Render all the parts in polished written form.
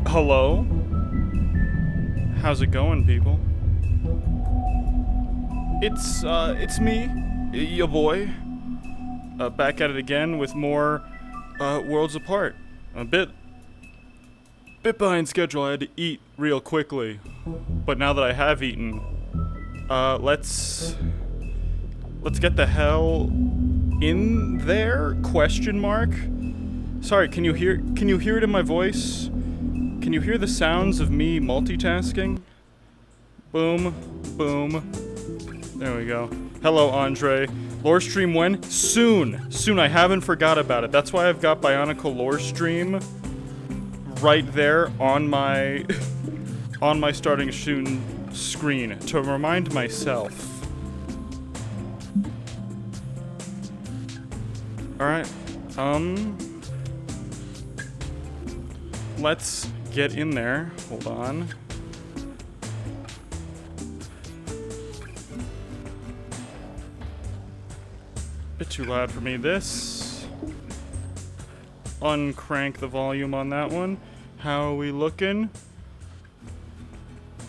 Hello? How's it going, people? It's me, your boy, back at it again with more, Worlds Apart. A bit behind schedule. I had to eat real quickly, but now that I have eaten, let's get the hell in there? Question mark? Sorry, can you hear it in my voice? Can you hear the sounds of me multitasking? Boom, boom. There we go. Hello, Andre. Lore stream when? Soon. Soon. I haven't forgot about it. That's why I've got Bionicle lore stream right there on my starting soon screen to remind myself. All right. Let's get in there. Hold on. Bit too loud for me. This. Uncrank the volume on that one. How are we looking?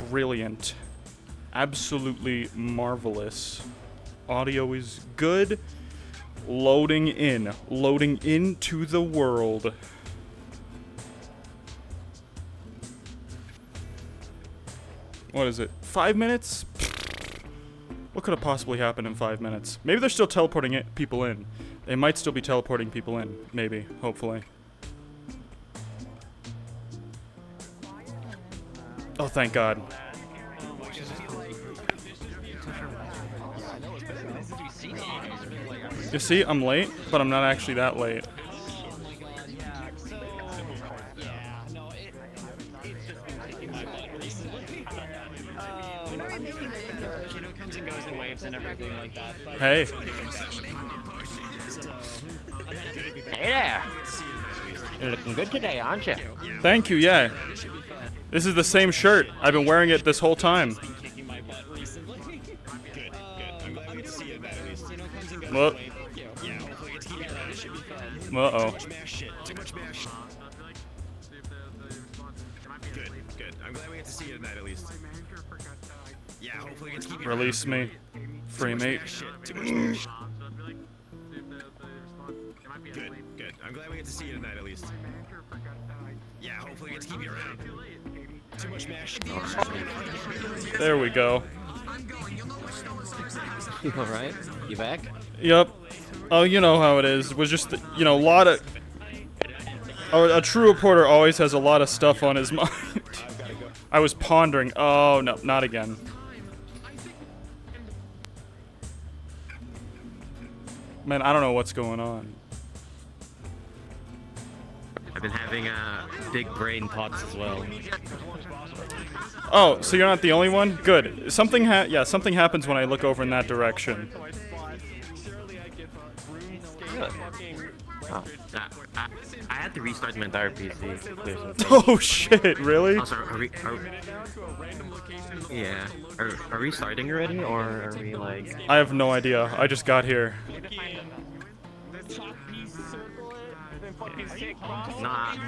Brilliant. Absolutely marvelous. Audio is good. Loading in. Loading into the world. What is it? 5 minutes? What could have possibly happened in 5 minutes? Maybe they're still teleporting people in. They might still be teleporting people in. Maybe. Hopefully. Oh, thank God. You see, I'm late, but I'm not actually that late. Hey. Hey there. You're looking good today, aren't you? Thank you, yeah. This is the same shirt. I've been wearing it this whole time. Well. Uh-oh. Release me. Free mate. Good. I'm glad we get to see you tonight at least. Yeah, hopefully we get to keep you around. Too much mash. There we go. You alright? You back? Yep. Oh, you know how it is. It was just, you know, a lot of... A true reporter always has a lot of stuff on his mind. I was pondering. Oh, no, not again. Man, I don't know what's going on. I've been having big brain thoughts as well. Oh, so you're not the only one? Good. Something something happens when I look over in that direction. Oh, I had to restart my entire PC to clear some things. Oh shit, really? Also, are we starting already, or are we like... I have no idea. I just got here.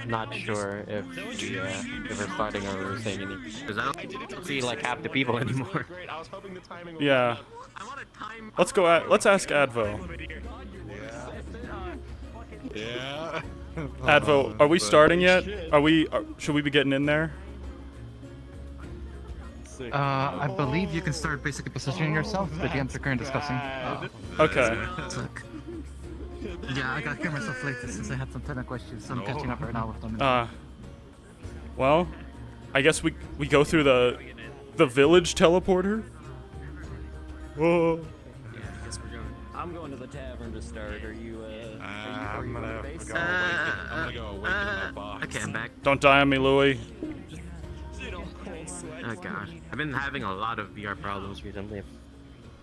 Not sure if we're starting or we're saying anything. Because I don't see like half the people anymore. Yeah. Let's ask Advo. Yeah. Advo, are we starting yet? Should we be getting in there? I believe you can start basically positioning yourself, but the answer currently discussing. Okay. Yeah, I got here myself late since I had some ton of questions, so I'm catching up right now with them. Well, I guess we go through the The village teleporter? Whoa. Yeah, I guess we're going. I'm going to the tavern to start. Are you, I'm gonna go base? awaken my box. Okay, I'm back. Don't die on me, Louie. Oh gosh, I've been having a lot of VR problems recently.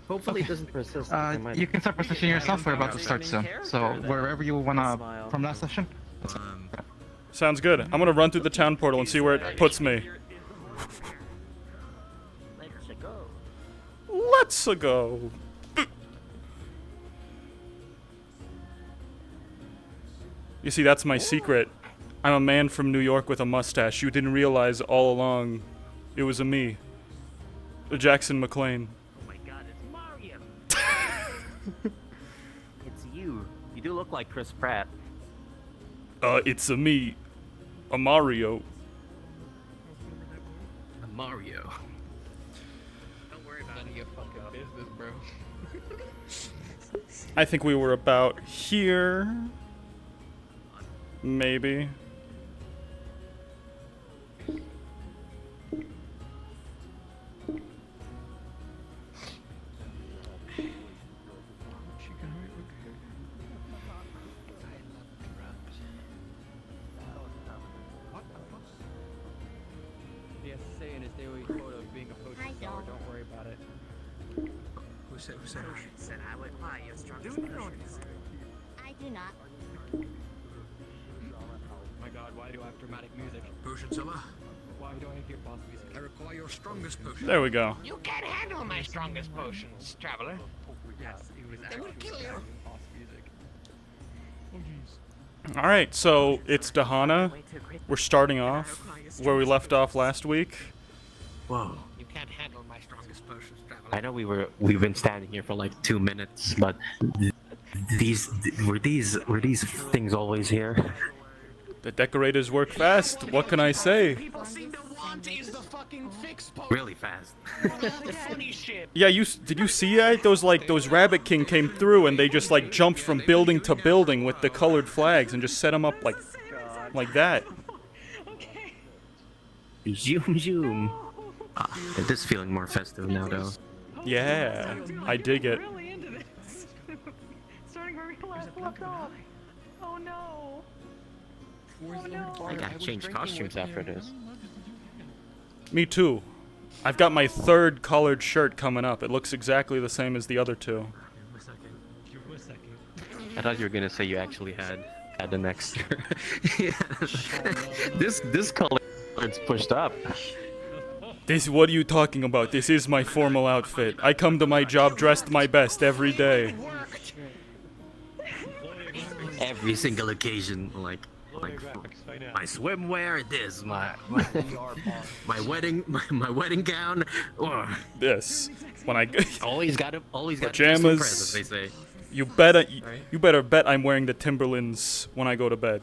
Hopefully it doesn't persist. You can start positioning yourself. We're about to start soon. So wherever you wanna from last session. Sounds good. I'm gonna run through the town portal and see where it puts me. Let's go. You see, that's my secret. I'm a man from New York with a mustache. You didn't realize all along it was a me. A Jackson Mclean. Oh my god, it's Mario! It's you. You do look like Chris Pratt. It's a me. A Mario. A Mario. Don't worry about it. Fucking business, bro. I think we were about here. Maybe. He has to say in his daily quote of being a potion seller, don't worry about it. Who said? Said I would buy your strongest potions. I do not. My god, why do I have dramatic music? Potion seller. Why do I hear boss music? I require your strongest potion. There we go. You can't handle my strongest potions, traveler. Yes, it was actually boss music. Alright, so it's Dahana. We're starting off where we left off last week. Whoa. You can't handle my strongest potions, traveler. I know we've been standing here for like 2 minutes, but were these things always here? The decorators work fast. What can I say? People seem to want to use the fucking fix potion. Really fast. Funny shit. Yeah, did you see that? Those Rabbit King came through and they just like jumped from building to building with the colored flags and just set them up like that. Zoom zoom. It is feeling more festive now though. Yeah, I dig it. Really into this. Starting where we left off. Oh no. Oh no. I gotta change costumes after this. Me too. I've got my 3rd collared shirt coming up. It looks exactly the same as the other 2. I thought you were gonna say you actually had an extra. Yeah. This color is pushed up. What are you talking about? This is my formal outfit. I come to my job dressed my best every day. Every single occasion, like my swimwear, this my wedding gown. Ugh. This when I always got pajamas. Presents, they say. You better bet I'm wearing the Timberlands when I go to bed.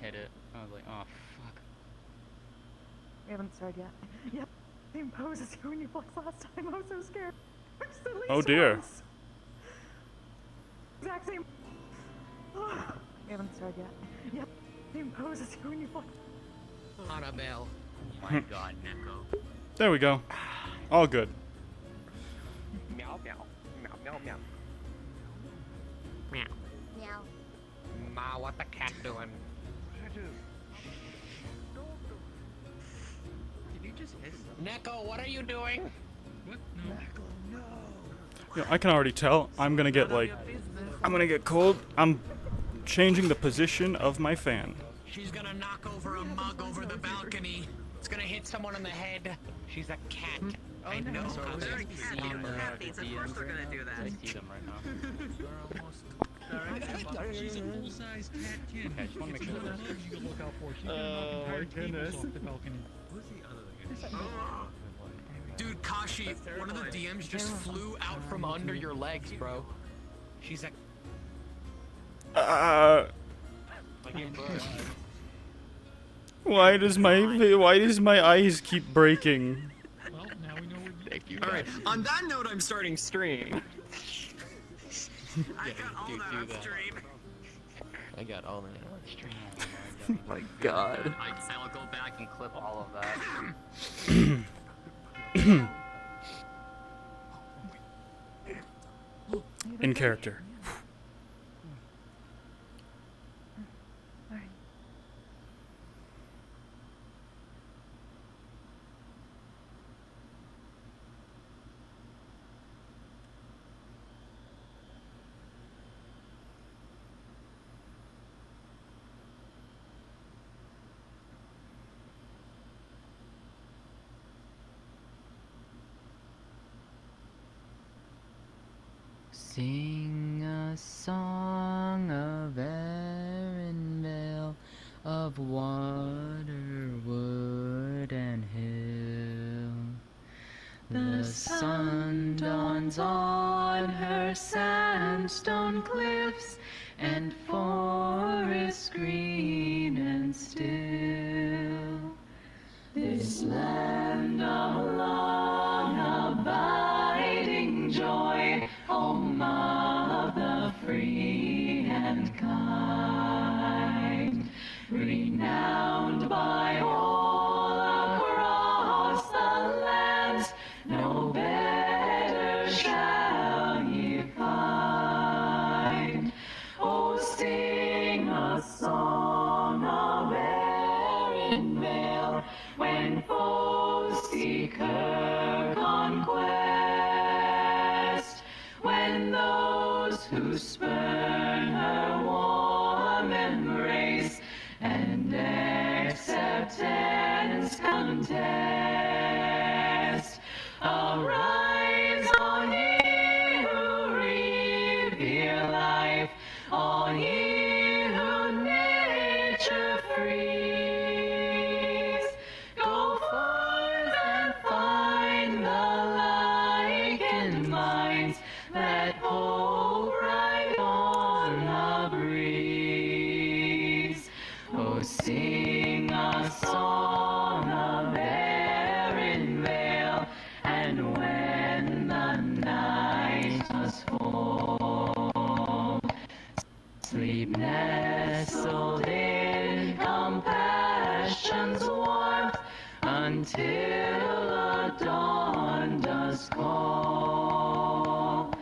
Hit it. I was like, oh fuck. We haven't started yet. Yep. Same pose as you when you flexed last time. I was so scared. Oh dear. Exact same. We haven't started yet. Yep. Same pose as you when you flexed. Annabelle. Oh my god, Neko. There we go. All good. Meow meow. Meow meow meow. Meow. Meow. Ma, what the cat doing? Neko, what are you doing? You know, I can already tell I'm gonna get cold. I'm changing the position of my fan. She's gonna knock over a mug over the balcony. It's gonna hit someone on the head. She's a cat. I know. So how we're they're seeing Of course they're gonna do that. I see them right now. She's a full-size cat kid. Okay, I just wanna make sure that You can look out for. She Oh, my goodness. Off the balcony. Dude, Kashi, one of the DMs just flew out from under your legs, bro. She's a. Why does my eyes keep breaking? Well, now we know what you. All right. On that note, I'm starting stream. I got all that on stream. I got all that on stream. Oh my god. I'll go back and clip all of that. In character. Alright. Sing a song of Arendelle, of water, wood, and hill. The sun dawns on her sandstone cliffs and forests green and still. This land of long abiding joy, home of the free and kind, renowned by all across the lands, no better shall ye find. Oh, sing a song of Arendelle when foes seek her conquest, when those who spurn her warm embrace and acceptance contest. Arise, all ye who revere life, all ye who nature frees. Go forth and find the like minds that hope right on the breeze. Oh, sing a song of Arendelle, and when the night must fall, sleep nestled in compassion's warmth until a dawn does call.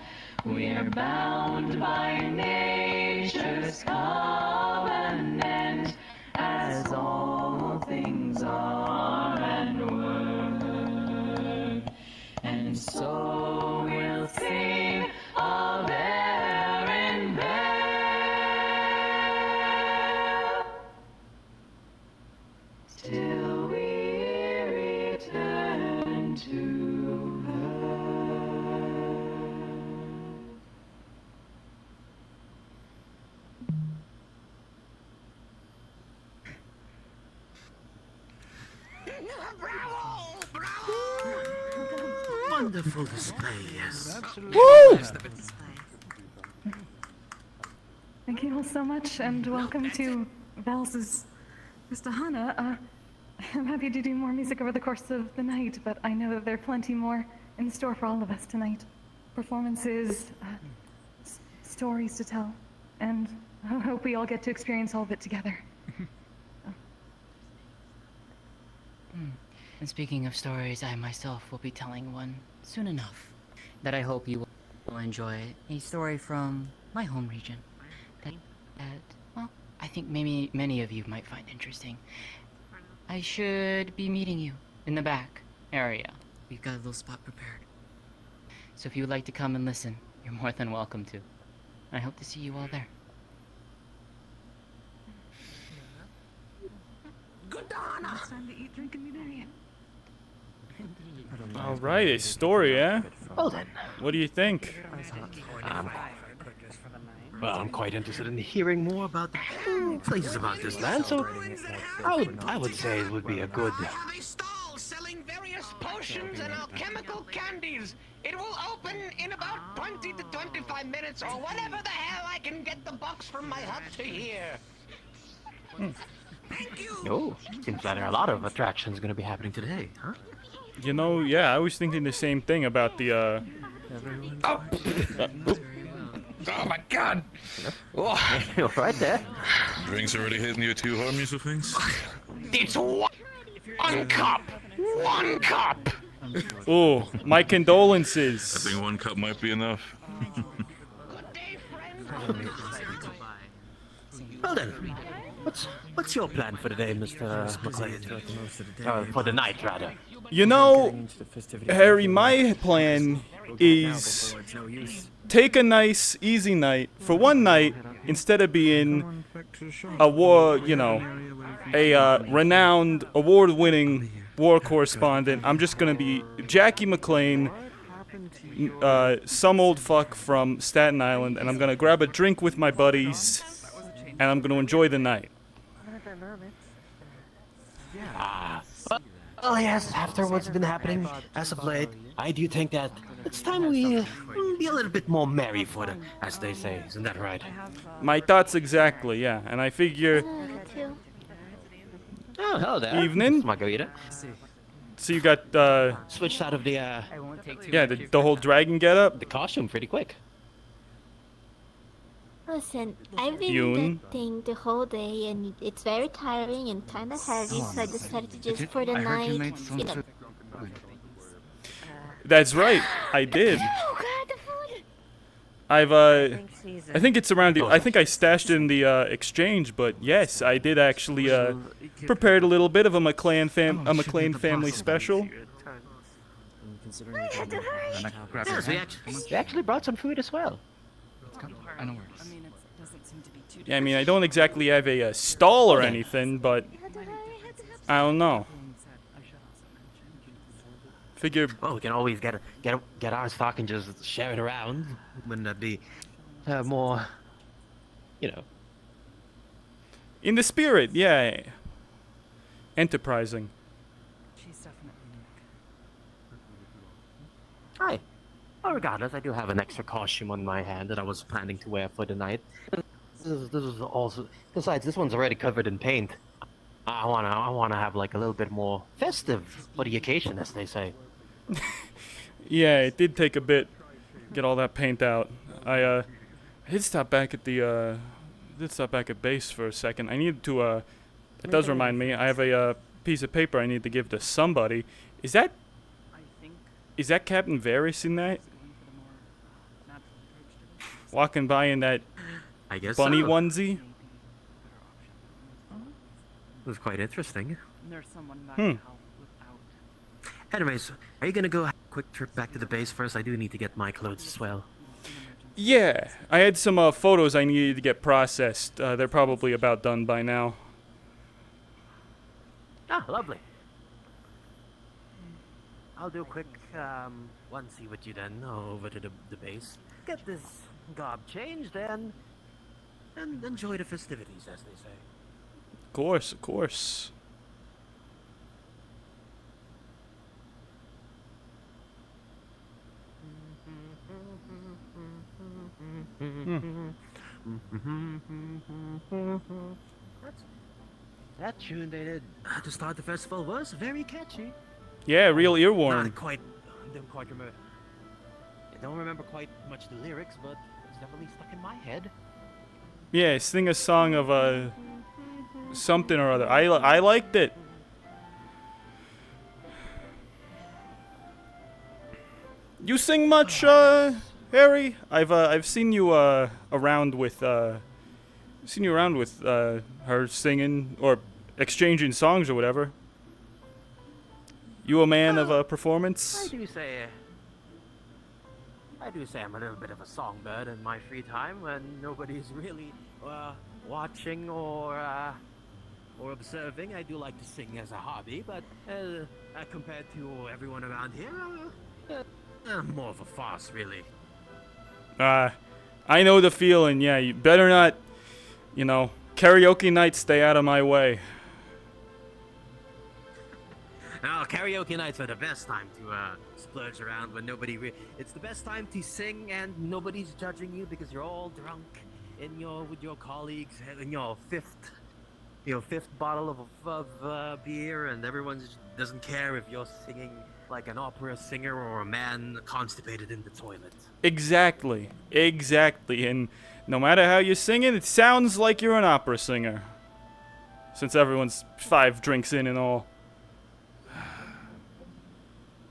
We're bound by nature's covenant, as all things are and were, and so we'll sing of Arendelle till we return to her. Wonderful display, yes. Woo! Thank you all so much, and welcome to Vals's Vistahana. I'm happy to do more music over the course of the night, but I know that there are plenty more in store for all of us tonight. Performances, stories to tell, and I hope we all get to experience all of it together. And speaking of stories, I myself will be telling one soon enough that I hope you will enjoy. A story from my home region that well, I think maybe many of you might find interesting. I should be meeting you in the back area. We've got a little spot prepared. So if you would like to come and listen, you're more than welcome to. I hope to see you all there. It's time to eat, drink, and be merry. All right, a story, eh? Well then, What do you think? I'm quite interested in hearing more about the places about this land, so I would say it would be a good... I have a stall selling various potions and alchemical candies. It will open in about 20 to 25 minutes, or whatever the hell I can get the bucks from my hut to here. Thank you. Oh, seems that there are a lot of attractions going to be happening today, huh? You know, yeah, I was thinking the same thing about the, Oh my god! Oh. You're right there. Drinks already hitting you too hard, Mr. Things? It's one cup! One cup! Oh, my condolences. I think 1 cup might be enough. Well then, what's your plan for the day, Mr. McLean? For the night, rather. You know, Harry, my plan is take a nice, easy night for one night instead of being a renowned, award-winning war correspondent. I'm just gonna be Jackie McLean, some old fuck from Staten Island, and I'm gonna grab a drink with my buddies, and I'm gonna enjoy the night. Well, yes, after what's been happening as of late, I do think that it's time we be a little bit more merry for the, as they say. Isn't that right? My thoughts exactly, yeah. And I figure... Oh, hello there. Evening. Margarita. So you got, switched out of the, yeah, the whole dragon getup? The costume pretty quick. Listen, I've been Yoon. that thing the whole day, and it's very tiring and kind of heavy, so I decided to just for the night, you know. That's right, I did. Oh god, the food! I think it's around, I think I stashed it in the, exchange, but yes, I did actually, prepared a little bit of a McLean family special. Yes, we actually brought some food as well. I know where it is. Yeah, I mean, I don't exactly have a stall or anything, but I don't know. Figure. Well, we can always get our stock and just share it around. Wouldn't that be more, you know? In the spirit, yeah. Enterprising. Hi. Well, regardless, I do have an extra costume on my hand that I was planning to wear for the night. This is also, besides, this one's already covered in paint. I wanna have like a little bit more festive for the occasion, as they say. Yeah, it did take a bit get all that paint out. I did stop back at base for a second. I need to it does remind me. I have a piece of paper I need to give to somebody. Is that Captain Varys in that? Walking by in that bunny onesie? It was quite interesting. Hmm. Anyways, are you gonna go have a quick trip back to the base first? I do need to get my clothes as well. Yeah, I had some photos I needed to get processed. They're probably about done by now. Ah, lovely. I'll do a quick onesie with you then, over to the base. Get this garb changed and enjoy the festivities, as they say. Of course, of course. That tune they did to start the festival was very catchy. Yeah, real earworm. Not quite, don't quite remember. I don't remember quite much the lyrics, but it's definitely stuck in my head. Yeah, sing a song of something or other. I liked it. You sing much, Harry? I've seen you around with her singing or exchanging songs or whatever. You a man of performance? I do say I'm a little bit of a songbird in my free time when nobody's really watching or observing. I do like to sing as a hobby, but compared to everyone around here, I'm more of a farce, really. I know the feeling. Yeah, you better not, karaoke nights stay out of my way. Now, karaoke nights are the best time to splurge around when it's the best time to sing and nobody's judging you because you're all drunk with your colleagues in your fifth bottle of beer, and everyone doesn't care if you're singing like an opera singer or a man constipated in the toilet. Exactly. Exactly. And no matter how you're singing, it sounds like you're an opera singer. Since everyone's 5 drinks in and all.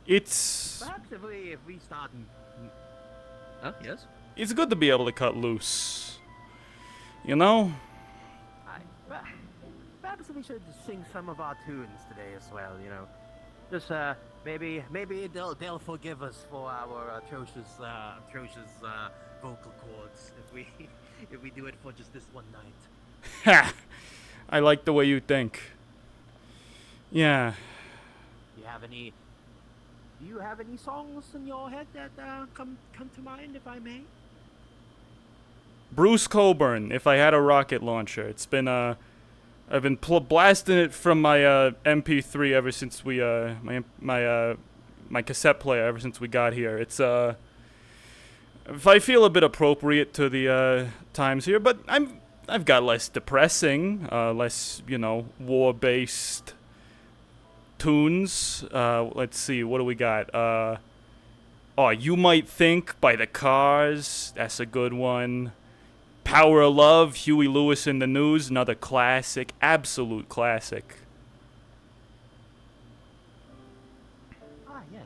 It's... Perhaps if we start... Huh? Yes? It's good to be able to cut loose. You know? Perhaps we should sing some of our tunes today as well, you know. Just, maybe they'll forgive us for our atrocious vocal cords if we do it for just this one night. Ha! I like the way you think. Yeah. Do you have any songs in your head that come to mind, if I may? Bruce Coburn, If I Had a Rocket Launcher. It's been, I've been blasting it from my MP3 ever since we my cassette player ever since we got here. It's if I feel a bit appropriate to the times here, but I've got less depressing, less, you know, war-based tunes. Let's see, what do we got? Oh, You Might Think by The Cars. That's a good one. Power of Love, Huey Lewis in the News, another classic, absolute classic. Ah, yes.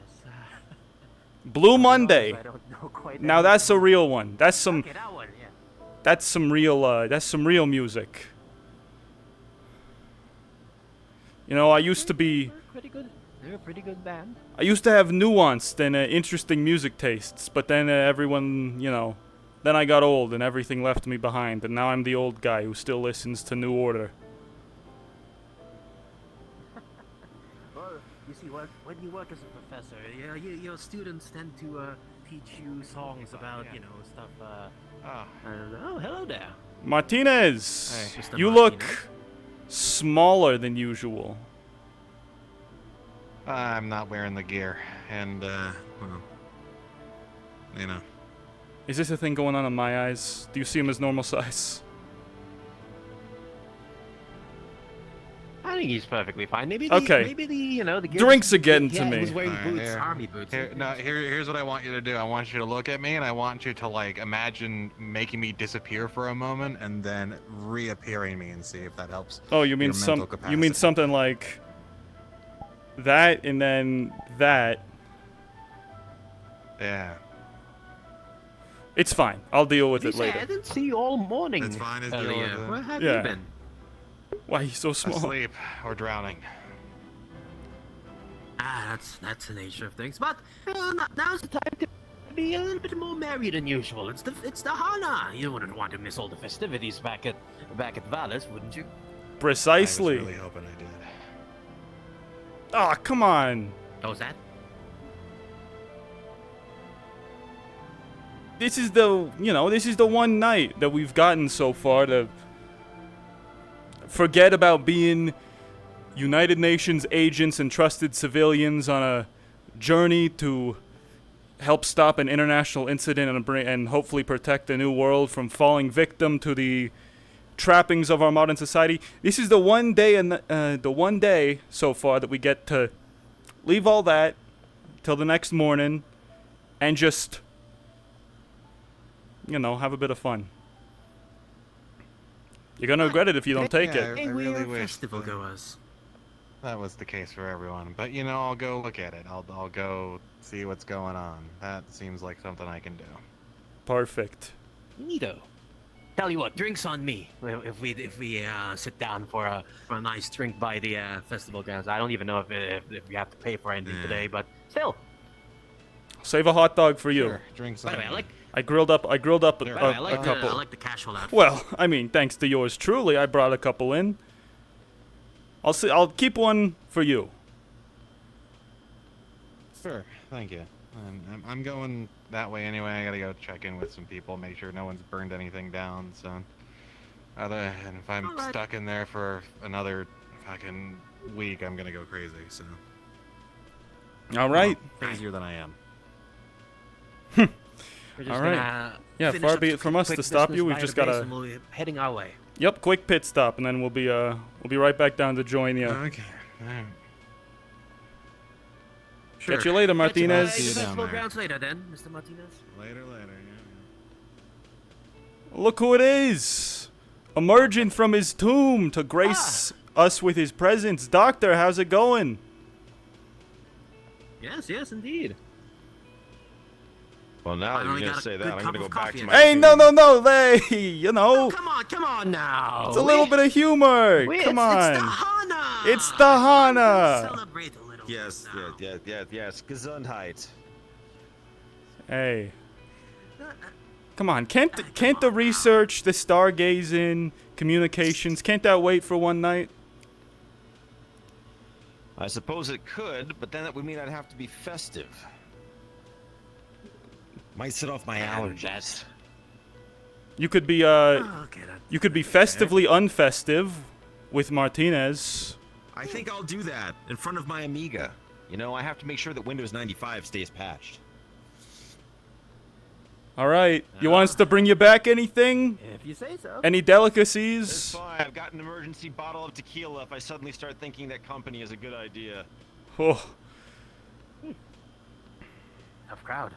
Blue Monday. I don't know quite Now that's a real one. That's some. Okay, that one, yeah. That's some real music. You know, I used to be. Pretty good. They're a pretty good band. I used to have nuanced and interesting music tastes, but then everyone, you know. Then I got old and everything left me behind, and now I'm the old guy who still listens to New Order. Well, you see, when you work as a professor, your students tend to teach you songs about, you know, stuff. Oh, hello there. Martinez, Hey, Mr. you Martinez. look smaller than usual. I'm not wearing the gear, and well, you know. Is this a thing going on in my eyes? Do you see him as normal size? I think he's perfectly fine. Maybe Okay. the Drinks are getting to me. He was wearing Alright, boots, here. army boots. Here's what I want you to do. I want you to look at me, and I want you to, like, imagine making me disappear for a moment, and then reappearing me, and see if that helps. Oh, you mean your mental you mean capacity. something like that and then that? Yeah. It's fine. I'll deal with it I later. didn't see you all morning. It's fine. It's earlier. deal with it. Where have Yeah. you been? Why are you so small? Asleep or drowning. That's the nature of things. But now's the time to be a little bit more merry than usual. It's the Hana. You wouldn't want to miss all the festivities back at Vallis, wouldn't you? Precisely. I was really hoping I did. Oh, come on. How's that? This is the one night that we've gotten so far to forget about being United Nations agents and trusted civilians on a journey to help stop an international incident and hopefully protect the new world from falling victim to the trappings of our modern society. This is the one day so far that we get to leave all that till the next morning and just, you know, have a bit of fun. You're gonna regret it if you don't take it. I really wish festival goers. that was the case for everyone. But, you know, I'll go look at it. I'll go see what's going on. That seems like something I can do. Perfect. Neato. Tell you what, drinks on me. If we sit down for a nice drink by the festival grounds. I don't even know if we have to pay for anything today, but still. Save a hot dog for you. Sure, drinks By the way, on me. I grilled up a I couple. like the casual outfit. Well, I mean, thanks to yours truly, I brought a couple in. I'll keep one for you. Sure, thank you. I'm going that way anyway. I gotta go check in with some people, make sure no one's burned anything down. So, and if I'm Alright. stuck in there for another fucking week, I'm gonna go crazy. So, All right. crazier than I am. We're just All right. gonna Yeah, finish far up be some it from us quick to stop business you. We've by just the base gotta. and we'll be heading our way. Yep, quick pit stop, and then we'll be right back down to join you. Okay. Alright. Sure. Catch you later, Martinez. See you down Festival there. grounds later then, Mr. Martinez. Later, yeah. Look who it is! Emerging from his tomb to grace us with his presence. Doctor, how's it going? Yes, yes, indeed. Well, now that Finally you're got gonna a say good that, I'm cup gonna go of back coffee to in my. Hey, no, tomb. no, no, they, you know. Oh, come on now. It's a little bit of humor. Come on. It's the Hana. It's the Hana. Celebrate a little. Yes, yes. Gesundheit. Hey. Come on, can't the research, the stargazing, communications, can't that wait for one night? I suppose it could, but then that would mean I'd have to be festive. Might set off my allergies. You could be you could be festively unfestive with Martinez. I think I'll do that in front of my Amiga. You know, I have to make sure that Windows 95 stays patched. All right, you want us to bring you back anything? If you say so. Any It's delicacies? fine. I've got an emergency bottle of tequila if I suddenly start thinking that company is a good idea. Oh, Tough crowd.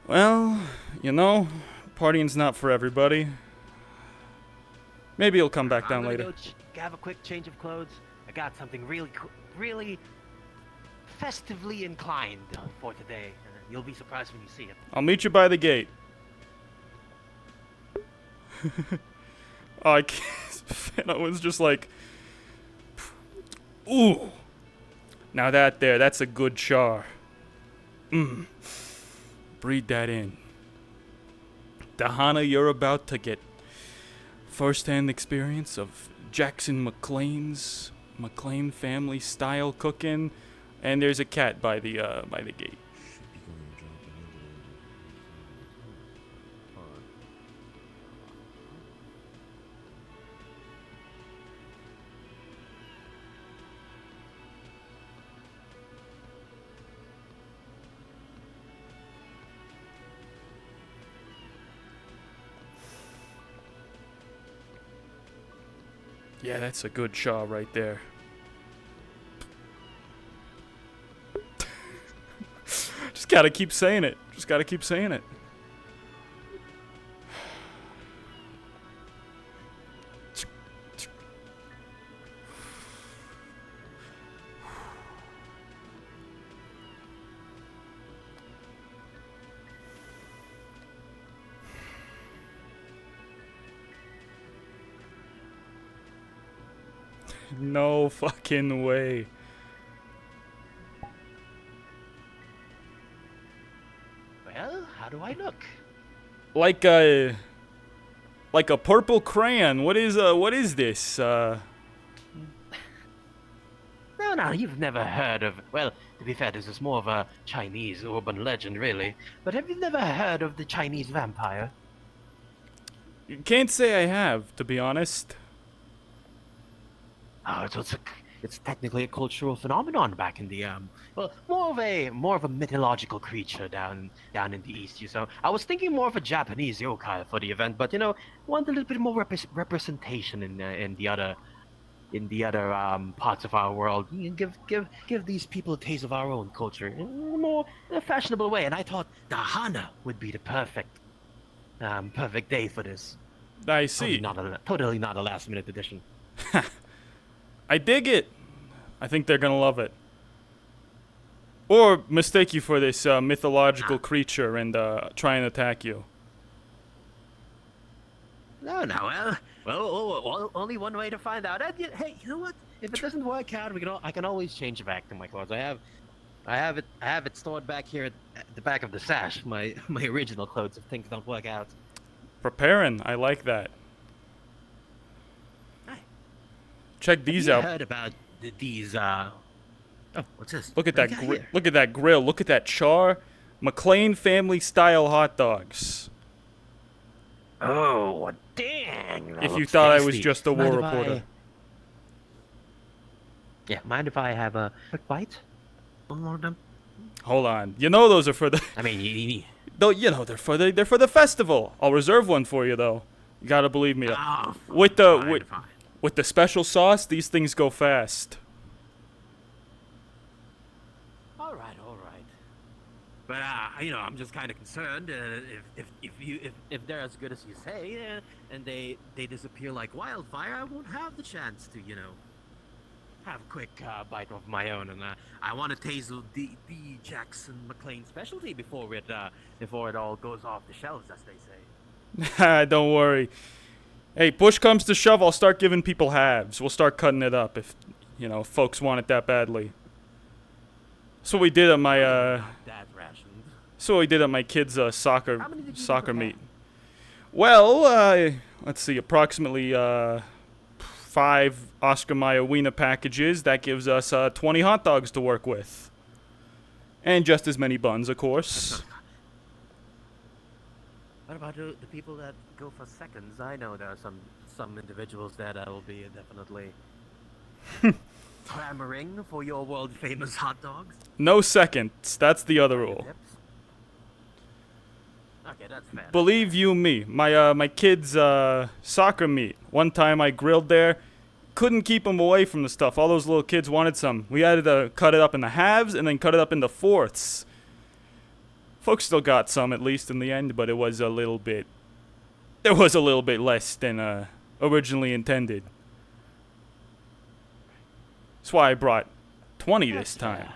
well, you know, partying's not for everybody. Maybe he'll come back down I'm gonna later. go have a quick change of clothes. I got something really festively inclined for today. You'll be surprised when you see it. I'll meet you by the gate. Oh, I can't. I was just like, ooh. Now that's a good char. Breathe that in. Dahana, you're about to get first-hand experience of Jackson Mclean's McLean family style cooking, and there's a cat by the gate. Yeah, that's a good shaw right there. Just gotta keep saying it. Just gotta keep saying it. No fucking way. Well, how do I look? Like a purple crayon. What is this? No, you've never heard of... Well, to be fair, this is more of a Chinese urban legend, really. But have you never heard of the Chinese vampire? Can't say I have, to be honest. Oh, it's technically a cultural phenomenon back in the well, more of a mythological creature down in the east. So I was thinking more of a Japanese yokai for the event, but you know, want a little bit more representation in the other parts of our world. Give these people a taste of our own culture in a more fashionable way. And I thought the Hana would be the perfect day for this. I see. Totally not a last minute addition. I dig it. I think they're gonna love it. Or mistake you for this mythological creature and try and attack you. No, well, only one way to find out. And, hey, you know what? If it doesn't work out, I can always change back to my clothes. I have it stored back here at the back of the sash. My original clothes if things don't work out. Preparing. I like that. Check these out. Have you heard about these? Oh, what's this? Look at What that. do you got here? Look at that grill. Look at that char. McLean family style hot dogs. Oh, dang! that If you looks thought I was tasty. just a war Mind if reporter. Yeah, mind if I have a quick bite? One more of them. Hold on. You know those are for the. I mean, Though you know they're for the festival. I'll reserve one for you though. You gotta believe me. Oh, with fine. the special sauce, these things go fast. But you know, I'm just kind of concerned if they're as good as you say, and they disappear like wildfire, I won't have the chance to, you know, have a quick bite of my own, and I want to taste the Jackson Mclean specialty before it all goes off the shelves, as they say. Don't worry. Hey, push comes to shove, I'll start giving people halves. We'll start cutting it up if, you know, folks want it that badly. That's what we did at my That's what we did at my kids' soccer meet. Well, let's see, approximately 5 Oscar Mayer Wiener packages. That gives us 20 hot dogs to work with, and just as many buns, of course. What about the people that go for seconds? I know there are some individuals that will be definitely clamoring for your world-famous hot dogs. No seconds. That's the other rule. Okay, that's fair. Believe you me, my kids' soccer meet. One time I grilled there, couldn't keep them away from the stuff. All those little kids wanted some. We had to cut it up in the halves and then cut it up into fourths. Folks still got some, at least in the end, but it was a little bit less than originally intended. That's why I brought 20 this time.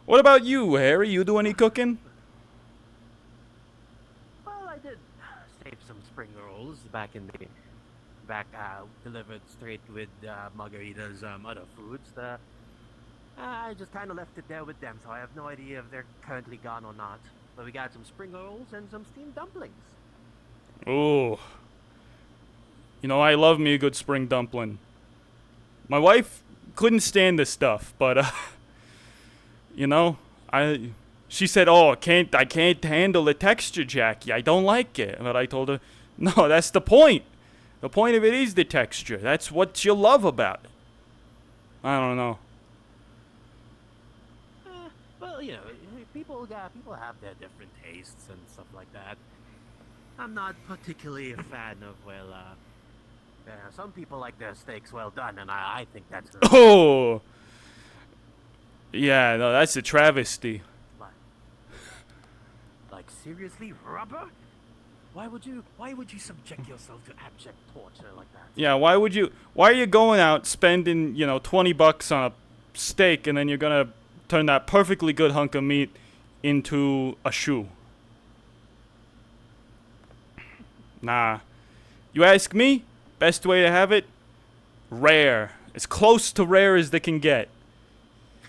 What about you, Harry? You do any cooking? Well, I did save some spring rolls delivered straight with Margarita's other foods. I just kind of left it there with them, so I have no idea if they're currently gone or not. But we got some spring rolls and some steamed dumplings. Ooh. You know, I love me a good spring dumpling. My wife couldn't stand this stuff, but you know, she said, "Oh, I can't handle the texture, Jackie. I don't like it." But I told her, "No, that's the point. The point of it is the texture. That's what you love about it." I don't know. Well, you know, people have their different tastes and stuff like that. I'm not particularly a fan of, some people like their steaks well done, and I think that's... Oh! Yeah, no, that's a travesty. Like, seriously, rubber? Why would you subject yourself to abject torture like that? Yeah, why are you going out spending, you know, $20 on a steak, and then you're gonna turn that perfectly good hunk of meat into a shoe? Nah. You ask me, best way to have it, rare. As close to rare as they can get.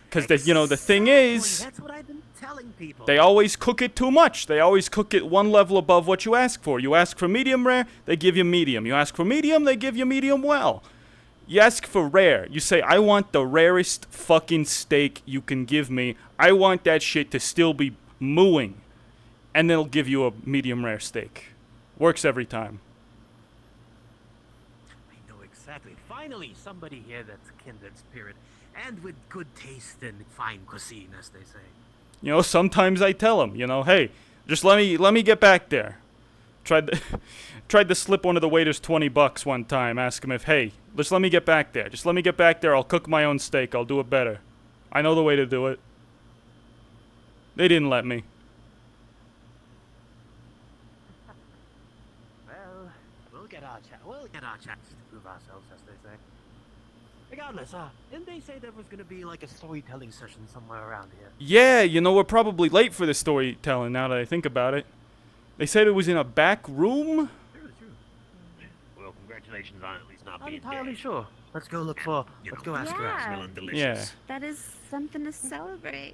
Because, you know, the thing is, that's what I've been telling people. They always cook it too much. They always cook it one level above what you ask for. You ask for medium rare, they give you medium. You ask for medium, they give you medium well. You ask for rare. You say, I want the rarest fucking steak you can give me. I want that shit to still be mooing. And they'll give you a medium rare steak. Works every time. I know exactly. Finally, somebody here that's kindred spirit and with good taste and fine cuisine, as they say. You know, sometimes I tell them, you know, hey, just let me get back there. Tried to slip one of the waiters $20 one time. Ask him if, hey, just let me get back there. Just let me get back there. I'll cook my own steak. I'll do it better. I know the way to do it. They didn't let me. Well, we'll get our chances to prove ourselves, as they say. Regardless, didn't they say there was gonna be like a storytelling session somewhere around here? Yeah, you know, we're probably late for the storytelling now that I think about it. They said it was in a back room? True. Well, congratulations on at least not being dead. I'm entirely sure. Let's go look for... Let's go ask her. Smelling delicious. Yeah. That is something to celebrate.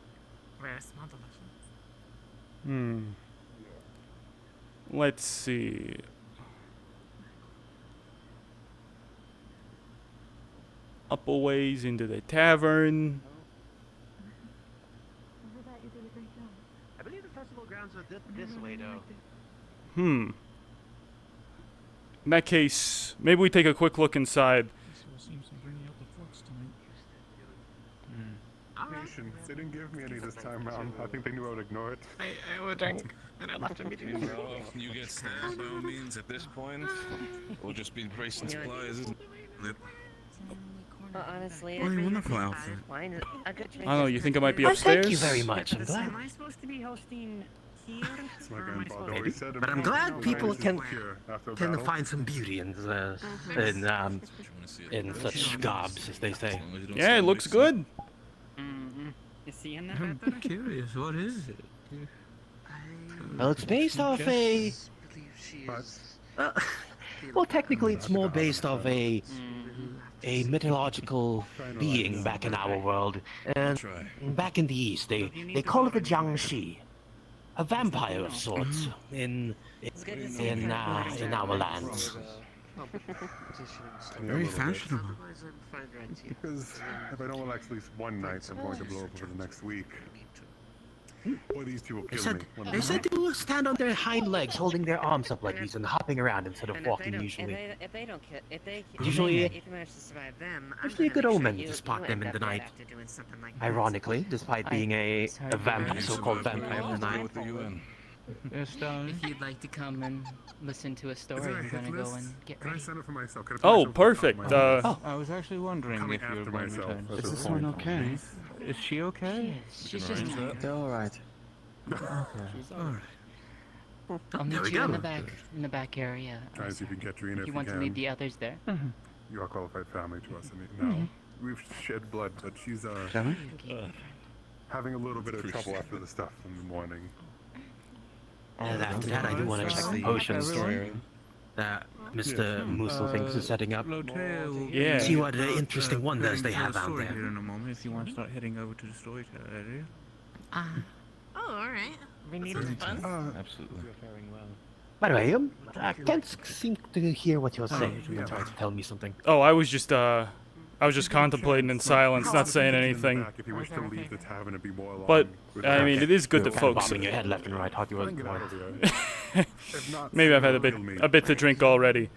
Let's see. Up a ways into the tavern. I believe the festival grounds are this way, though. In that case, maybe we take a quick look inside. Patience. They didn't give me any this time around. I think they knew I would ignore it. I would drink, and I left immediately. Well, you get stabbed by all means at this point. We'll just be bracing supplies, isn't it? Honestly, Oh, you wonderful outfit. wine, a good drink. I don't know, you think I might be Oh, upstairs? thank you very much. I'm glad. Am I supposed to be hosting here? My grandfather always said, But I'm glad people can after a can battle. find some beauty in such gobs, as they say. Yeah, it looks good. Is he in I'm curious, what is it? Well, it's based off a. Well, technically, it's more based off a mythological being back in our world, and back in the East, they call it the Jiangxi, a vampire of sorts in our lands. Very fashionable. Because if I don't relax at least one night, I'm going to blow up over the next week. Or these two will kill me. They said they will stand on their hind legs, holding their arms up like these and hopping around instead of walking usually. If they don't kill, Usually, if you manage to survive them, I'm usually a gonna good make omen sure to you spot them end in up the right night. after doing something like that. Ironically, despite being a so-called vampire of the night. If you'd like to come and listen to a story, I'm gonna go and get Can I ready. sign up for myself? Can I put Oh, myself perfect. on my- I was actually wondering Coming if you were after going to myself, return. that's Is the this one point. okay? Is she okay? She's just tired. They're alright. Okay. I'll There we meet you in go. the back area. Try and see if you can get Trina If if you you want to can. leave the others there. You are qualified family to us. I mean, now we've shed blood, but she's having a little bit of trouble after the stuff in the morning. And after that, I do want to check the potions that Mr. Musil thinks is setting up. Yeah. See what interesting wonders they have out there. Here in a moment, if you want to start heading over to the storyteller area. Oh, alright. We need fun. Absolutely. By the way, I can't seem to hear what you're saying. You're trying to tell me something. Oh, I was just contemplating in silence, not saying anything. If you wish to leave the tavern and be more alone But with I her. mean, it is good that Kind of folks. bobbing your head left and right. How do you Get out of want? here. If not, Maybe I've had kill me. a bit to drink already.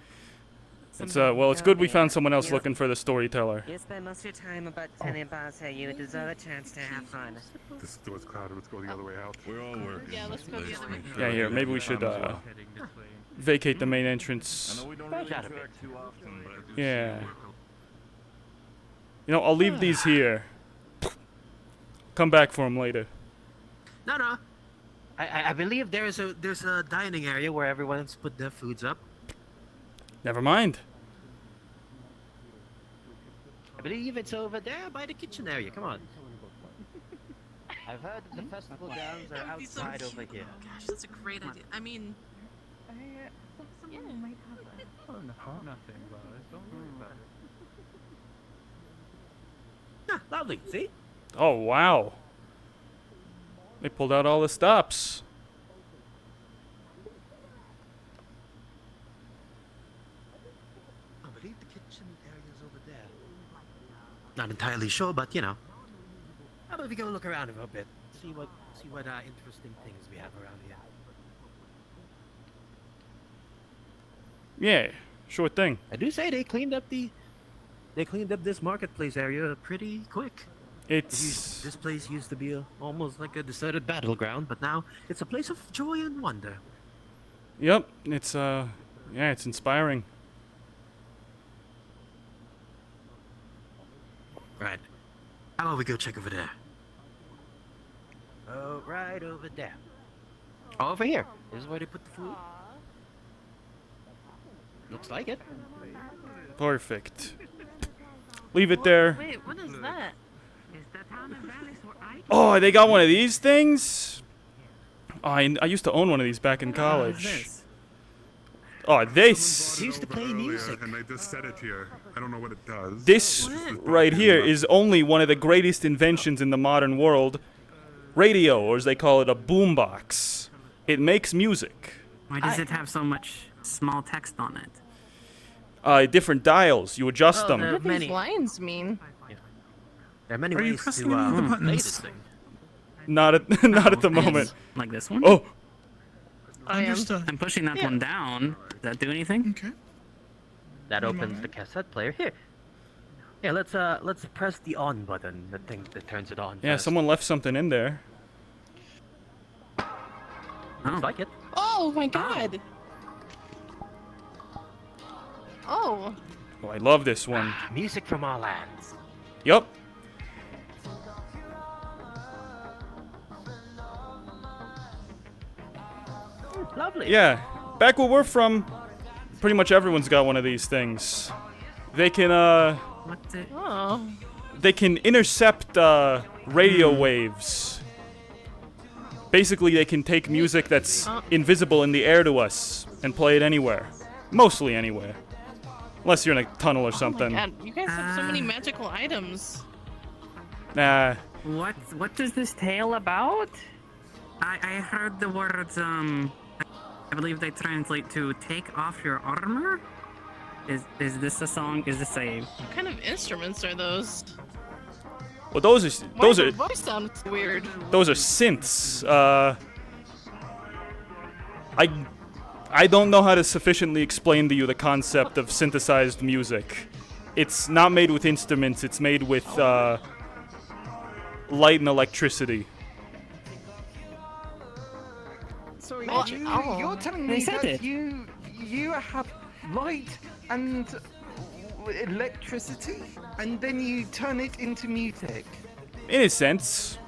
It's well, it's good we found someone else looking for the storyteller. You spend most of your time about telling about how you deserve a chance to have fun. This door's crowded. Let's go the other way out. We're all working. Yeah, let's go the other way. Yeah, here, maybe we should vacate the main entrance. We don't really interact too often, but I do Yeah. You know, I'll leave these here. Come back for them later. No. I believe there's a dining area where everyone's put their foods up. Never mind. I believe it's over there by the kitchen area. Come on. I've heard the festival grounds are That would be so outside cute. over here. Gosh, that's a great idea. I mean, Someone might have that. Oh, nothing, Boris. Don't worry about it. Yeah, lovely. See? Oh, wow. They pulled out all the stops. I believe the kitchen area's over there. Not entirely sure, but you know. How about we go look around a little bit? See what interesting things we have around here. Yeah, sure thing. I do say they cleaned up this marketplace area pretty quick. This place used to be almost like a deserted battleground, but now it's a place of joy and wonder. Yep, it's it's inspiring. Right. How about we go check over there? Oh, right over there. Oh, over here. This is where they put the food. Looks like it. Perfect. Leave it there. wait, what is that? Oh, they got one of these things? Oh, I used to own one of these back in college. Oh, this. He used to play music. And they just set it here. I don't know what it does. This right here is only one of the greatest inventions in the modern world. Radio, or as they call it, a boombox. It makes music. Why does it have so much small text on it? Different dials. You adjust them. What do these lines mean? There are many Are you ways pressing to any of the play buttons? this thing. Not at the moment. Like this one? Oh. I'm pushing that one down. Does that do anything? Okay. That opens the cassette player. Here. Yeah, let's press the on button. The thing that turns it on. Yeah, first. someone left something in there. Looks like it. Oh my god! Oh. Oh, I love this one. Music from our lands. Yup. Lovely. Yeah. Back where we're from, pretty much everyone's got one of these things. They can, What the? Oh. they can intercept, radio waves. Basically, they can take music that's invisible in the air to us and play it anywhere. Mostly anywhere. Unless you're in a tunnel or something. Oh my god, you guys have so many magical items. Nah. What is this tale about? I heard the words, I believe they translate to take off your armor? Is this a song? Is this a... What kind of instruments are those? Well, those are Why does your voice sound weird? those are synths. I don't know how to sufficiently explain to you the concept of synthesized music. It's not made with instruments. It's made with light and electricity. So Well, you're telling They me said that it. you have light and electricity, and then you turn it into music. In a sense.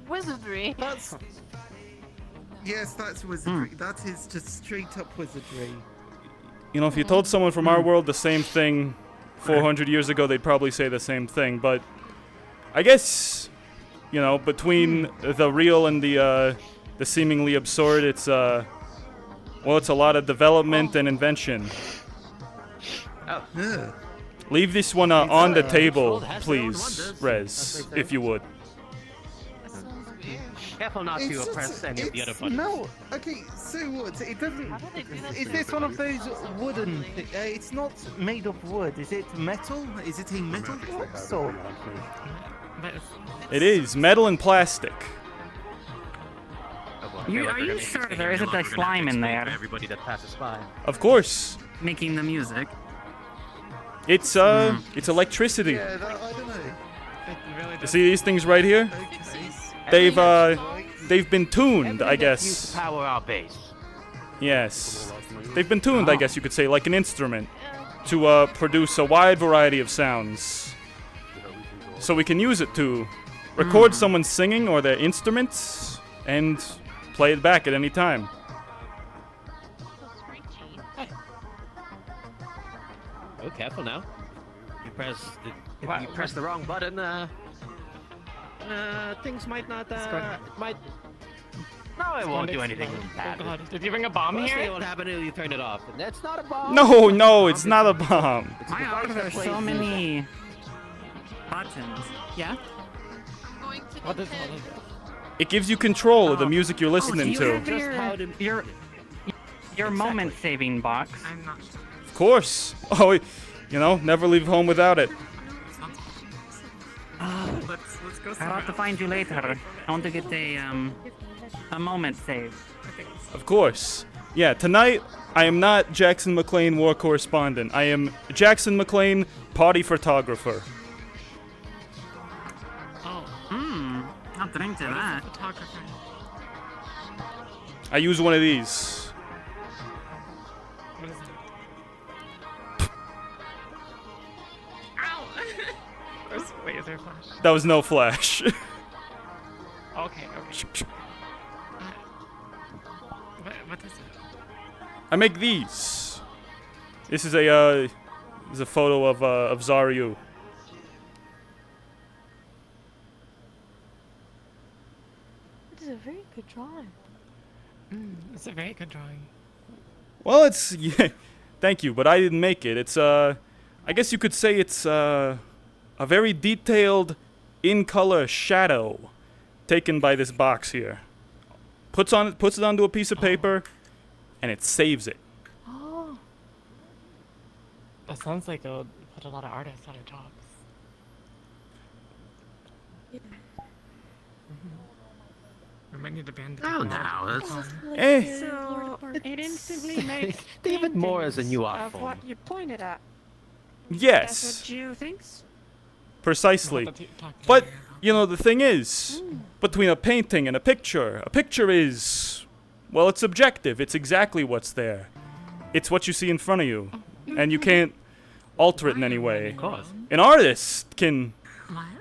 Wizardry. Yes, that's wizardry. That is just straight up wizardry. You know, if you told someone from our world the same thing 400 years ago, they'd probably say the same thing. But I guess, you know, between the real and the seemingly absurd, it's well, it's a lot of development and invention. Yeah. Leave this one on the table, please, Rez, if you would. Careful not to oppress any of the other buttons. No, okay, so what? It doesn't. Is this one of those wooden? It's not made of wood. Is it metal? Is it a metal box or? It is metal and plastic. Are you sure there isn't a slime in there? Everybody that passes by. Of course. Making the music. It's electricity. Yeah, I don't know. You see these things right here? They've been tuned, I guess. Power our base. Yes. They've been tuned, I guess you could say, like an instrument, to produce a wide variety of sounds. So we can use it to record someone singing or their instruments and play it back at any time. Oh, careful now. If you press the wrong button, things might not, might... No, it won't do anything bad. Oh god, did you bring a bomb Mostly here? what happened is you turn it off. And that's not a bomb! No, it's not a bomb. Why are there so many buttons? Yeah? What is all of this? It gives you control of the music you're listening do you to. have your moment-saving box. Of course. Oh, you know, never leave home without it. Let's go. I'll have to find you later. I want to get a moment saved. Of course. Yeah, tonight I am not Jackson Mclean, war correspondent. I am Jackson Mclean, party photographer. I'll drink to that. I use one of these. What is it? Ow! Wait, is there a flash? That was no flash. Okay. What is it? I make these. This is a photo of Zaryu. It's a very good drawing. It's a very good drawing. Well, it's yeah, thank you, but I didn't make it. It's I guess you could say it's a very detailed in-color shadow taken by this box here. Puts it onto a piece of paper, and it saves it. Oh. That sounds like it would put a lot of artists out of jobs. We might need to ban the Oh, now, that's... So, it instantly makes David Moore is a new art Of form. what you pointed at. Yes. That's what you thinks? Precisely. But, you know, the thing is, between a painting and a picture is, well, it's subjective. It's exactly what's there. It's what you see in front of you. and you can't alter it in any way. Of course. An artist can,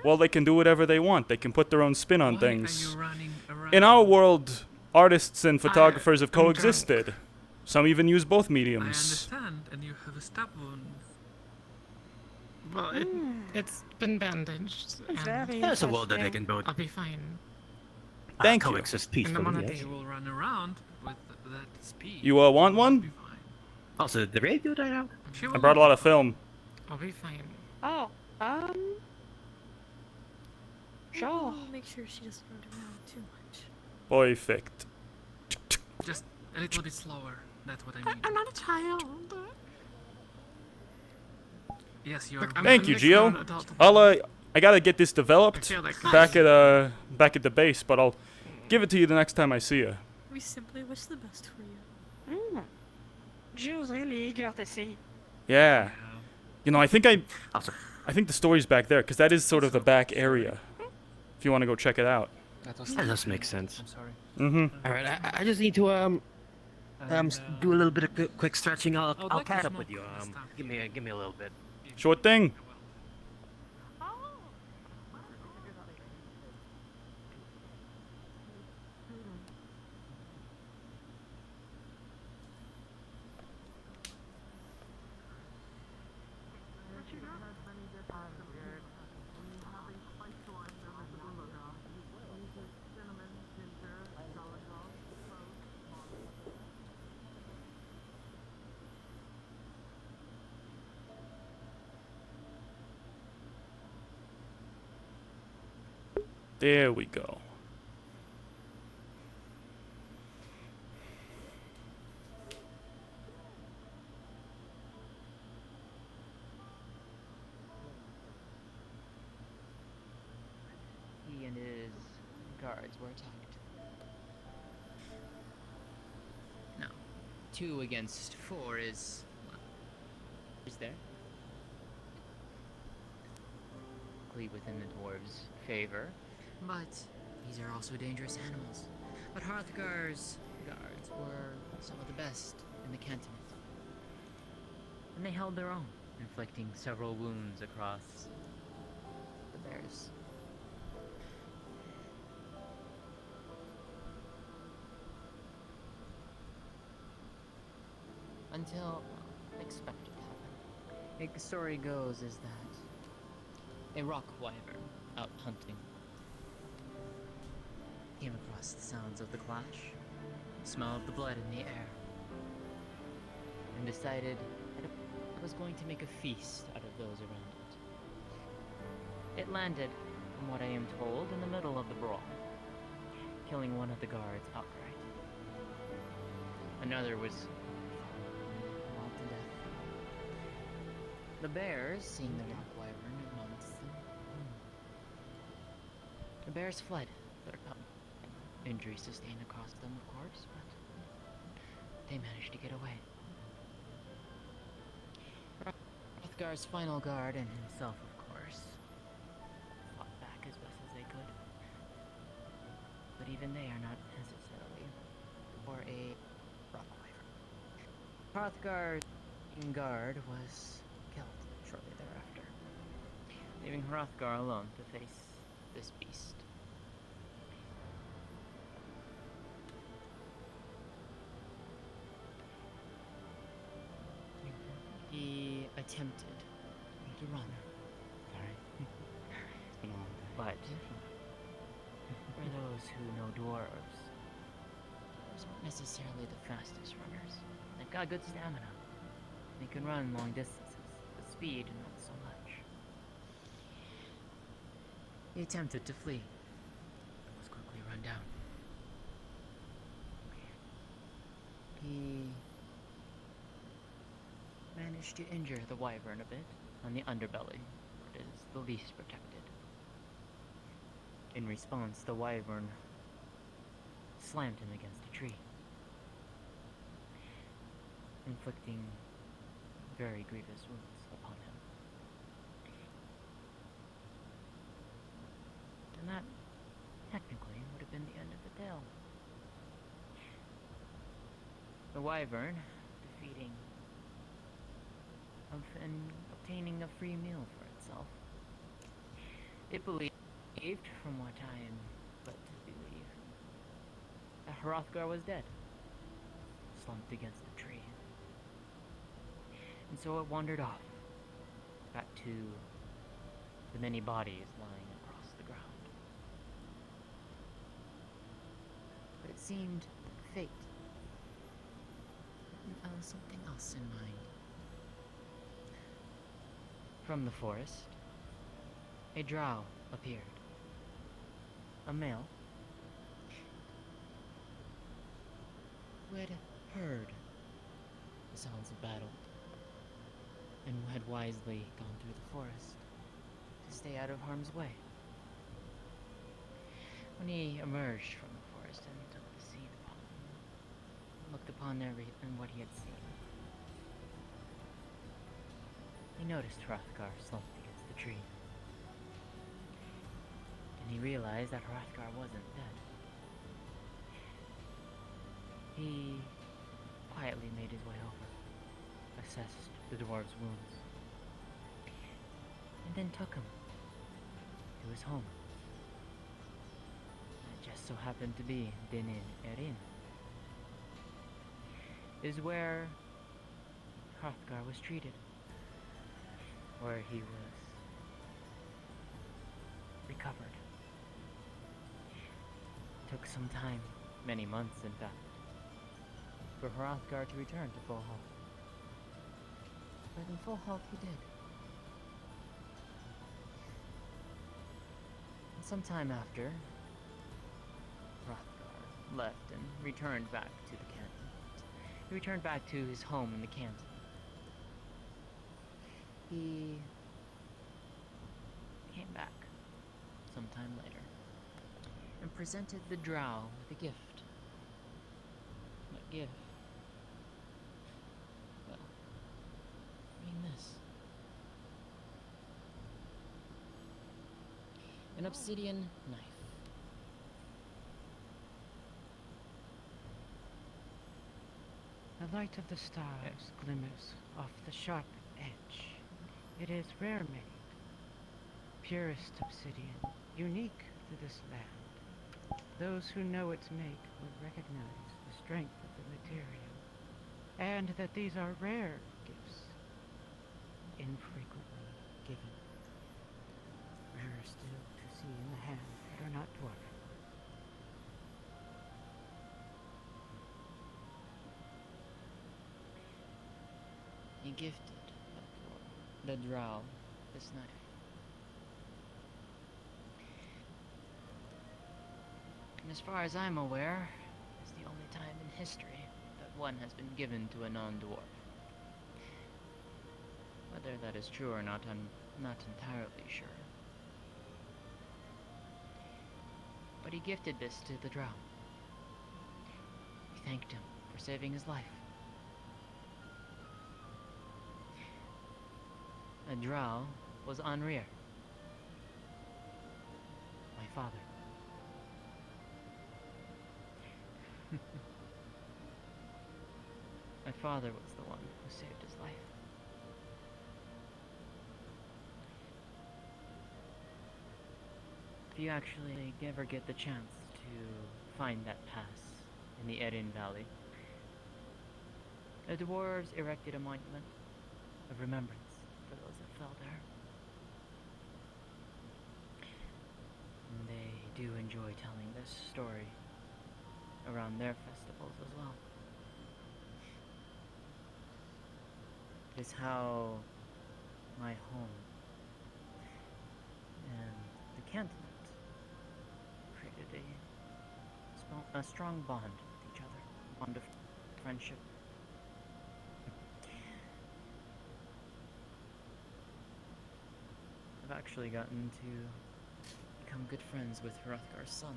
well, they can do whatever they want. They can put their own spin on things. In our world, artists and photographers have coexisted. Some even use both I mediums. understand, and you have a stab wound. Well, it's been bandaged. It's very There's a world that they can interesting. both I'll be fine. Thank you. coexist And peacefully. one Yes. day will run around with that speed. You want one? Also, did the radio die out? I brought a lot of film. I'll be fine. Oh, sure. Make sure she doesn't run around too much. Perfect. Just a little bit slower. That's what I mean. I'm not a child. Yes, you are. Thank you, Gio. I gotta get this developed back at the base, but I'll give it to you the next time I see you. We simply wish the best for you. Jill's really eager to see. Yeah. You know, I think the story's back there, because that is sort of the back area. If you want to go check it out. That does make sense. I'm sorry. Mm-hmm. All right, I just need to do a little bit of quick stretching. I'll catch up with you. Give me a little bit. Sure thing. There we go. He and his guards were attacked. Now, 2 against 4 is there? Within the dwarves' favor, but these are also dangerous animals. But Hrothgar's guards were some of the best in the cantonment, and they held their own, inflicting several wounds across the bears. Until unexpected happened. The story goes is that a rock wyvern out hunting came across the sounds of the clash, smell of the blood in the air, and decided that it was going to make a feast out of those around it. It landed, from what I am told, in the middle of the brawl, killing one of the guards outright. Another was mauled to death. The bears, seeing the rock wyvern amongst them, the bears fled, but injuries sustained across them, of course, but they managed to get away. Hrothgar's final guard and himself, of course, fought back as best as they could. But even they are not necessarily for a rock wyvern. Hrothgar's guard was killed shortly thereafter, leaving Hrothgar alone to face this beast. He attempted to run. But for those who know dwarves, dwarves aren't necessarily the fastest runners. They've got good stamina. They can run long distances, but speed not so much. He attempted to flee, but was quickly run down. He managed to injure the wyvern a bit on the underbelly, where it is the least protected. In response, the wyvern slammed him against a tree, inflicting very grievous wounds upon him. And that, technically, would have been the end of the tale. The wyvern, defeating of obtaining a free meal for itself. It believed, from what I am led to believe, that Hrothgar was dead, slumped against a tree. And so it wandered off, back to the many bodies lying across the ground. But it seemed like fate had something else in mind. From the forest, a drow appeared. A male who had heard the sounds of battle and who had wisely gone through the forest to stay out of harm's way. When he emerged from the forest and took the scene upon him, looked upon what he had seen, he noticed Hrothgar slumped against the tree. And he realized that Hrothgar wasn't dead. He quietly made his way over, assessed the dwarves' wounds, and then took him to his home. It just so happened to be Dinin Erin, is where Hrothgar was treated, where he was recovered. It took some time, many months in fact, for Hrothgar to return to full health. But in full health he did. And sometime after, Hrothgar left and returned back to the canton. He returned back to his home in the canton. He came back sometime later and presented the drow with a gift. What gift? Well, I mean this. An obsidian knife. The light of the stars glimmers off the sharp edge. It is rare made, purest obsidian, unique to this land. Those who know its make will recognize the strength of the material, and that these are rare gifts, infrequently given. Rarer still to see in the hands that are not dwarf. He gifted the drow this knife. And as far as I'm aware, it's the only time in history that one has been given to a non-dwarf. Whether that is true or not, I'm not entirely sure. But he gifted this to the drow. We thanked him for saving his life. A drow was Anrir, my father. My father was the one who saved his life. If you actually ever get the chance to find that pass in the Erin Valley, the dwarves erected a monument of remembrance for those that fell there. And they do enjoy telling this story around their festivals as well. It is how my home and the cantonment created a strong bond with each other, a bond of friendship. I've actually gotten to become good friends with Hrothgar's son.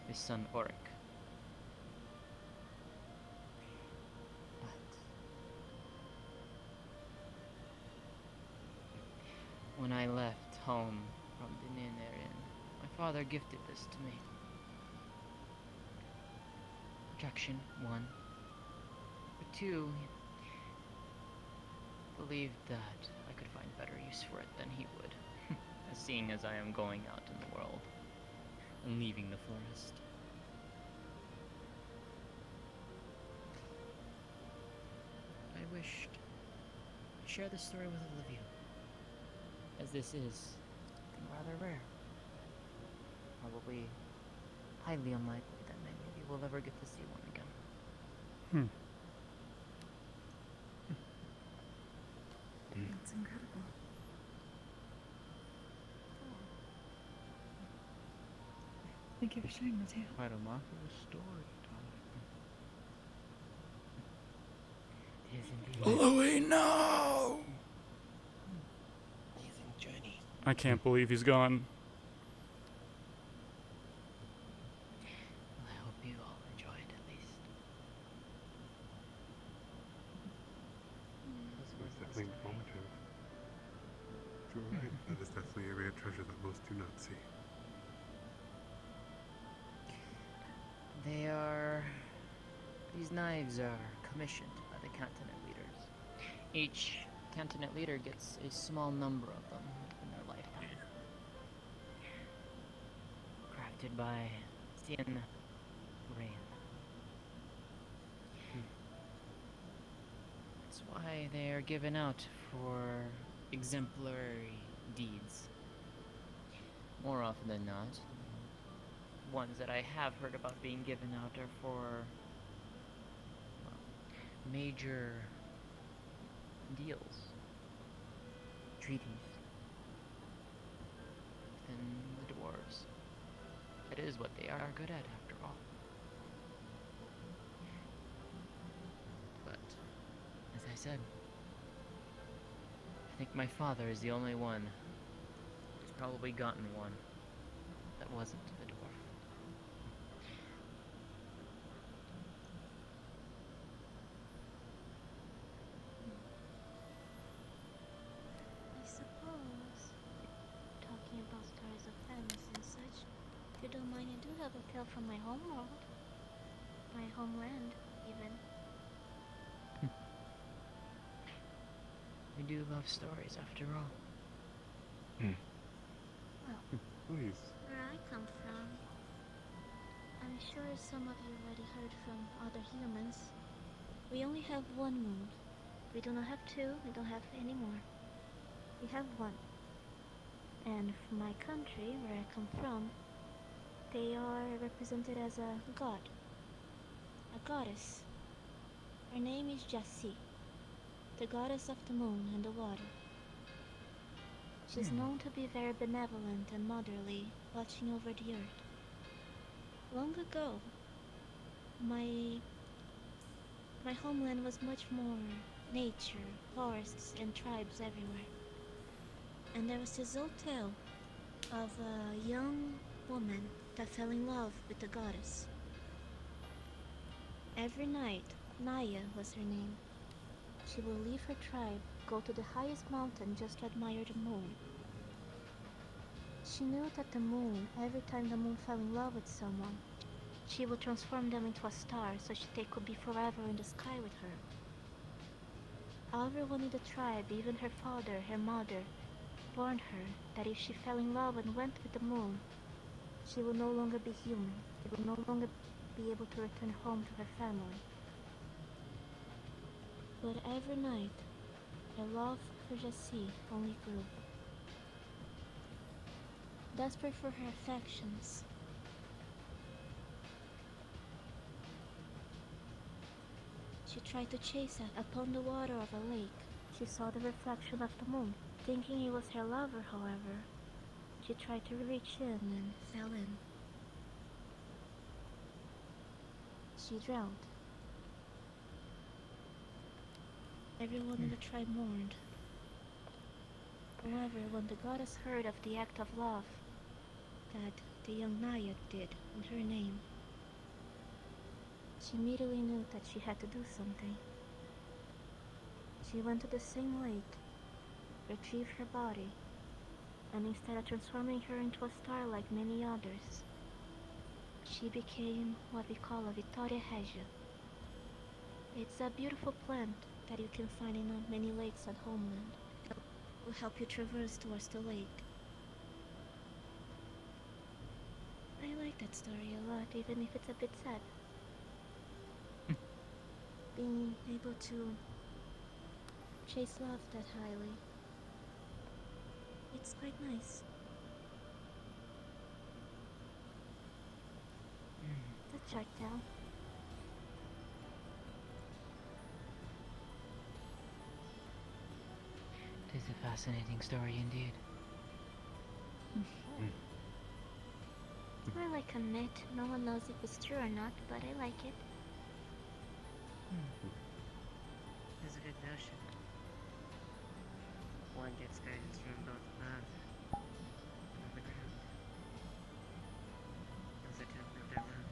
His son, Oric. But when I left home from Dinin Erin, my father gifted this to me. Protection, 1. But 2, believed that I could find better use for it than he would, seeing as I am going out in the world and leaving the forest. I wished to share this story with Olivia, as this is something rather rare. Probably highly unlikely that maybe we'll ever get to see one again. That's incredible. Thank you for sharing the tale. Quite a remarkable story, It is indeed. Louis, no! Amazing journey. I can't believe he's gone. Well, I hope you all enjoyed at least. It's definitely informative. You're right. That is definitely a rare treasure that most do not see. These knives are commissioned by the cantonate leaders. Each cantonate leader gets a small number of them in their lifetime. Crafted by Tien Rain. That's why they are given out for exemplary deeds. More often than not, ones that I have heard about being given out are for major deals, treaties, within the dwarves. It is what they are good at, after all. But, as I said, I think my father is the only one who's probably gotten one that wasn't a dwarf. I suppose, talking about stories of families and such, if you don't mind, I do have a tale from my home world. My homeland, even. We do love stories, after all. Well, Please. where I come from, I'm sure some of you already heard from other humans. We only have one moon. We do not have two, we don't have any more. We have one. And from my country, where I come from, they are represented as a god. A goddess. Her name is Jassi, the goddess of the moon and the water. She's known to be very benevolent and motherly, watching over the earth. Long ago, my homeland was much more nature, forests, and tribes everywhere. And there was this old tale of a young woman that fell in love with the goddess. Every night, Naya was her name. She will leave her tribe, go to the highest mountain just to admire the moon. She knew that the moon, every time the moon fell in love with someone, she would transform them into a star so they could be forever in the sky with her. Everyone in the tribe, even her father, her mother, warned her that if she fell in love and went with the moon, she would no longer be human. She would no longer be able to return home to her family. But every night, her love for Jassi only grew. Desperate for her affections, she tried to chase it upon the water of a lake. She saw the reflection of the moon. Thinking he was her lover, however, she tried to reach in and fell in. She drowned. Everyone in the tribe mourned. However, when the goddess heard of the act of love that the young Naya did in her name, she immediately knew that she had to do something. She went to the same lake, retrieved her body, and instead of transforming her into a star like many others, she became what we call a Vitória Regia. It's a beautiful plant that you can find in many lakes at homeland. It will help you traverse towards the lake. I like that story a lot, even if it's a bit sad. Being able to chase love that highly. It's quite nice. The Sharktail. It is a fascinating story indeed. It's more like a myth. No one knows if it's true or not, but I like it. It's a good notion. One gets guidance from both above and the ground. As I don't know their love.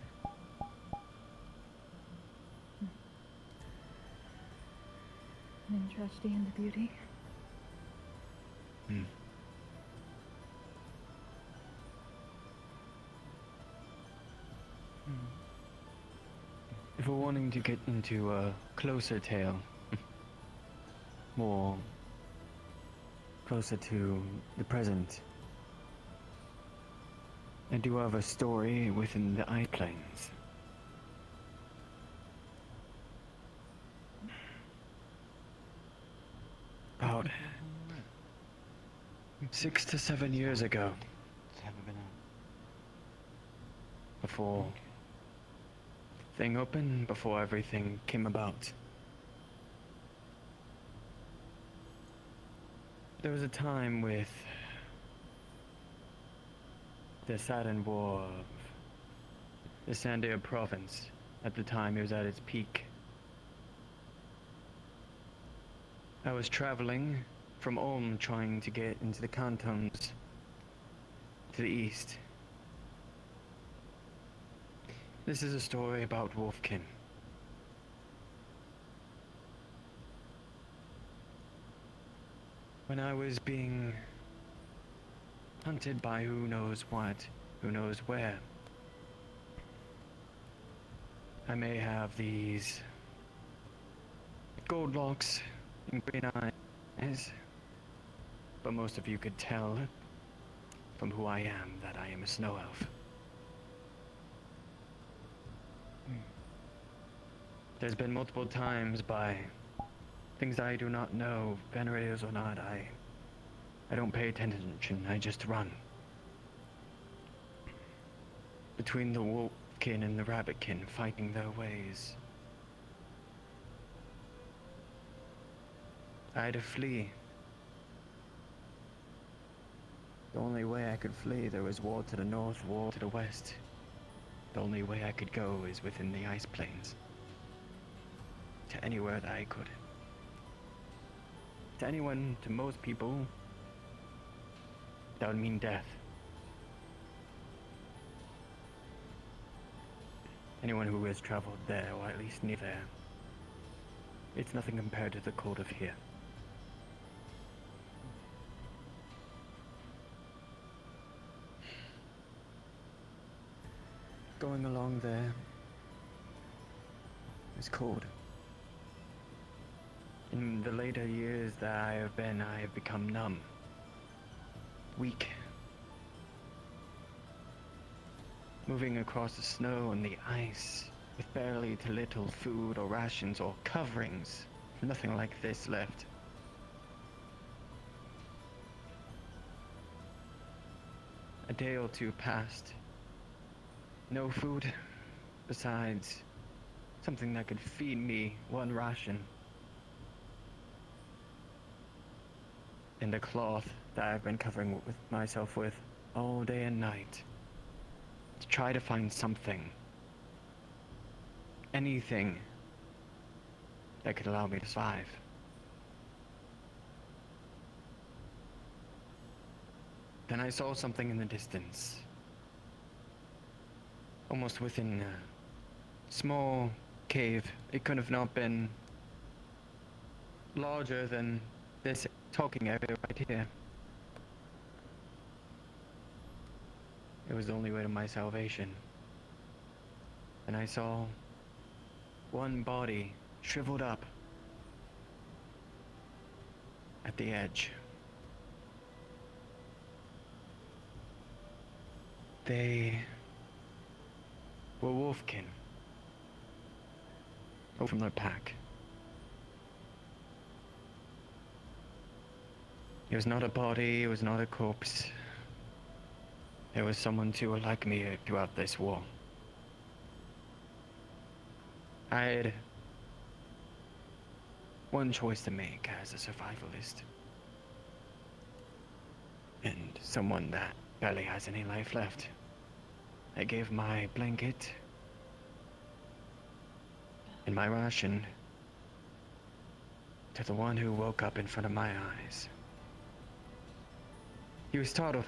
In tragedy and the beauty. If we're wanting to get into a closer tale, more closer to the present, I do have a story within the Ice Plains. About 6 to 7 years ago, before thing open, before everything came about. There was a time with the Saturn War of the Sandia province. At the time, it was at its peak. I was traveling from Ulm, trying to get into the cantons to the east. This is a story about Wolfkin. When I was being hunted by who knows what, who knows where, I may have these gold locks and green eyes, but most of you could tell from who I am that I am a snow elf. There's been multiple times by things I do not know, venerators or not, I don't pay attention, I just run. Between the wolfkin and the rabbitkin, fighting their ways. I had to flee. The only way I could flee, there was war to the north, war to the west. The only way I could go is within the Ice Plains. To anywhere that I could. To anyone, to most people, that would mean death. Anyone who has traveled there, or at least near there, it's nothing compared to the cold of here. Going along there is cold. In the later years that I have become numb, weak. Moving across the snow and the ice, with barely to little food or rations or coverings, nothing like this left. A day or two passed. No food, besides something that could feed me one ration. And a cloth that I've been covering with myself with all day and night. To try to find something. Anything that could allow me to survive. Then I saw something in the distance. Almost within a small cave. It could have not been larger than this talking area right here. It was the only way to my salvation. And I saw one body shriveled up, at the edge. They were wolfkin. Oh, from their pack. It was not a body, it was not a corpse. It was someone too like me throughout this war. I had one choice to make as a survivalist. And someone that barely has any life left. I gave my blanket and my ration to the one who woke up in front of my eyes. He was startled.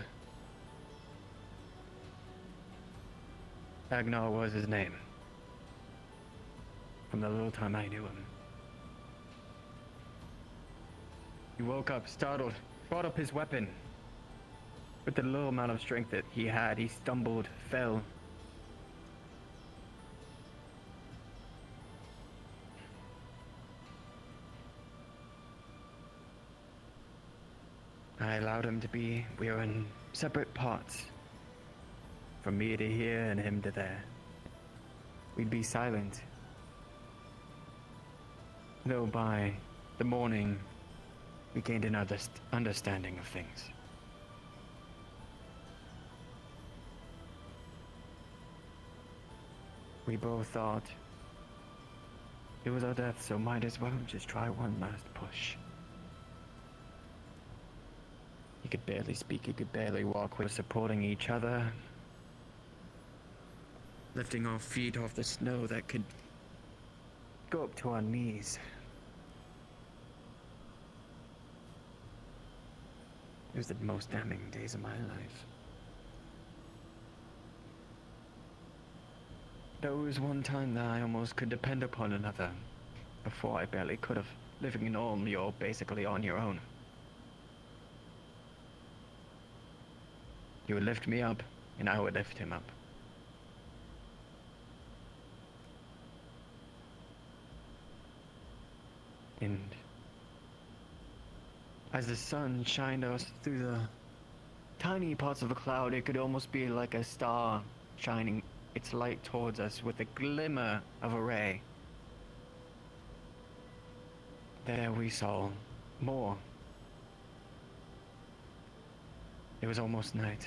Agnar was his name. From the little time I knew him. He woke up, startled, brought up his weapon. With the little amount of strength that he had, he stumbled, fell. I allowed him to be. We were in separate parts. From me to here and him to there. We'd be silent. Though by the morning, we gained an understanding of things. We both thought it was our death, so might as well just try one last push. He could barely speak, he could barely walk. We were supporting each other, lifting our feet off the snow that could go up to our knees. It was the most damning days of my life. There was one time that I almost could depend upon another. Before I barely could have. Living in Ulm, you're basically on your own. He would lift me up, and I would lift him up. And as the sun shined us through the tiny parts of the cloud, it could almost be like a star shining its light towards us with a glimmer of a ray. There we saw more. It was almost night.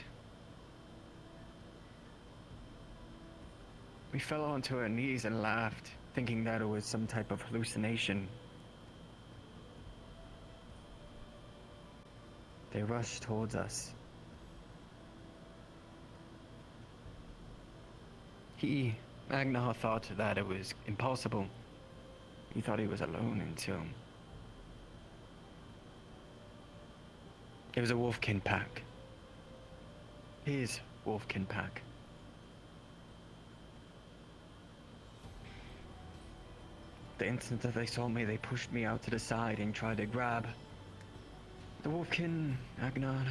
We fell onto our knees and laughed, thinking that it was some type of hallucination. They rushed towards us. Agnar thought that it was impossible. He thought he was alone until it was a wolfkin pack. His wolfkin pack. The instant that they saw me, they pushed me out to the side and tried to grab the wolfkin, Agnar.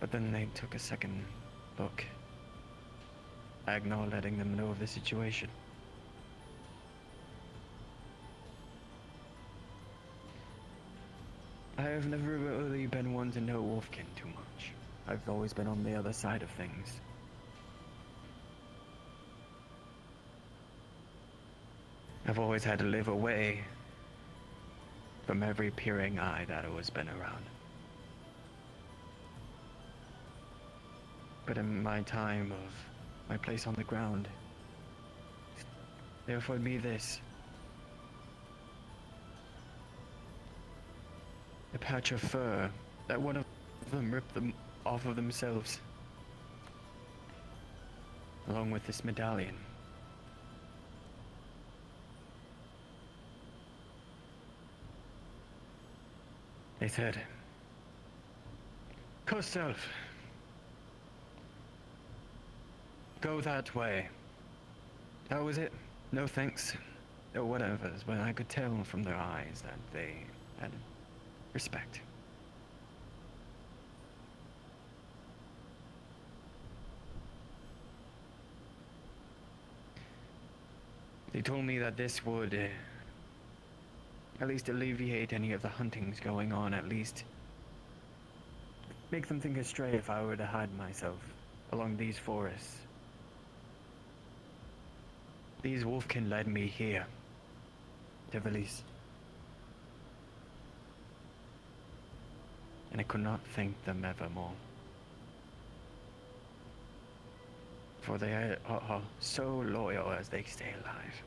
But then they took a second look. Agnar letting them know of the situation. I have never really been one to know wolfkin too much. I've always been on the other side of things. I've always had to live away from every peering eye that has been around. But in my time of my place on the ground, they offered me this. A patch of fur that one of them ripped them off of themselves, along with this medallion. They said, Koself, go that way. That was it. No thanks. No whatevers, but I could tell from their eyes that they had respect. They told me that this would At least alleviate any of the huntings going on, at least. Make them think astray if I were to hide myself along these forests. These wolfkin led me here, to Valise. And I could not thank them evermore. For they are so loyal as they stay alive.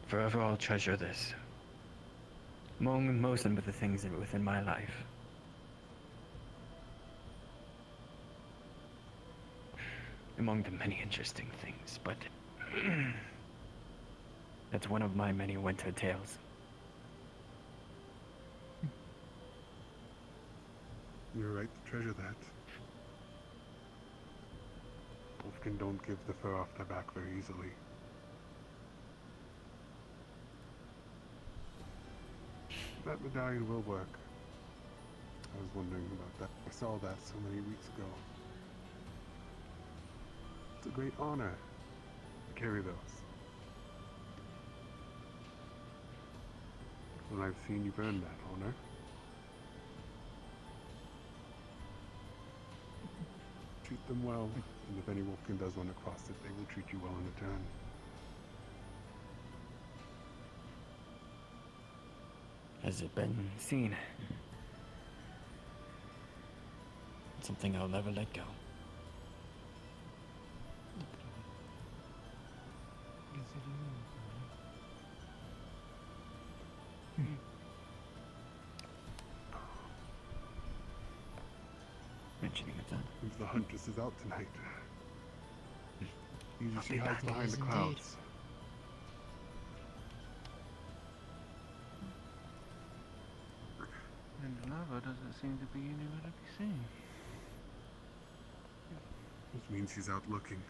Forever I'll treasure this. Among most of the things within my life. Among the many interesting things, but that's one of my many winter tales. You're right to treasure that. Wolfkin don't give the fur off their back very easily. That medallion will work. I was wondering about that. I saw that so many weeks ago. It's a great honor to carry those. And I've seen you've earned that honor. Treat them well, and if any wolfkin does run across it, they will treat you well in return. Has it been seen? Something I'll never let go. Mentioning of that. If the huntress is out tonight. Usually I'll she be hides back behind as the indeed. clouds. And lava doesn't seem to be anywhere to be seen. Which means she's out looking.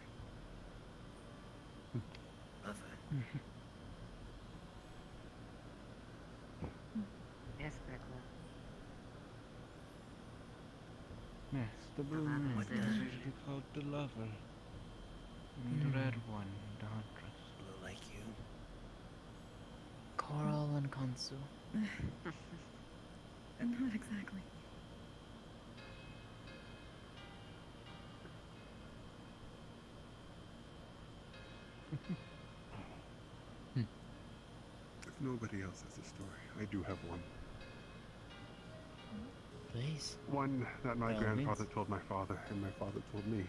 Yes, Beckler. Yes, the blue moon is usually called the lover. And the red one, the huntress. Blue like you. Coral and Kansu. Not exactly. If nobody else has a story, I do have one. Please. One that my By all grandfather means. told my father, and my father told me.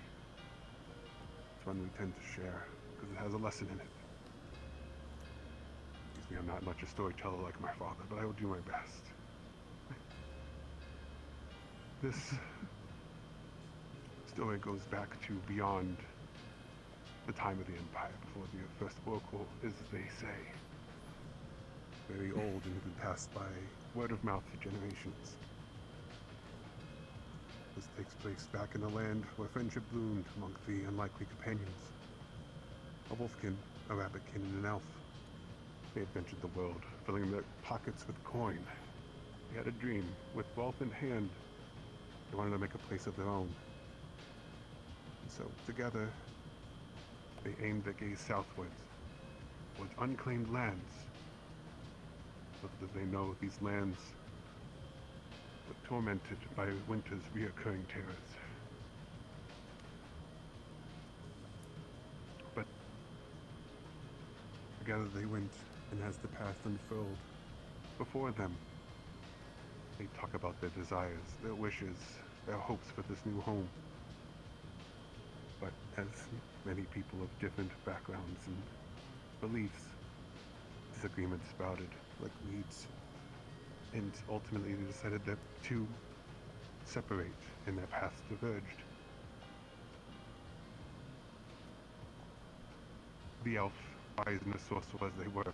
It's one we tend to share, because it has a lesson in it. Excuse me, I'm not much a storyteller like my father, but I will do my best. This story goes back to beyond the time of the Empire, before the first oracle, as they say. Very old and had been passed by word of mouth for generations. This takes place back in the land where friendship bloomed among the unlikely companions. A wolfkin, a rabbitkin, and an elf. They adventured the world, filling their pockets with coin. They had a dream. With wealth in hand, they wanted to make a place of their own. And so, together, they aimed their gaze southwards, towards unclaimed lands. Little did they know these lands were tormented by winter's reoccurring terrors. But together they went, and as the path unfurled before them, they talk about their desires, their wishes, their hopes for this new home. But as many people of different backgrounds and beliefs, disagreements sprouted like weeds. And ultimately they decided that to separate and their paths diverged. The elf, wise and resourceful as they were,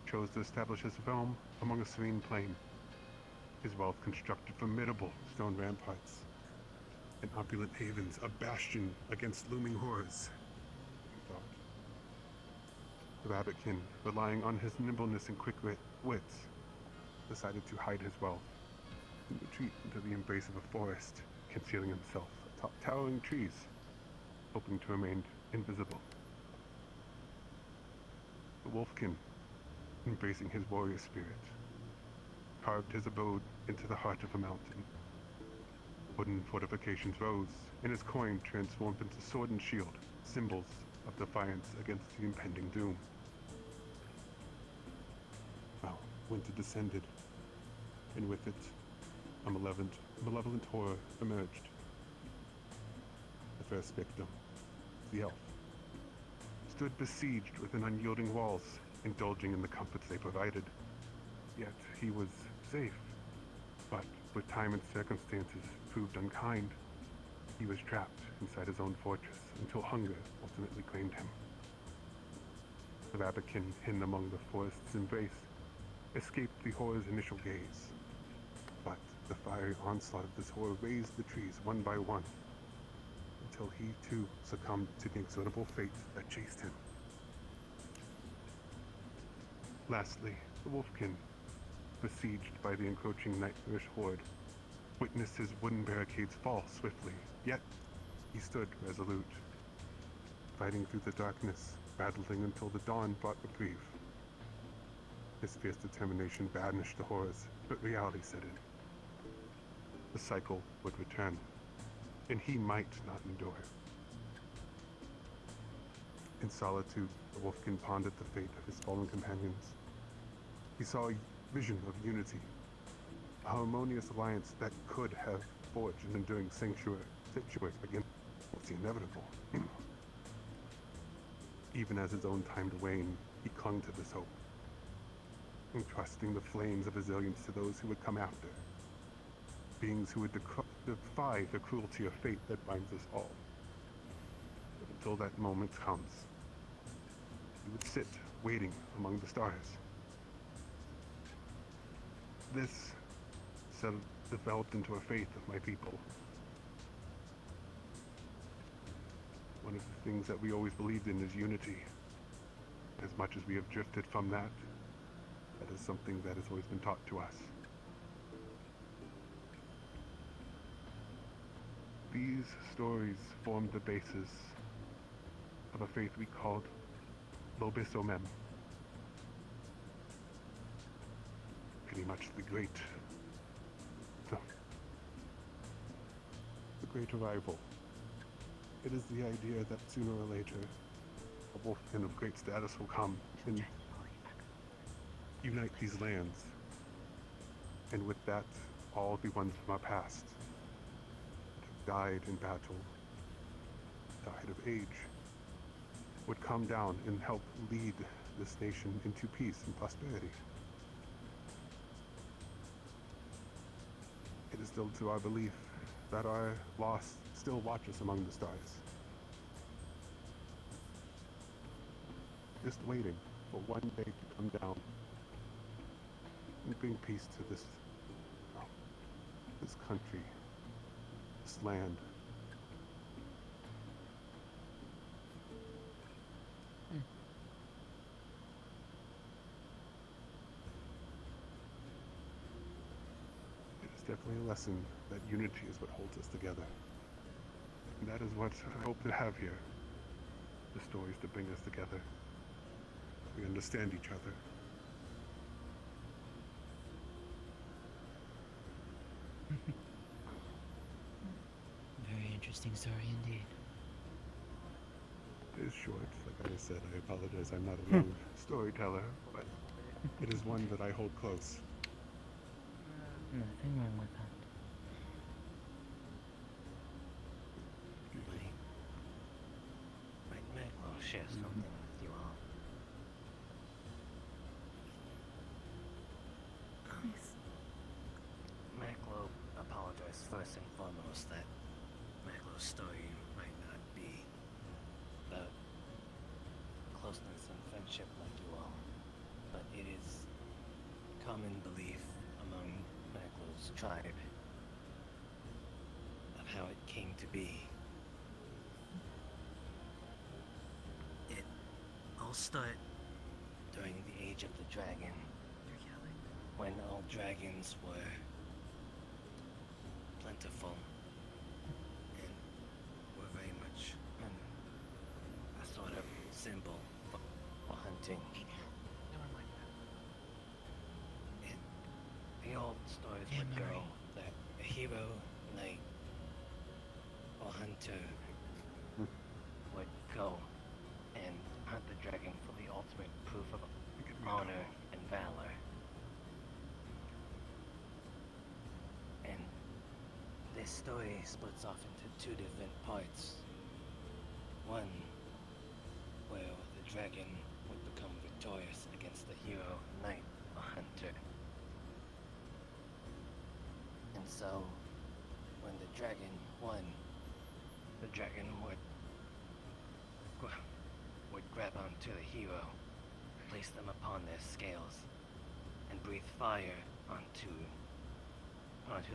chose to establish his realm among a serene plain. His wealth constructed formidable stone ramparts and opulent havens, a bastion against looming horrors, he thought. The rabbitkin, relying on his nimbleness and quick wits, decided to hide his wealth and retreat into the embrace of a forest, concealing himself atop towering trees, hoping to remain invisible. The wolfkin, embracing his warrior spirit, carved his abode into the heart of a mountain. Wooden fortifications rose, and his coin transformed into sword and shield, symbols of defiance against the impending doom. Well, winter descended, and with it, a malevolent horror emerged. The first victim, the elf, stood besieged within unyielding walls, indulging in the comforts they provided. Yet he was safe, but with time and circumstances proved unkind, he was trapped inside his own fortress until hunger ultimately claimed him. The rabbitkin, hidden among the forest's embrace, escaped the horror's initial gaze. But the fiery onslaught of this horror razed the trees one by one, until he too succumbed to the inexorable fate that chased him. Lastly, the wolfkin, besieged by the encroaching nightmarish horde, witnessed his wooden barricades fall swiftly, yet he stood resolute, fighting through the darkness, battling until the dawn brought reprieve. His fierce determination banished the horrors, but reality set in. The cycle would return, and he might not endure. In solitude, the wolfkin pondered the fate of his fallen companions. He saw a vision of unity, a harmonious alliance that could have forged an enduring sanctuary against the inevitable. Even as his own time waned, he clung to this hope, entrusting the flames of resilience to those who would come after, beings who would defy the cruelty of fate that binds us all. But until that moment comes, he would sit waiting among the stars. This developed into a faith of my people. One of the things that we always believed in is unity. As much as we have drifted from that, that is something that has always been taught to us. These stories formed the basis of a faith we called Lobisomem. Pretty much the great arrival. It is the idea that sooner or later, a wolfkin of great status will come and unite these lands. And with that, all the ones from our past that have died in battle, died of age, would come down and help lead this nation into peace and prosperity. It is still to our belief that our lost still watch us among the stars. Just waiting for one day to come down and bring peace to this country, this land. It is definitely a lesson that unity is what holds us together. And that is what I hope to have here. The stories to bring us together. We understand each other. Very interesting story indeed. It is short, like I said. I apologize, I'm not a long storyteller, but it is one that I hold close. Nothing wrong with that. I'll share something with you all. Maclo apologized first and foremost that Maclo's story might not be about closeness and friendship like you all, but it is common belief among Maclo's tribe of how it came to be. It all started during the Age of the Dragon, when all dragons were plentiful and were very much stories Yeah, would go Mary. that a hero, knight, or hunter would go and hunt the dragon for the ultimate proof of honor and valor. And this story splits off into two different parts. One, where the dragon would become victorious against the hero, knight, or hunter. And so, when the dragon won, the dragon would grab onto the hero, place them upon their scales, and breathe fire onto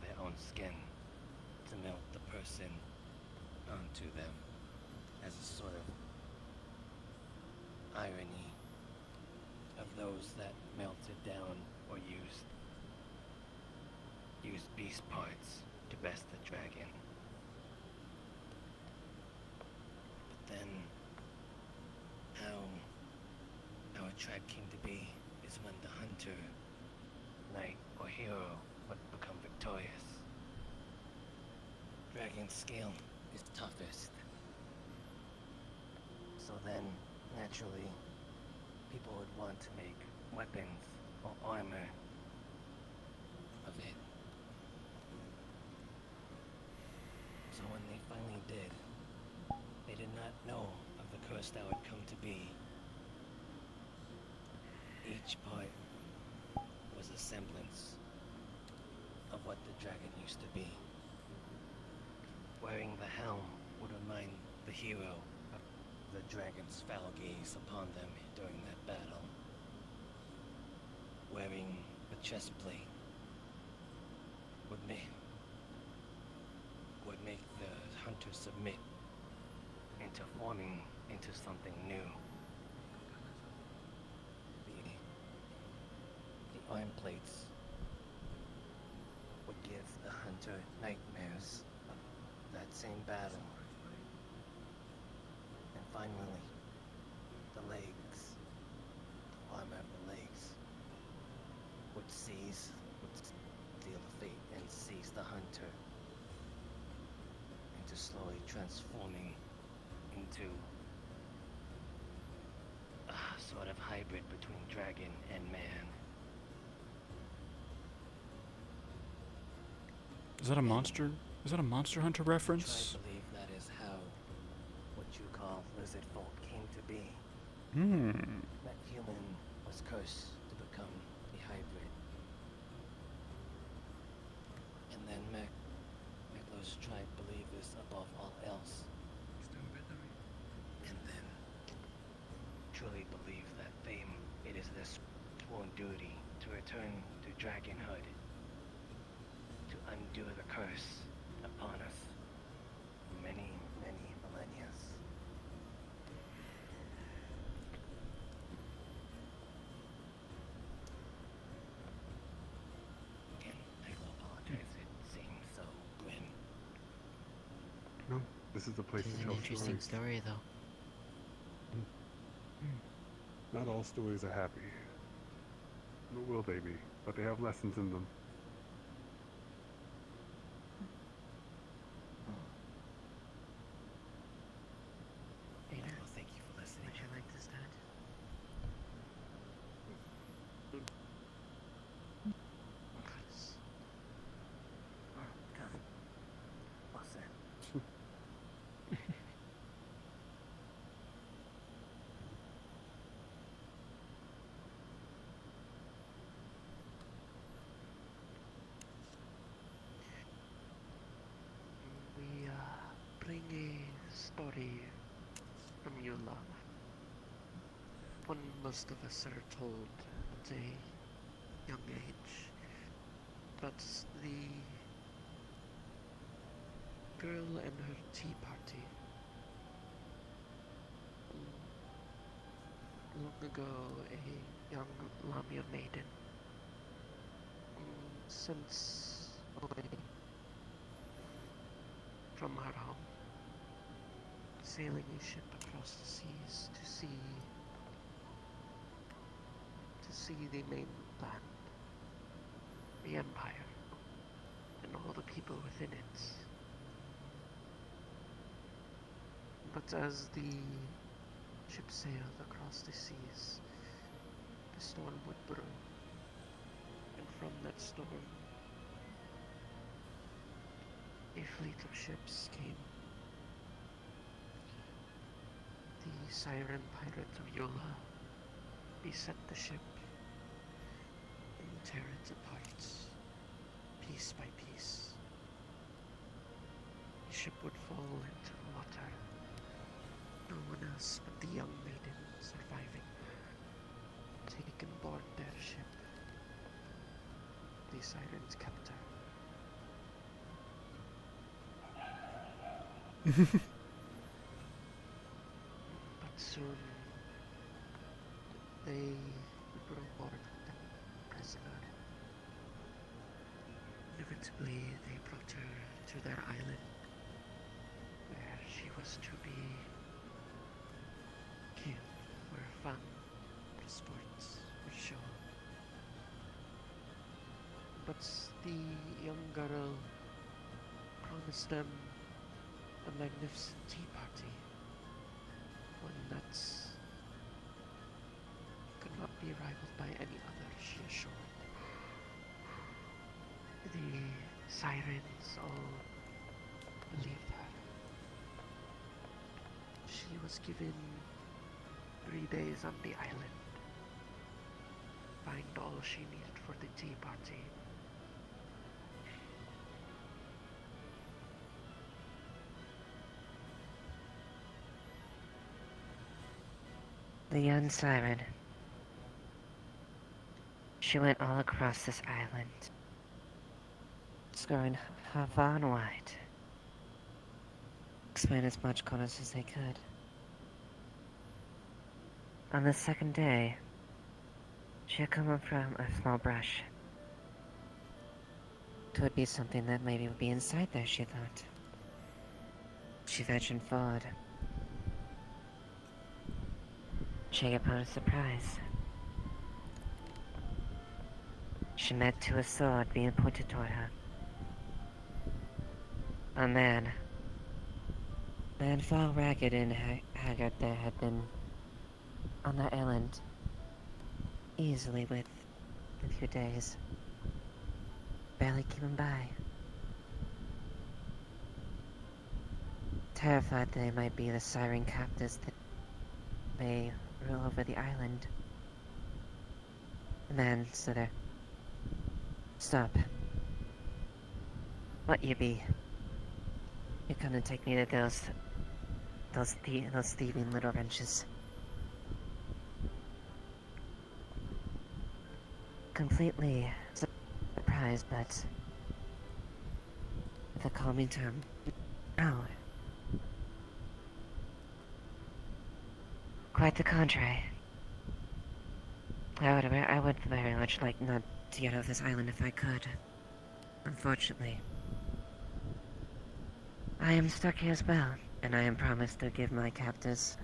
their own skin to melt the person onto them as a sort of irony of those that melted down or used beast parts to best the dragon. But then how a tribe came to be is when the hunter, knight, or hero would become victorious. Dragon's scale is toughest. So then, naturally, people would want to make weapons or armor of it. So when they finally did, they did not know of the curse that would come to be. Each part was a semblance of what the dragon used to be. Wearing the helm would remind the hero of the dragon's foul gaze upon them during that battle. Wearing the chestplate would make the hunter submit into forming into something new. The arm plates would give the hunter nightmares of that same battle. And finally, the legs, the armor of the legs, would seal the fate and seize the hunter into slowly transforming into a sort of hybrid between dragon and man. Is that a monster? Is that a Monster Hunter reference? I believe that is how what you call lizard folk came to be. That human was cursed to become a hybrid. And then Meklo's tribe believed this above all else. And then truly believe that it is their sworn duty to return to dragonhood, to undo the curse upon us for many, many millennia. Again, I will apologize. It seems so grim. No, this is the place This to is an tell interesting stories. story, though. Not all stories are happy. Nor will they be, but they have lessons in them. Well, thank you for listening. Would you like to start? Come. What's that? We bring a story from your love. One most of us are told at a young age. But the girl and her tea party. Long ago, a young Lamia maiden since away from her home, sailing a ship across the seas to see the mainland, the Empire. people within it. But as the ship sailed across the seas, the storm would brew. And from that storm, a fleet of ships came. The siren pirate of Yola beset the ship and tear it apart, piece by piece. The ship would fall into the water. No one else but the young maiden surviving, taken aboard their ship. The sirens kept her. But soon they were aboard them prisoner. Inevitably, they brought her to their island, where she was to be killed for fun, for sports, for show. But the young girl promised them a magnificent tea party, one that could not be rivaled by any other, she assured. The sirens all believed her. She was given 3 days on the island. Find all she needed for the tea party. The young siren. She went all across this island, scouring far and wide, exploring as much corners as they could. On the second day, she had come up from a small brush. Could be something that maybe would be inside there, she thought. She ventured forward. She came upon a surprise. She met to a sword being pointed toward her. A man far ragged and haggard there had been on that island easily with a few days. Barely keeping by. Terrified they might be the siren captors that may rule over the island. The man stood there. Stop. What you be? You come and take me to those thieving little wrenches. Completely surprised, but with a calming term. No. Quite the contrary. I would very much like not to get off this island if I could. Unfortunately. I am stuck here as well, and I am promised to give my captors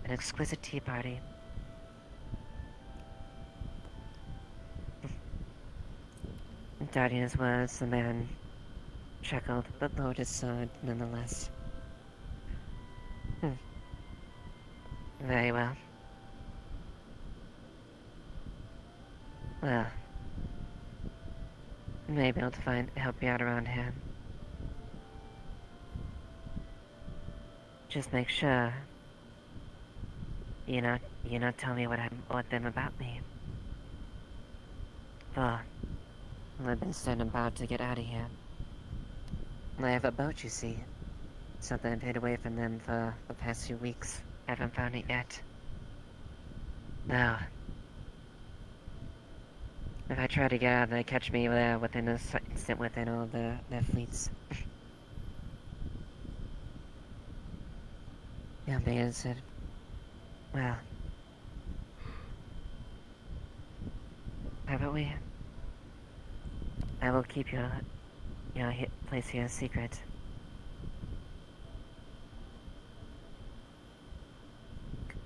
an exquisite tea party. Doubting his words, the man chuckled, but lowered his sword nonetheless. Very well. Well, I may be able to help you out around here. Just make sure you not tell me what them about me. For I've been standing about to get out of here. I have a boat, you see. Something I've hid away from them for the past few weeks. Haven't found it yet. No. If I try to get out, they catch me there within an instant within all their fleets. Young man said, well, how about we? I will keep your place here a secret.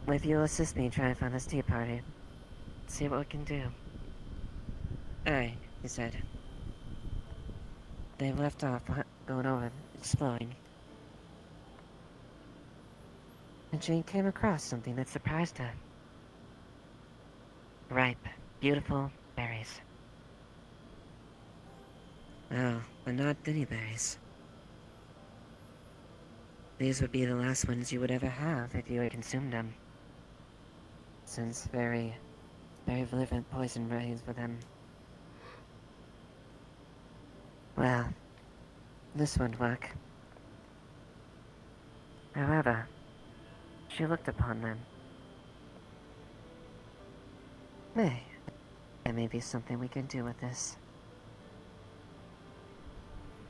If you'll assist me try and find this tea party, see what we can do. Aye, he said. they left off going over, exploring. And Jane came across something that surprised her. Ripe, beautiful berries. Oh, but not dinny berries. These would be the last ones you would ever have if you had consumed them. Since very violent poison reigns for them. Well, this wouldn't work. However, she looked upon them. Hey, there may be something we can do with this.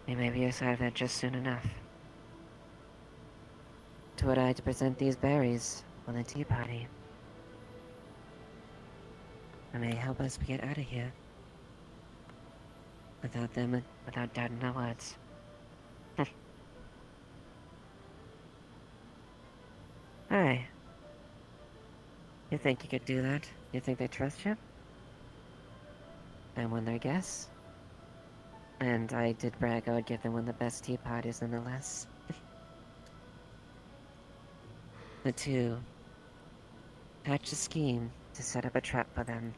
We may be aside of that just soon enough. Were I to present these berries on the tea party, it may help us get out of here. Without them, without doubting our words. Hey. You think you could do that? You think they trust you? And won their guess? And I did brag I would give them one of the best tea parties nonetheless. The two hatched a scheme to set up a trap for them.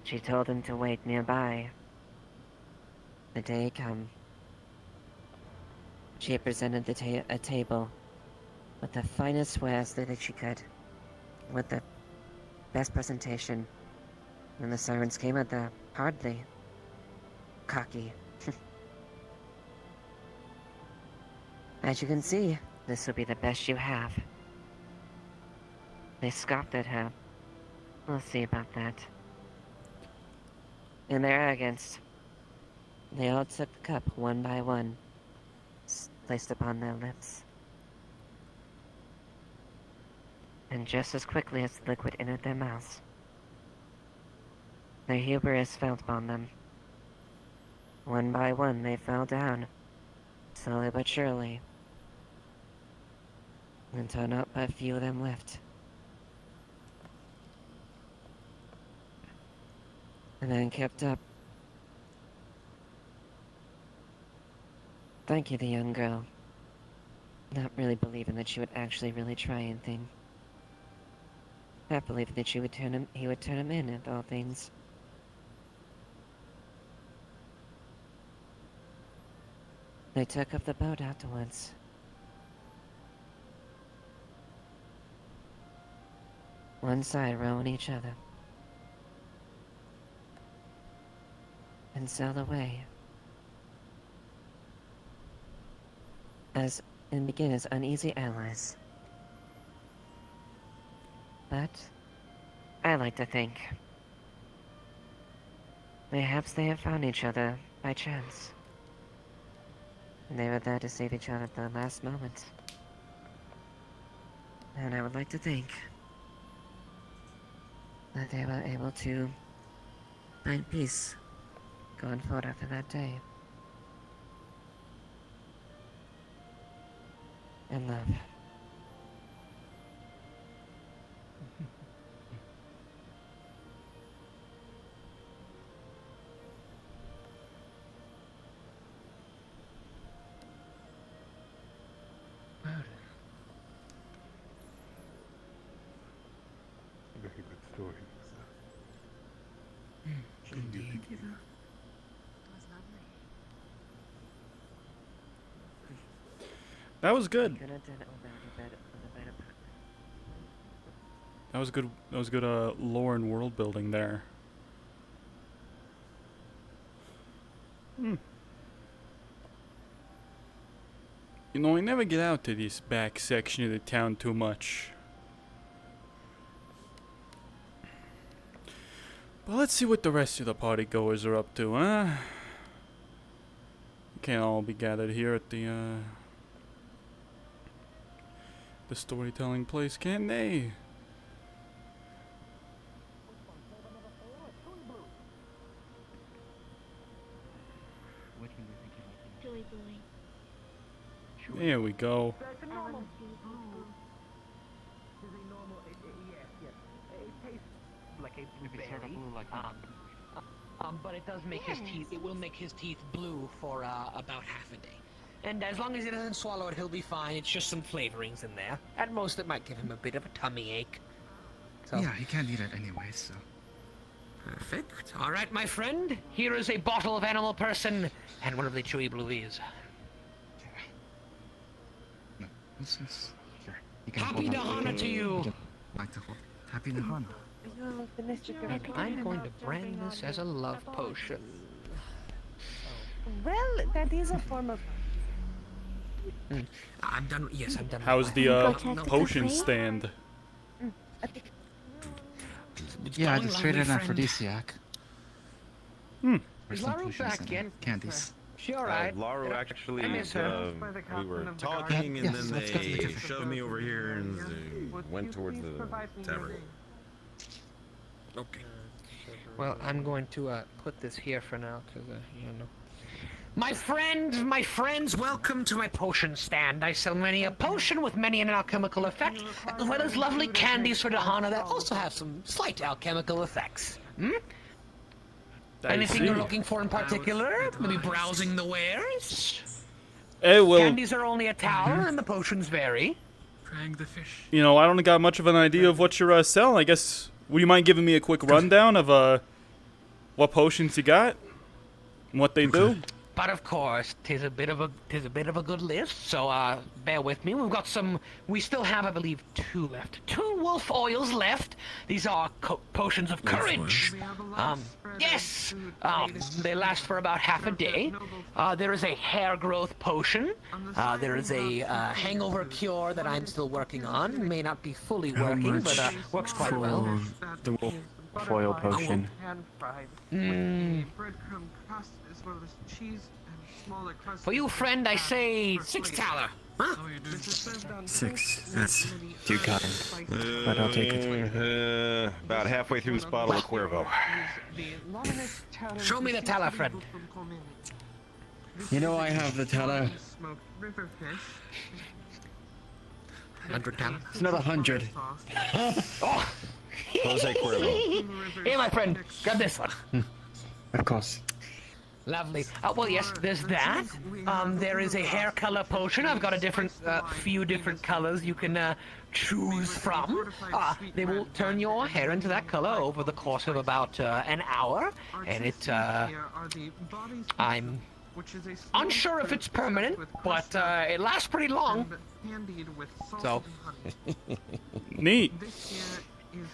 She told them to wait nearby. The day had come. She had presented a table with the finest wares that she could, with the best presentation. When the sirens came at the hardly cocky. As you can see, this will be the best you have. They scoffed at her. We'll see about that. In their arrogance, they all took the cup one by one, placed upon their lips. And just as quickly as the liquid entered their mouths, their hubris fell upon them. One by one they fell down, slowly but surely, until not but few of them left. The man kept up. Thank you, the young girl. Not really believing that she would actually really try anything. Not believing that he would turn him in at all things. They took up the boat afterwards. One side rowing each other. And sailed away. And begin as uneasy allies. But I like to think perhaps they have found each other by chance. And they were there to save each other at the last moment. And I would like to think that they were able to find peace going forward after that day. And love. Very good story, sir. Indeed. That was good. That was good. That was good. Lore and world building there. You know, I never get out to this back section of the town too much. But let's see what the rest of the party goers are up to, huh? We can't all be gathered here at the storytelling place, can they? Joey boy. There we go. Like a blueberry. But it does make his teeth. It will make his teeth blue for about half a day. And as long as he doesn't swallow it, he'll be fine. It's just some flavorings in there. At most, it might give him a bit of a tummy ache. So. Yeah, he can't eat it anyway, so. Perfect. All right, my friend. Here is a bottle of Animal Person and one of the chewy blueies. No, this is here. Happy Nahana to you. Like to hold. Happy Nahana. I'm going to brand this as a love potion. Well, that is a form of. I'm done. Yes, I'm done. How's the potion stand? Yeah, I just traded an aphrodisiac. Is Laru back yet? Candies. She alright? Laru actually, I miss her. we were talking and Yes, then let's go to the they cafe. shoved me over here and they went towards the tavern. Okay. Well, I'm going to put this here for now, because, you know. My friends, welcome to my potion stand. I sell many a potion with many an alchemical effect, as well as lovely candies for Dahana that also have some slight alchemical effects. Anything you're looking for in particular? Maybe browsing the wares? Candies are only $1, and the potions vary. Trying the fish. You know, I don't got much of an idea of what you're selling. I guess, would you mind giving me a quick rundown of what potions you got and what they do? But of course, tis a bit of a good list. So bear with me. We've got some. We still have, I believe, 2 left. 2 wolf oils left. These are potions of courage. Yes. They last for about half a day. There is a hair growth potion. There is a hangover cure that I'm still working on. May not be fully working, but works quite well. The wolf foil potion. For you, friend, I say 6 $. Huh? 6. That's too kind. But I'll take it. About halfway through this bottle of Cuervo. Show me the $, friend. You know I have the teller. 100 $. It's another 100. Oh. Jose Cuervo. Here, my friend, grab this one. Of course. Lovely. Well, yes, there's that. There is a hair color potion. I've got a few different colors you can choose from. They will turn your hair into that color over the course of about an hour, and I'm unsure if it's permanent, but it lasts pretty long. So, neat.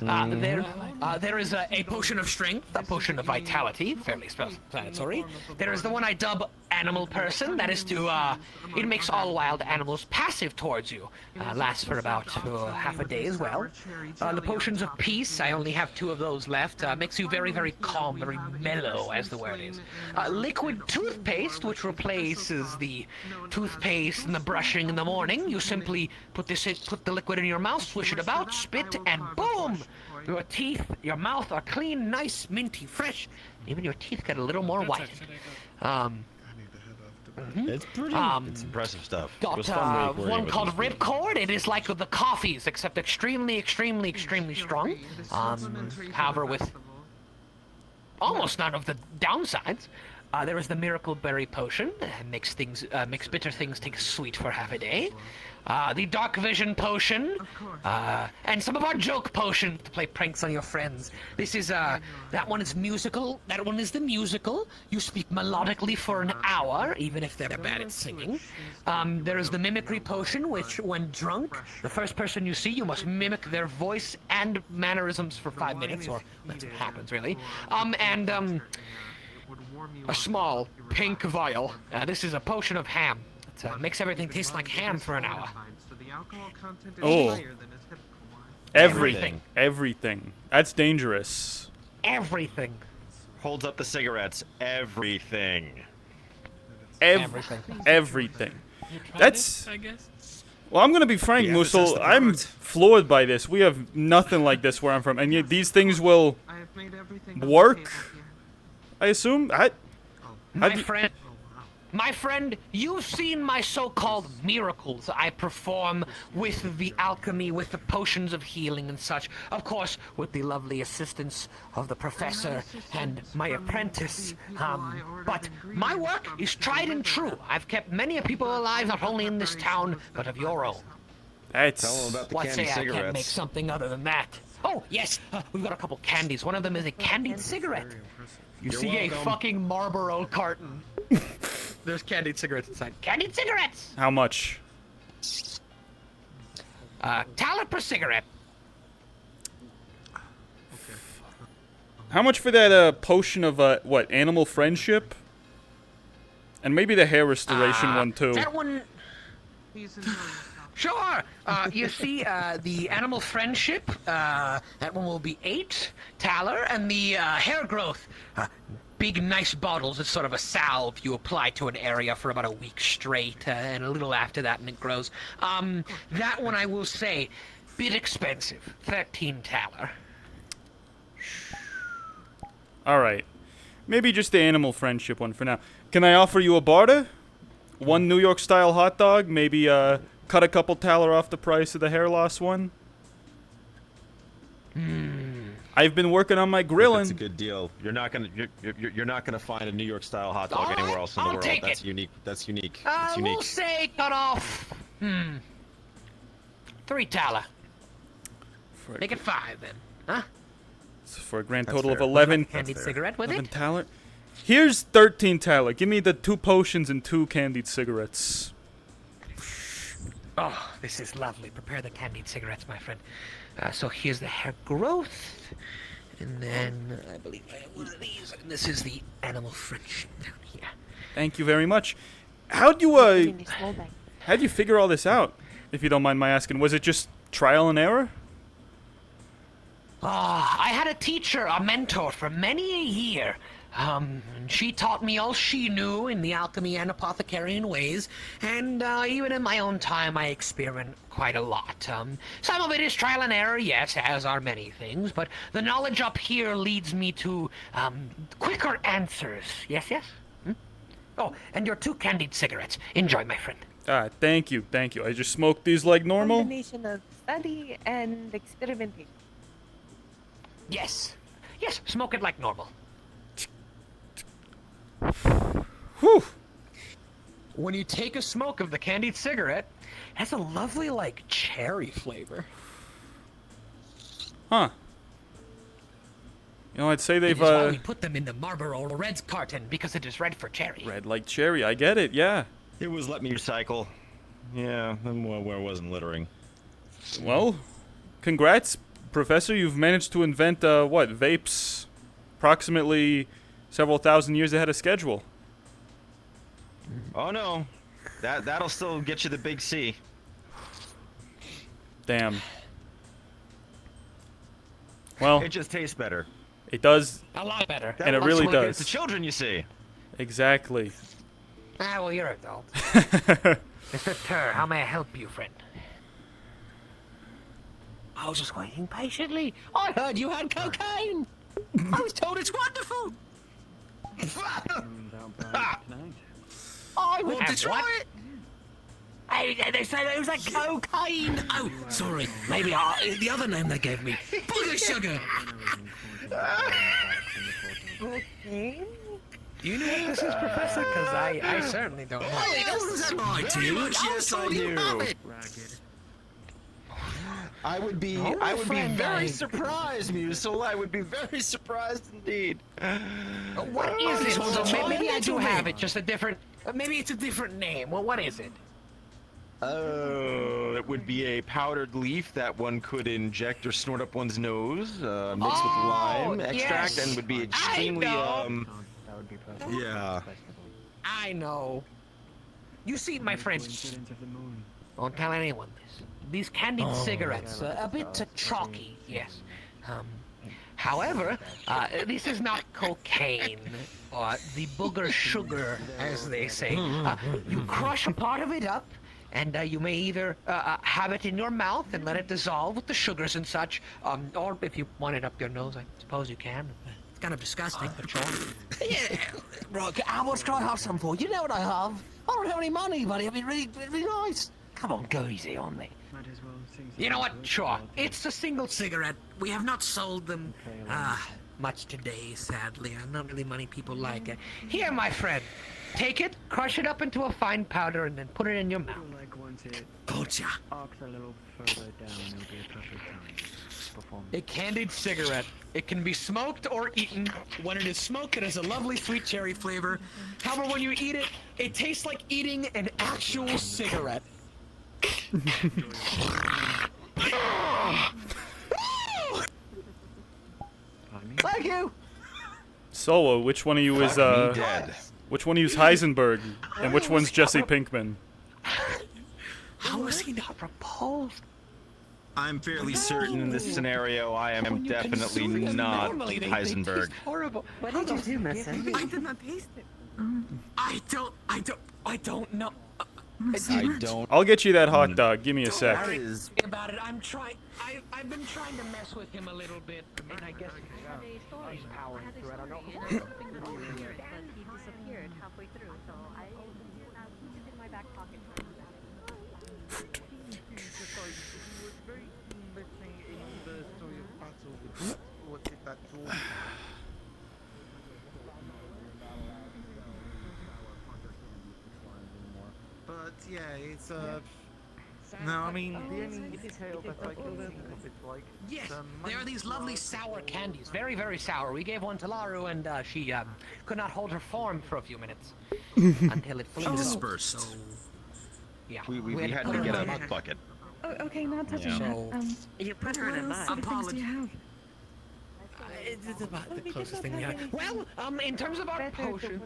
There is a potion of strength, a potion of vitality, fairly self-explanatory. There is the one I dub Animal Person, that is to, it makes all wild animals passive towards you. Lasts for about half a day as well. The potions of peace, I only have 2 of those left. Makes you very, very calm, very mellow, as the word is. Liquid toothpaste, which replaces the toothpaste and the brushing in the morning. You simply put the liquid in your mouth, swish it about, spit, and boom! Your teeth, your mouth are clean, nice, minty, fresh. Even your teeth get a little more white. It's pretty. It's impressive stuff. It Got was fun one called Ripcord. It is like the coffees, except extremely, extremely, extremely strong. However, with almost none of the downsides. There is the Miracle Berry Potion. Makes bitter things taste sweet for half a day. The Dark Vision Potion, and some of our joke potions to play pranks on your friends. This is, that one is musical, that one is the musical. You speak melodically for an hour, even if they're bad at singing. There is the Mimicry Potion, which, when drunk, the first person you see, you must mimic their voice and mannerisms for 5 minutes, or that's what happens, really. A small pink vial. This is a potion of ham. It makes everything taste like ham for an hour. Oh. Everything. Everything. That's dangerous. Everything. Holds up the cigarettes. Everything. Everything. Everything. That's. I guess. Well, I'm gonna be frank, Musel. I'm floored by this. We have nothing like this where I'm from, and yet these things will My friend, you've seen my so-called miracles I perform with the alchemy, with the potions of healing and such. Of course, with the lovely assistance of the professor and my apprentice. But my work is tried and true. I've kept many people alive, not only in this town, but of your own. That's... Tell them about the What candy say I cigarettes. can't make something other than that? Oh, yes, we've got a couple candies. One of them is a candied cigarette. You You're see a welcome. fucking Marlboro carton. There's candied cigarettes inside. Candied cigarettes! How much? Taler per cigarette. How much for that potion of what, animal friendship? And maybe the hair restoration one too. That one. Sure. You see, the animal friendship. That one will be 8 Taler, and the hair growth. Big, nice bottles. It's sort of a salve you apply to an area for about a week straight, and a little after that, and it grows. That one I will say, bit expensive. 13 Taler. All right. Maybe just the animal friendship one for now. Can I offer you a barter? 1 New York style hot dog, maybe cut a couple Taler off the price of the hair loss one. I've been working on my grilling. That's a good deal. You're not gonna find a New York style hot dog anywhere else in the I'll world. take That's it. unique. That's unique. That's unique. We'll say cut off. 3 Taler. Make it 5 then, huh? So for a grand That's total fair. of 11. Candied cigarette with 11 it? Taler. Here's 13 Taler. Give me the 2 potions and 2 candied cigarettes. Oh, this is lovely. Prepare the candied cigarettes, my friend. So here's the hair growth. And then I believe I have one of these. And this is the animal friendship down here. Thank you very much. How'd you figure all this out? If you don't mind my asking, was it just trial and error? I had a teacher, a mentor for many a year. And she taught me all she knew in the alchemy and apothecarian ways, and even in my own time I experiment quite a lot. Some of it is trial and error, yes, as are many things, but the knowledge up here leads me to quicker answers. Yes, yes? Oh, and your 2 candied cigarettes. Enjoy, my friend. Thank you, thank you. I just smoked these like normal. Combination of study and experimentation. Yes. Yes, smoke it like normal. Whew. When you take a smoke of the candied cigarette, it has a lovely, like, cherry flavor. Huh. You know, I'd say they've, It is why we put them in the Marlboro Reds carton, because it is red for cherry. Red like cherry, I get it, yeah. It was let me recycle. Yeah, then where wasn't littering. Well, congrats, Professor. You've managed to invent, vapes approximately several thousand years ahead of schedule. Oh no, that'll still get you the big C. Damn. Well, It just tastes better. it does, A lot better. and it really It's the does. children, you see. Exactly. Well, you're an adult. Mr. Tur, how may I help you, friend? I was just waiting patiently. I heard you had cocaine. I was told it's wonderful. I want to try it. Hey, they said it was like cocaine. Oh, sorry. Maybe the other name they gave me. Booger sugar. Okay. Do you know what this is, Professor? Because I certainly don't know. Oh, he doesn't lie to you. Yes, I do. I would be very surprised, Musel. I would be very surprised indeed. What is it? Oh, So maybe I do tell me. have it, just a different. Maybe it's a different name. Well, what is it? Oh, it would be a powdered leaf that one could inject or snort up one's nose, mixed with lime extract, yes. and would be extremely That would be perfect. yeah. I know. You see, my friend. Won't tell anyone this. These candied cigarettes, a bit chalky, yes. However, this is not cocaine, or the booger sugar, as they say. You crush a part of it up, and you may either have it in your mouth and let it dissolve with the sugars and such, or if you want it up your nose, I suppose you can. It's kind of disgusting, but sure. Yeah, right, how much can I have some for? You know what I have? I don't have any money, buddy. It'd be really nice. Come on, go easy on me. You know what? Sure. It's a single cigarette. We have not sold them much today, sadly. Not really many people like it. Here, my friend. Take it, crush it up into a fine powder, and then put it in your mouth. Gotcha. A candied cigarette. It can be smoked or eaten. When it is smoked, it has a lovely sweet cherry flavor. However, when you eat it, it tastes like eating an actual cigarette. Thank you. Solo, which one of you is which one of you is Heisenberg, and which one's Jesse Pinkman? How was he not proposed? I'm fairly certain in this scenario I am definitely not Heisenberg. Horrible. What did you do, Missy? I did not taste it. I don't know. I don't. I'll get you that hot dog. Give me a sec. Don't worry about it. I've been trying to mess with him a little bit, and I guess he's powering through. I don't know. He disappeared halfway through, so I keep it in my back pocket. But yeah, it's no, I mean the only detail that I can think of is like yes, there are these lovely sour candies, very very sour. We gave one to Laru, and she could not hold her form for a few minutes until it flew dispersed. So, yeah, we had to get a bucket. Oh, okay, not touching that. You put her in a What else sort of things do you have? It's about the closest thing we have. Well, in terms of our potion,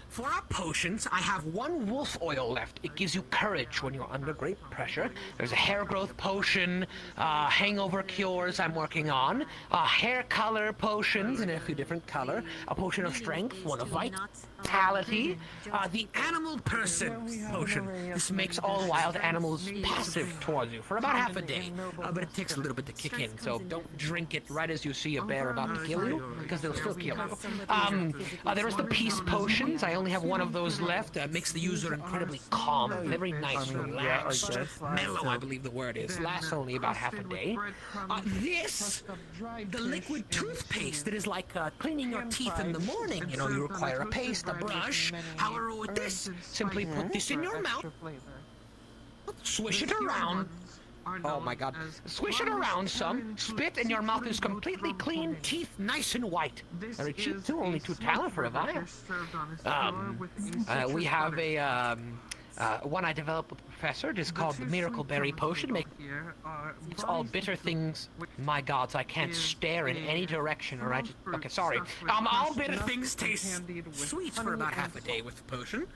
for our potions, I have one wolf oil left. It gives you courage when you're under great pressure. There's a hair growth potion, hangover cures I'm working on, hair color potions in a few different color, a potion of strength, one of vitality, the animal person potion. This makes all wild animals passive towards you for about half a day, but it takes a little bit to kick in, so don't drink it right as you see a bear about to kill you, because they'll still kill you. There is the peace potions. I only have one of those left. Makes the user incredibly calm, very nice, relaxed, mellow, I believe the word is. Lasts only about half a day. The liquid toothpaste that is like cleaning your teeth in the morning. You know, you require a paste, a brush. However, with this, simply put this in your mouth, swish it around. Oh my god. Swish it around some, spit, and your mouth is completely clean, teeth nice and white. Very cheap too, only $2 for a vial. We have a one I developed with Professor. It is called the Miracle Berry Potion. It's all bitter things. My gods, I can't stare in any direction or I just... Okay, sorry. All bitter things taste sweet for about half a day with the potion.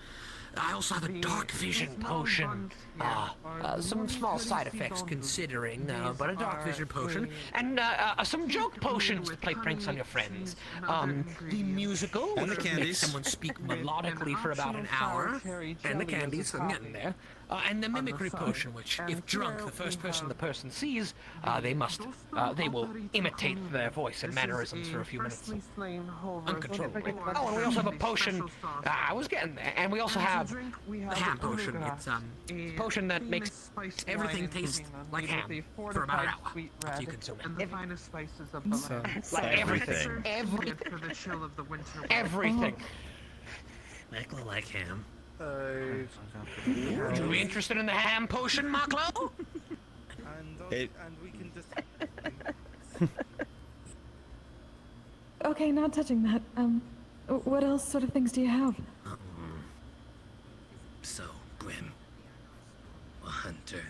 I also have a dark vision potion. Some small side effects considering, but a dark vision potion. And some joke potions to play pranks on your friends. The musical, and the which candies. makes someone speak melodically for about an hour. And the candies, I'm getting there. And the mimicry potion, which, if drunk, the first person the person sees, they will imitate their voice and mannerisms for a few minutes. Uncontrollably. Oh, and we also have a potion, I was getting there, and we also have the ham potion. It's a potion that makes everything taste like ham for about an hour after you consume it. Like everything. Everything. Maklo like ham. Would you be interested in the ham potion, Maklo? And we can just... Okay, not touching that. What else sort of things do you have? So, Grim. A hunter.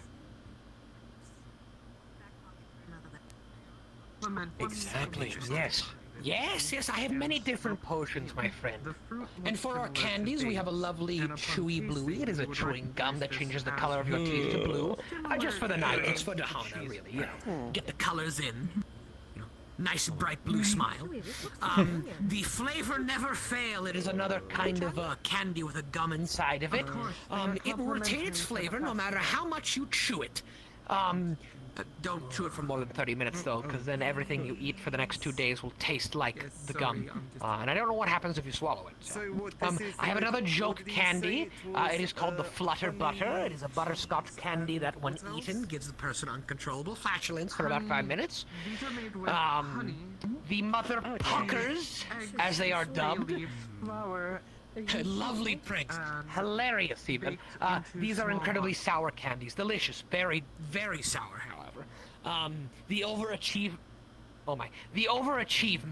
Exactly, yes. Yes, I have many different potions, my friend. And for our candies, we have a lovely chewy bluey. It is a chewing gum that changes the color of your teeth to blue. Just for the night, it's for Dahana, really, you know. Get the colors in. You know, nice bright blue smile. The flavor never fail. It is another kind of candy with a gum inside of it. It will retain its flavor no matter how much you chew it. Don't chew it for more than 30 minutes, though, because then everything you eat for the next 2 days will taste like the gum. And I don't know what happens if you swallow it. So. I have another joke candy. It is called the Flutter Butter. It is a butterscotch candy that, when eaten, gives the person uncontrollable flatulence for about 5 minutes. The Mother Puckers, as they are dubbed. Lovely pranks. Hilarious, even. These are incredibly sour candies. Delicious. Very, very sour, however. The Overachieve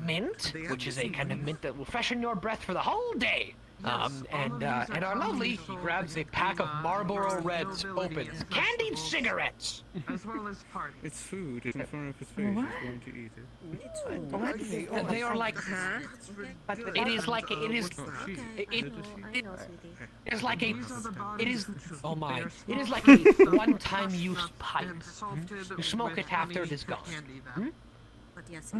Mint, which is a kind of mint that will freshen your breath for the whole day. And our lovely, he grabs a pack of Marlboro Reds, opens. Candied cigarettes! As well as party. It's food. If one of his face is going to eat it. They are like... It is like... It is... It is like a... It is... Oh my. It is like a one-time use pipe. You smoke it after it is gone. But yes,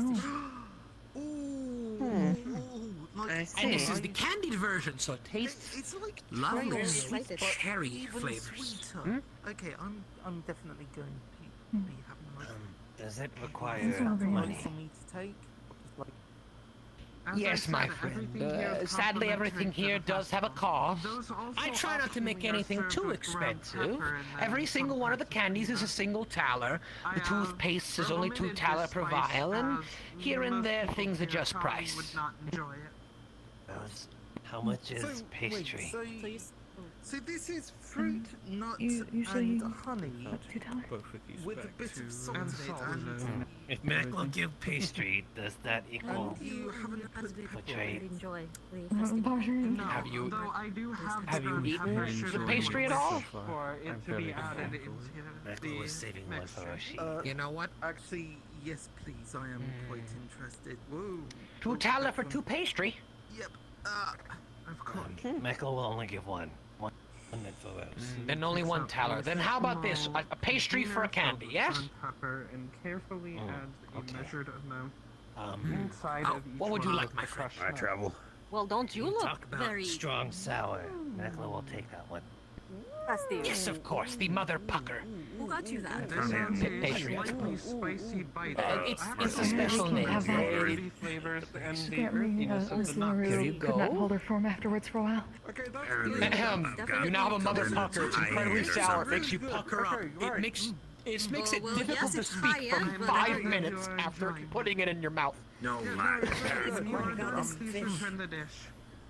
And this is the candied version, so it tastes lovely, sweet cherry flavors. Okay, I'm definitely going to be having like. Does it require money for me to take? Yes, my friend. Sadly, everything here does have a cost. I try not to make anything too expensive. Every single one of the candies is a single taler. The toothpaste is only 2 taler per vial, and here and there things adjust price. How much is pastry? So this is fruit, nuts, and honey with a bit of salt in it. If Mac will give pastry, does that equal You haven't put a trade? Have you eaten the pastry at all? For it to be added into Mac was saving one for Roshi. You know what? Actually, yes, please. I am quite interested. Whoa. 2 taler for 2 pastry. Yep. Of course. Michael will only give one. One for Rose. Then only 1 taler. Then how about this? A pastry for a candy, yes? Pepper and carefully add a measured amount inside of each what would you one like, of my the friend? crushed nuts. Well, don't you look Talk about very strong sour. Mackler will take that one. Yes, of course, the Mother Pucker. Who got you that? Pastry. spicy bite. It's a special name. Earthy flavors and the earthiness of the nuts. Here you Could not go. hold her form afterwards for a while. Okay, that's You now have a Mother Pucker. It's incredibly sour. It makes you pucker up. It makes it Well, difficult yes, to it's speak for high-end, but 5 minutes after putting it in your mouth. No, Turn the dish.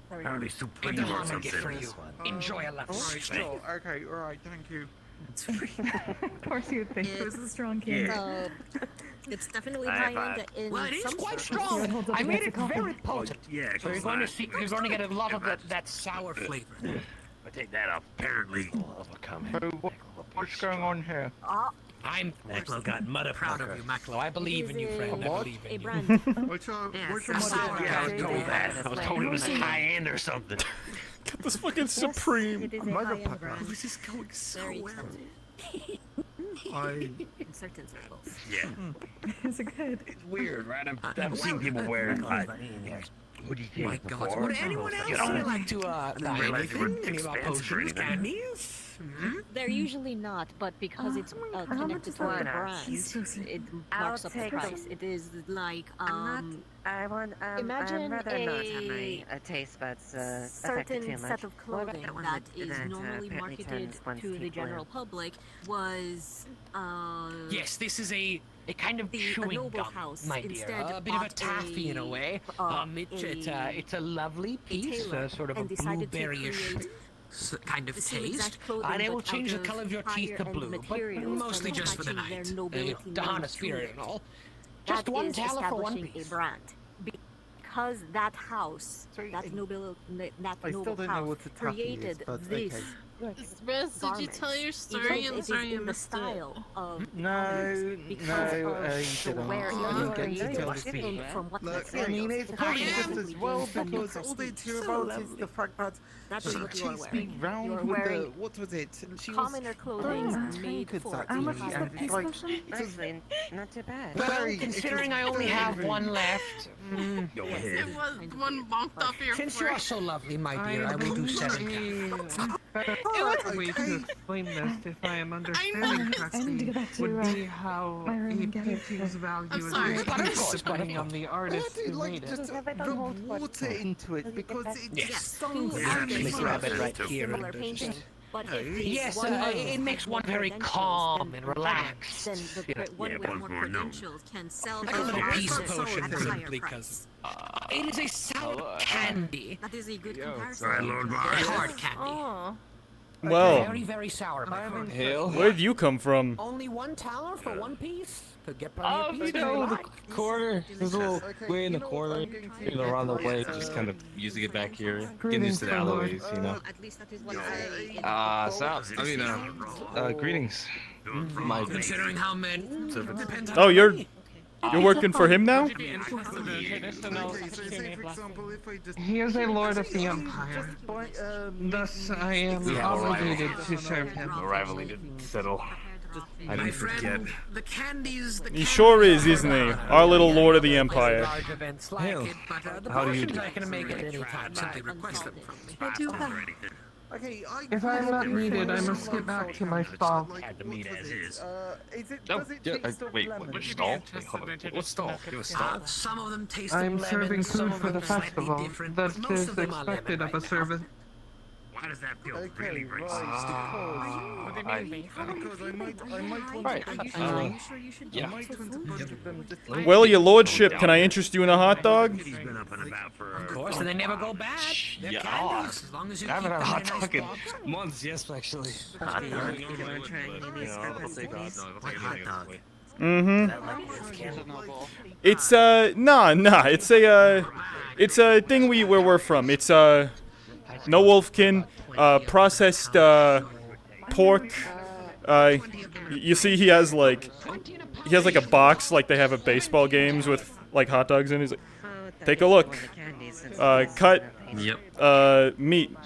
Apparently supreme It's a or Hana something. gift for you. Enjoy a love. Alright, sure. Okay, alright, thank you. Of course you would think it was a strong candy. It's definitely High high-end in Well, it is some quite circles. strong. I made it very Oh, potent. yeah, So you're going to get a lot of that sour flavor. I take that off. Apparently, will overcome it. So what's going on here? I'm Mackler got Mother proud Pucker. of you, Maclo. I believe in you, friend. I believe in A you. brand. What's your sour Yeah, I was candy. told that. I was told it was high end or something. Got this fucking Supreme. It is a high-end brand. This is going so Very well. expensive. In certain circles. Yeah. Is it good? It's weird, right? I've seen people wear it. What do you think? My God. Before? Would anyone else You know, like to buy realize they were anything? Any of our expensive or potions, anything. candies? They're usually not, but because it's connected to the brand, it marks up the take price. It is like I want, imagine I'd rather not have a my taste buds affected too certain much. set of clothing What about that one is that, normally apparently marketed turns one's to the teeth general blue? public was Yes, this is a kind of a chewing noble gum, house my dear. instead A bit of a bought taffy in a way. It's a lovely piece, tailor sort of a and decided to blueberryish create kind of the same exact taste. clothing, And it will but change the out color of your of teeth to higher-end blue, but materials mostly and just for the attaching their night. nobility Dahana meaning spirit to and all. That Just one is taler for one establishing piece. a brand. Because that house, that noble house, what a taffy created is, but this okay. Rez, did you tell your story? I'm sorry I in the missed it. style of No, because no, of you the where didn't. you You get to tell the and speed. from what Look, I materials. mean, it's It probably has just as been well done because all they prestige. care about is the fact that That's she what you are chased wearing. me You are round with the, wearing what was it? She commoner was clothing throwing made trinkets for at How me, much is the and peace it's like, potion? it was Actually, not too bad. Well, very- considering it I was only very have rude. one left, Go It ahead. was one bonked off your since you are so lovely, my dear, I will do 7 calories. better way to explain this, if I am understanding I need to correctly, go back to would be how my room a and get it. painting's value is Sorry. depending on the artist who made it. Just rub water into it because it just stunk. Let's grab it right here. Similar painting. But if Yes, one with it makes one more very credentials calm than and the other, relaxed. Then the one with more credentials can sell Like a his little art peace at potion a higher simply price. It is a sour candy. That is a good comparison. Sorry, Lord Bar. Hard candy. Oh. Well, Very, very sour. where did you come from? Only one tower for one piece? Could get Oh, plenty of you pieces. know, the corner. There's a little way in the corner, around the way, just kind of using it back here. Getting used to the alleyways, you know. At least that is what I Greetings. My Considering how many. Depends on Oh, you're working for him now? He is a lord of the empire. Thus, I am obligated to serve him. Arrival didn't settle. I didn't forget. The candies. He sure is, isn't he? Our little lord of the empire. Large events like Hell, it, but the how do you potions do? I can make at any time. Simply request them from me. If I am not needed, I must get back to my stall. Had the meat as is. Does it taste of Wait, lemon? what stall? Wait, hold on. What stall? Give a stall. Some of them taste I am of lemon, serving some food of for them the are slightly festival. different, That but most is of them are expected lemon of a right servant. Why does that feel Okay, really right, racist? because I might want Right. I might want to put them just Well, your lordship, can I interest you in a hot dog? He's been up and about for Of course, and they never go bad. They're Yeah. candies, as long as you I haven't keep had a them hot in a dog nice in box. months, yes, actually. Hot dog. You wanna try any of these hot dog. Mm-hmm. It's it's a thing where we're from. It's no wolfkin, processed pork. You see, he has like a box like they have at baseball games with like hot dogs in. He's like, take a look. Cut. Yep. Meat.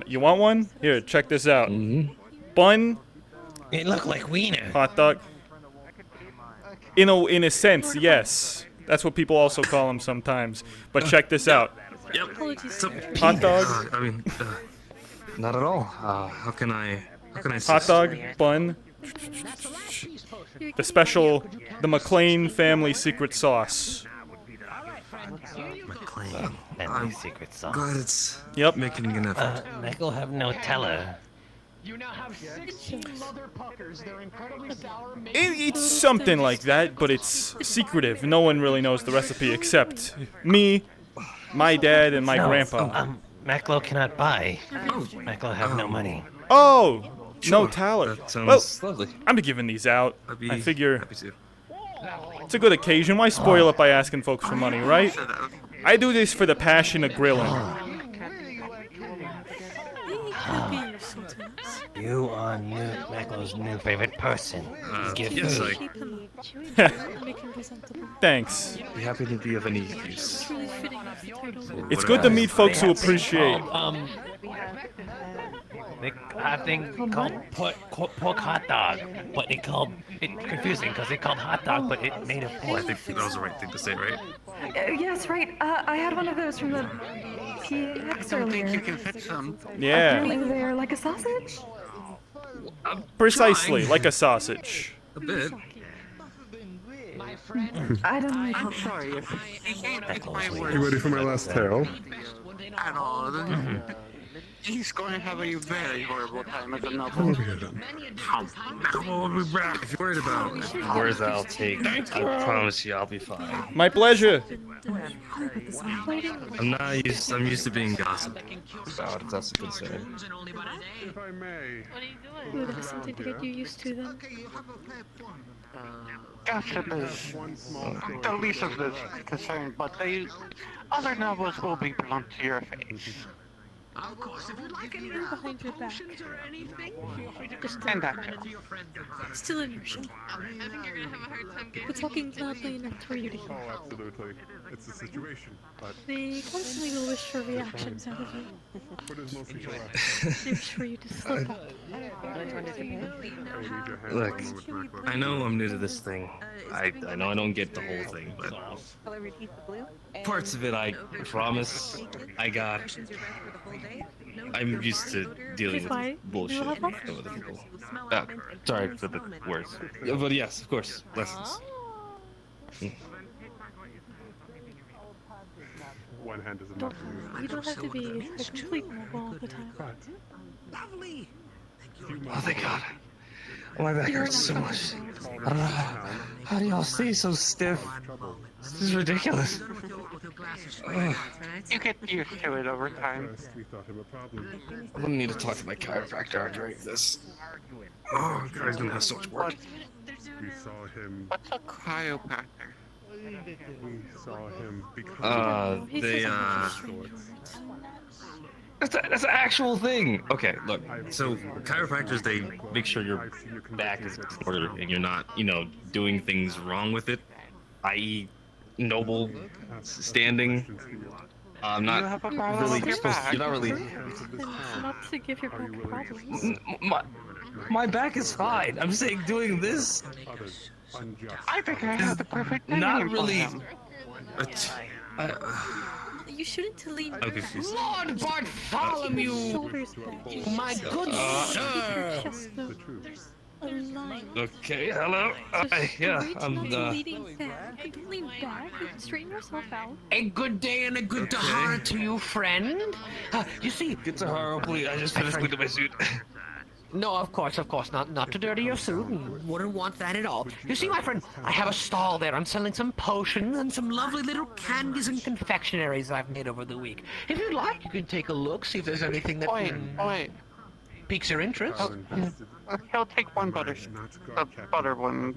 You want one? Here, check this out. Bun. It looked like wiener. Hot dog. In a sense, yes. That's what people also call them sometimes. But check this out. Yep. Hot dog. I mean, not at all. How can I Hot assist? dog, bun. The McLean family secret sauce. McLean, family secret sauce. Glad it's making an effort. Michael have no teller. You now have 16 mother puckers. They're incredibly sour. It's something like that, but it's secretive. No one really knows the recipe except me, my dad, and my grandpa. Maclo cannot buy. Maclo have no money. Oh, no Sure, talent. that sounds Well, lovely. I'm giving these out. I figure Happy to. it's a good occasion. Why spoil it by asking folks for money, right? I do this for the passion of grilling. You are Maclo's new favorite person. Give yes, food. Thanks. Be happy to be of any use. It's good to meet folks who appreciate. They have thing called pork hot dog, but it's confusing because they called hot dog, but it made of pork. I think that was the right thing to say, right? Yes, right. I had one of those from the PX earlier. You can fit some. Yeah. Apparently they're like a sausage. Precisely, like a sausage. A bit. I don't know. I'm sorry if You ready for my last tale? at all. He's going to have a very horrible time at the novel. Okay then. We'll be back. If you're worried about words I'll take, I promise you I'll be fine. My pleasure. I'm used to being gossiped about, if that's a good say. If I may. Ooh, that's something to get you used to then. Gossip is the least of this concern, but the other novels will be blunt to your face. Of course, if you'd like any behind your back. or anything, feel free to Just And that still in your show. I think you're gonna have a hard time getting We're talking loudly enough for you to hear. Oh, absolutely. It's a situation, but They constantly will wish for reactions out of you. what is mostly your They wish for you to slip up. Look, I know I'm new to this thing. I know I don't get the whole thing, but parts of it I promise I got. I'm used to dealing Please why? with bullshit You love us? with other people. Sorry for the words. But yes, of course, lessons. One hand is Don't, enough to use. you don't have to be a complete mobile all the time. Lovely. Oh, thank God. My back You're hurts so not much. comfortable. I don't know. How do y'all stay so stiff? This is ridiculous. You get used to it over time. First, we thought him a problem. I'm gonna need to talk to my chiropractor during this. Oh, God, he's gonna have so much work. We saw him. What's a chiropractor? We saw him become. That's an actual thing. Okay, look. So chiropractors, they make sure your back is in order and you're not, doing things wrong with it, i.e., noble standing. Not really supposed. You're not really. Not to give your back problems. My back is fine. I'm saying doing this. I think I have the perfect thing. Not really. You shouldn't lean back. Okay, please. Lord Bartholomew! Shoulders back. My good sir! Just there's a line. Okay, hello. Yeah, I'm Leaning back. Don't lean back. Straighten yourself out. A good day and a good Tahara to you, friend. You see... Good Tahara, please. I just finished cleaning my suit. No, of course, not to dirty your suit, and wouldn't want that at all. You see, my friend, I have a stall there. I'm selling some potions and some lovely little candies and confectionaries I've made over the week. If you'd like, you can take a look, see if there's anything that piques your interest. He'll take one butter. The butter one.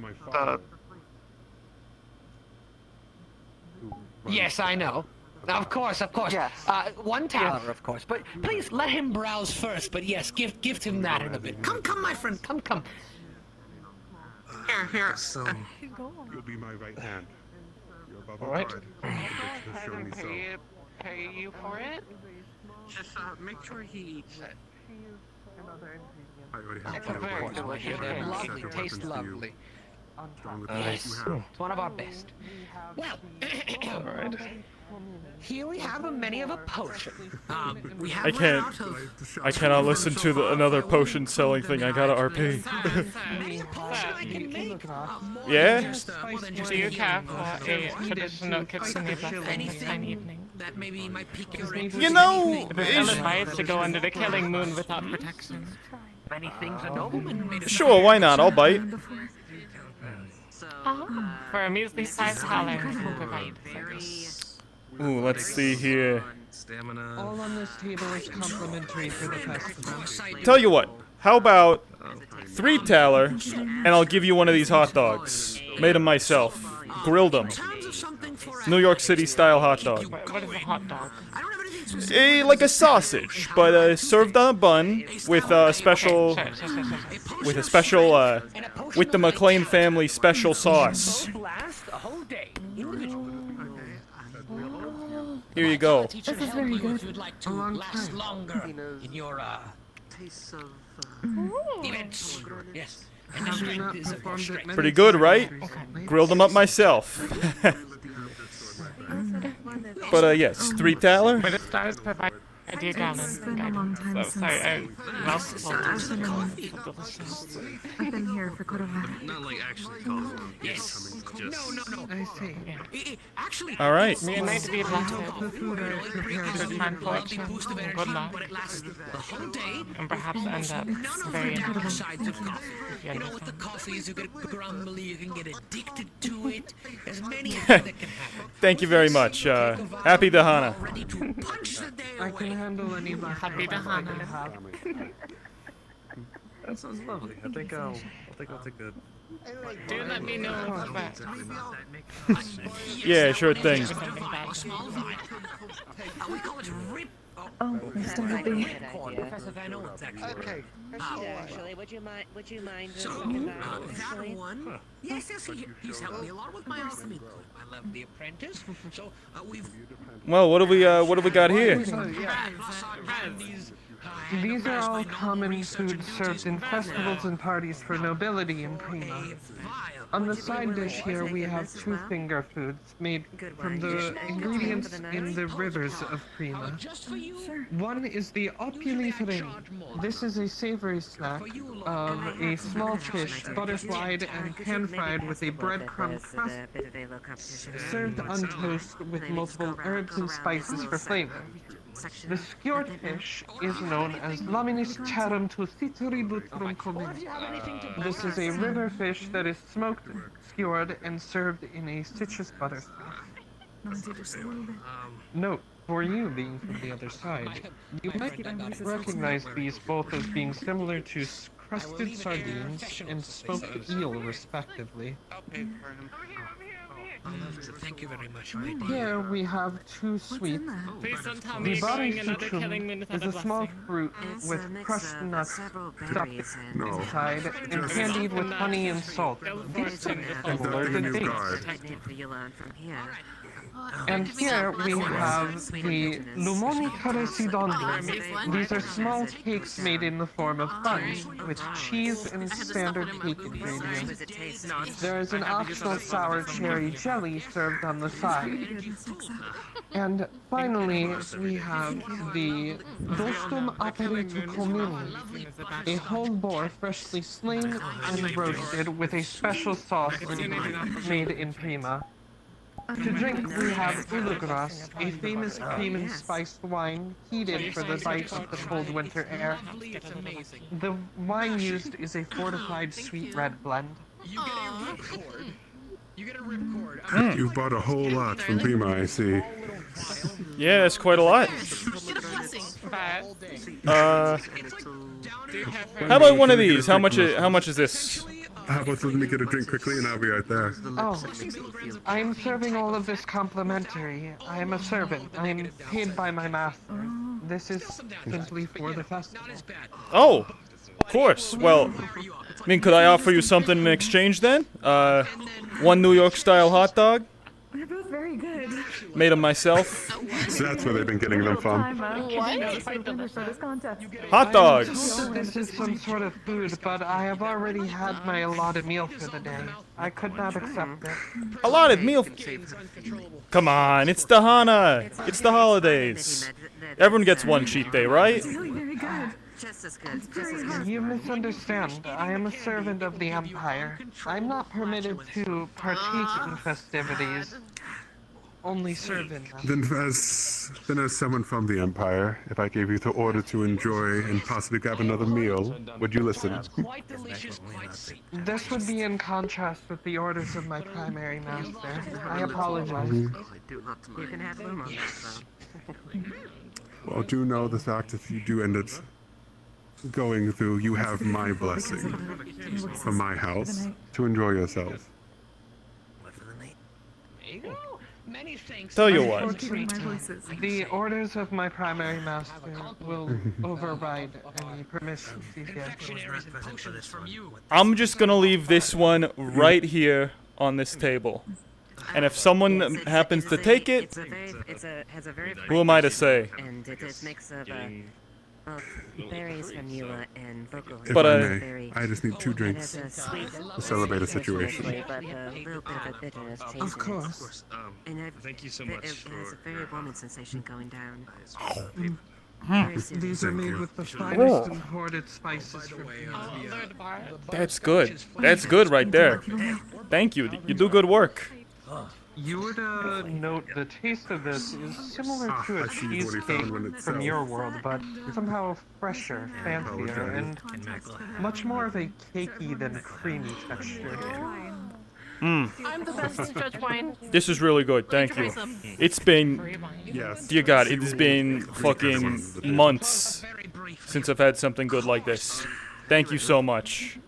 Yes, I know. Of course. Yes. One taler, of course. But please let him browse first. But yes, gift him that in a bit. Come, my friend. Come. Here. You'll be my right hand. You're above All right. guard. Just show me so. Pay you for it? Just make sure he eats it. I already have It's a very delicious They're cake. lovely, taste lovely. Strong with Yes, it's one of our best. Well, All right. here we have a many of a potion. We have I cannot listen to another potion selling thing. I gotta RP. Yeah? Do you have a traditional kitsune blessing this fine evening? That maybe might pique your interest. You know, It is ill-advised to go under the killing moon without protection. Many things a nobleman made of. Sure, why not? I'll bite. For a measly $5, we'll provide for this. Ooh, let's see here. All on this table is complimentary for the festival. Tell you what, how about 3 taler, and I'll give you one of these hot dogs. Made them myself. Grilled them. New York City style hot dog. What is a hot dog? Like a sausage, but served on a bun with a special, with the McLean family special sauce. Here you go. This is very good. A long time. Longer in your Tastes of events. Yes. And the strength is of your strength. Pretty good, right? Grilled them up myself. But yes, 3 taler. But it does provide a dear gallon. It's been a long time So sorry, I've been here for quite a while. Not like actually coffee. Yes. Just... No. I see. Actually, All right. May a night be blessed. The food I prepared Good time fortune, good luck, but it lasts the whole day. and perhaps end up None of very the important. sides of coffee. If you You know, with the understand. coffee is you get grumbly, you can get addicted to it. There's many things that can happen. Thank you very much. Happy Dahana. Ready to punch the day I can away. handle any last Happy Dahana. That sounds lovely. I think I'll take a... Do let me know if Yeah, sure thing. A small vial. We call it rip. Oh, Mr. Ruby. Professor Van Owen's actually. Okay. Actually, would you mind? So, that one. Yes, he's helped me a lot with my alchemy club. I love The Apprentice. So, we've... Well, what do we got here? Plus our candies, These are all common foods served in festivals and parties for nobility in Prima. On the side dish here we have two finger foods made from the ingredients in the rivers of Prima. One is the opulifering. This is a savory snack of a small fish, butterflied and pan-fried with a breadcrumb crust, served on toast with multiple herbs and spices for flavor. The skewered fish is known as Laminis charum to cituributrum communis. This is a river fish that is smoked, skewered, and served in a citrus butter sauce. Note, for you being from the other side, you might recognize these both as being similar to crusted sardines and smoked eel, respectively. Thank you very much, my dear. Here we have two sweets. Please don't tell me The you're bari doing another killing me suchum instead is of a small blessing. fruit with crushed nuts stuffed inside and Just- candied with honey and salt. These are similar to dates. And here we have the lumoni caresidondi. These are small cakes made in the form of buns with cheese and standard cake ingredients. There is an optional sour cherry jelly served on the side. And finally, we have the dostum aperitu comuni, a whole boar freshly slain and roasted with a special sauce made in Prima. To drink, we have ulugras, a famous cream and spiced wine heated for the bite of the cold winter air. The wine used is a fortified sweet red blend. You get a ripcord. You get a ripcord. You've bought a whole lot from Prima, I see. Yeah, that's quite a lot. How about one of these? How much is this? How about let me get a drink quickly and I'll be right there. Oh, I'm serving all of this complimentary. I am a servant. I am paid by my master. This is simply for the festival. Oh, of course. Well, I mean, could I offer you something in exchange then? One New York style hot dog? They're both very good. Made them myself. So that's where they've been getting them from. Hot dogs! This is some sort of food, but I have already had my allotted meal for the day. I could not accept it. Allotted meal? Come on, it's the Hana. It's the holidays. Everyone gets one cheat day, right? Very good. Just as good. Just as good. You misunderstand. I am a servant of the Empire. I'm not permitted to partake in festivities. Only serve in them. Then as someone from the Empire, if I gave you the order to enjoy and possibly grab another meal, would you listen? Quite delicious, quite sweet. This would be in contrast with the orders of my primary master. I apologize. You can have them on this, though. Well, do know the fact if you do end up going through, you have my blessing from my house to enjoy yourself. Many thanks. Tell you what. The orders of my primary master will override any permissions he gives. I'm just gonna leave this one right here on this table. And if someone happens to take it, who am I to say? And it is mix of berries from Eula and vocal. If I may, I just need 2 drinks to celebrate a situation. Of course. And thank you so much it has a very warming sensation going down. These are made with the finest imported spices from That's good. That's good right there. Thank you. You do good work. You would note the taste of this is similar to a cheesecake from your world, but somehow fresher, fancier, and much more of a cakey than creamy texture. Mmm. I'm the best judge wine. This is really good. Thank you. It's been, dear God, it has been fucking months since I've had something good like this. Thank you so much.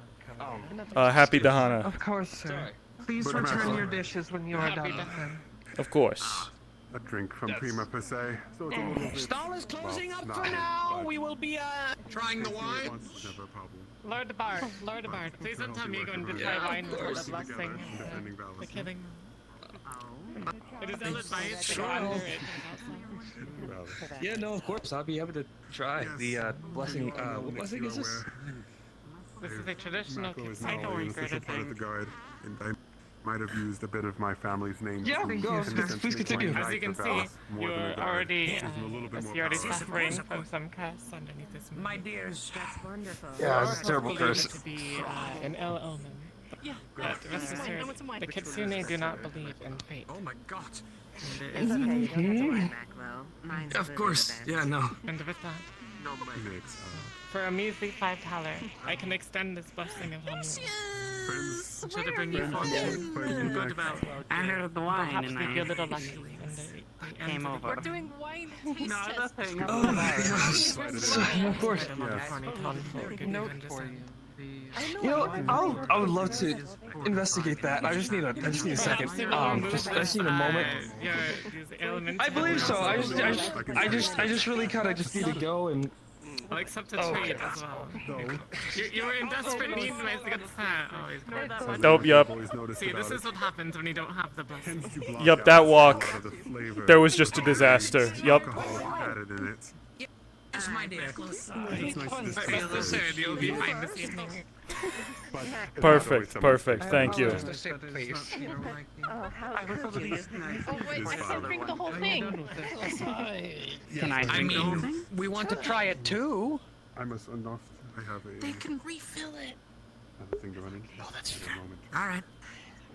Happy Dahana. Of course, sir. Please return your dishes when you are done with them. Of course. A drink from Prima per se. So it's a little bit, Stall is closing up for now. We will be trying the wine. Never a problem. Lord Bard, Lord Bard, please don't tell me you're going to try wine for the blessing. The killing. It is ill-advised to go under it. Yeah, no, of course. I'll be able to try the blessing. What blessing is this? This is a traditional Mako is now Kisano an official word, I part of the think. guard, and I might have used a bit of my family's name. Yeah, to go, essentially please continue. join As you can the see, Valve more you're than a guard. already, Gives them a little bit more you're already power. suffering from some curse underneath this moon. My dears. That's wonderful. Yeah, it's a terrible Believed curse. to be an ill omen. Yeah. But rest assured, the Kitsune do not believe in fate. Oh my god. And It's okay, you don't have to worry, Maclo. Mine's Of course. Yeah, no. And with that, No, my for a measly $5, I can extend this blessing upon you. Should it bring you fortune and good wealth, I heard the wine perhaps and leave you a I little lucky in the came over. We're doing wine taste No, test. nothing. Oh my gosh. Of course. Note for you. You know, I would love to investigate that. I just need a second. I just need a moment. I believe so. I just really kind of just need to go and. I'll accept a trade as well. You were in desperate need of a good set. Nope, yup. See, this is what happens when you don't have the blessing. Yup, that walk. There was just a disaster. Yup. Added in it. It's my dear. It's nice to just Rest assured, you'll be fine this evening. Perfect, perfect. Thank you. Oh, how could you? Oh wait, I can't drink the whole thing. Can I drink the whole thing? We want to try it too. I must unlost. I have They a can refill it. thing to run into. Oh, that's true. All right.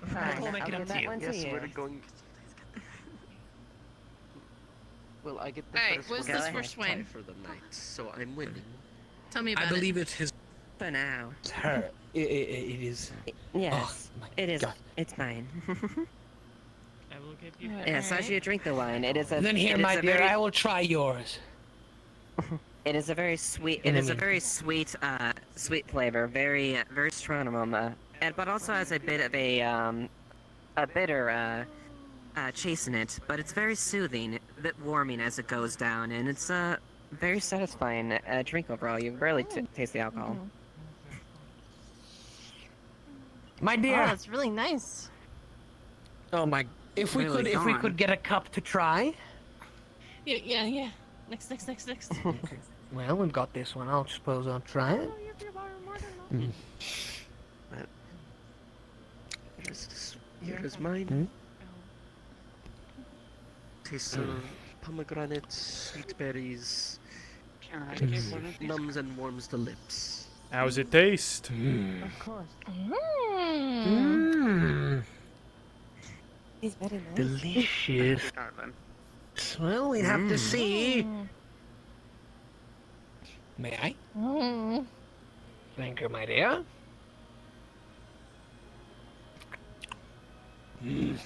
Fine, We'll make I'll it up give to that you. one to Yes, you. we're going. Well, I get the Hey, first what's one. this Go first Tie win? for the night, so I'm winning. Tell me I about believe it. it's his. For now. It's her. It is. Yes, Oh, my it is. God. It's mine. I will give you Yes, as you drink the wine, it is a. Then here, it is my a dear, very- I will try yours. It is a very sweet. It is a very sweet, sweet flavor. Very, very strong aroma, but also has a bit of a bitter, chase in it. But it's very soothing, a bit warming as it goes down, and it's very satisfying drink overall. You barely taste the alcohol. My Oh, dear. that's really nice. Oh my. If we Really could get a cup to try. Yeah. Next. Well, we've got this one. I'll suppose I'll try it. Here is mine. Tastes of pomegranate, sweet berries. Can I get one of these? Numbs and warms the lips. How's it taste? Of course. He's very nice. Delicious. Darling. Well, we have to see. May I? Thank you, my dear. You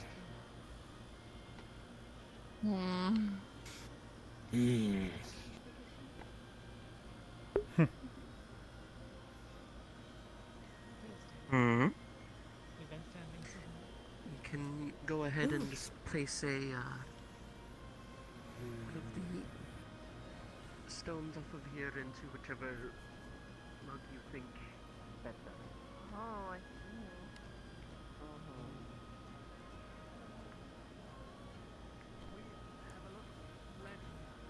can go ahead and just place one of the stones off of here into whichever mug you think better. Oh, I see.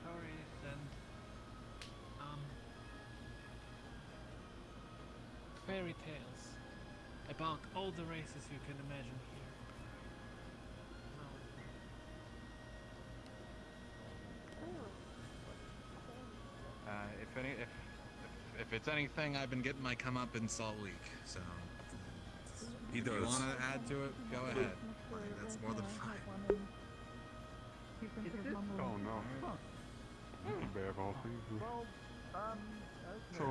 Stories and fairy tales about all the races you can imagine here. If it's anything, I've been getting my comeuppance all week, so if you want to add to it, go ahead. That's more than fine. Oh no. Bear of all things. So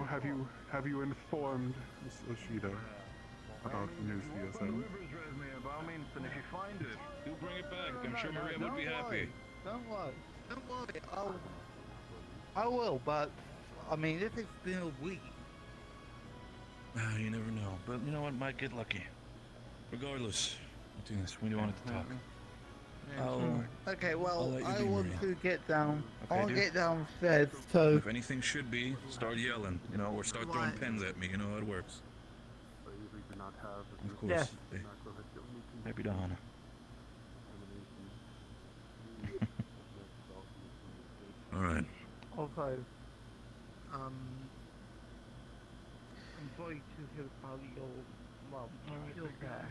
have you informed Miss Oshida about the news via resume by all means, and if you find it, do bring it back. I'm sure Maria would be happy. Don't worry. Don't worry. I will, but I mean, if it's been a week. You never know, but you know what? Might get lucky. Regardless, Martinez, we wanted to talk. Oh. Okay, I'll well, let you I be, want Maria. to get down. Okay, I want dude? to get downstairs, so. If anything should be, start yelling, or start throwing pens at me. You know how it works. Of course. Yes. Happy to Hana. All right. Also, I'm sorry to hear about your mom. Still there.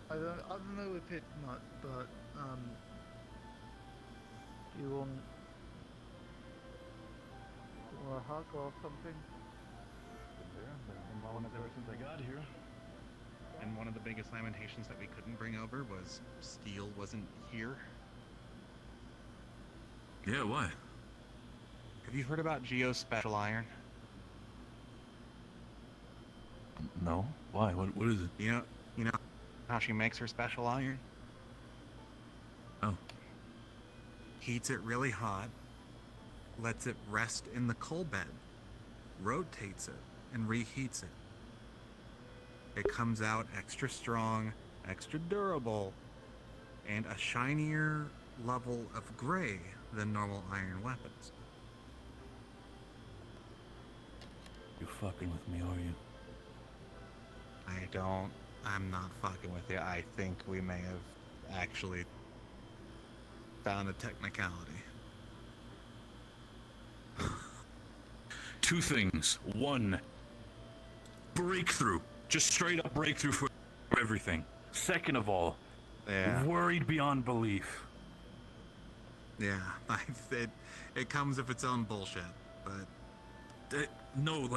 I don't know if it's much, but do you want a hug or something? One of the since I got here. And one of the biggest lamentations that we couldn't bring over was Steel wasn't here. Yeah, why? Have you heard about Geo's special iron? No. Why? What is it? You know how she makes her special iron? Oh. Heats it really hot, lets it rest in the coal bed, rotates it, and reheats it. It comes out extra strong, extra durable, and a shinier level of gray than normal iron weapons. You're fucking with me, are you? I'm not fucking with you. I think we may have actually found a technicality. Two things. One, breakthrough. Just straight up breakthrough for everything. Second of all, worried beyond belief. Yeah, it comes with its own bullshit, but... No,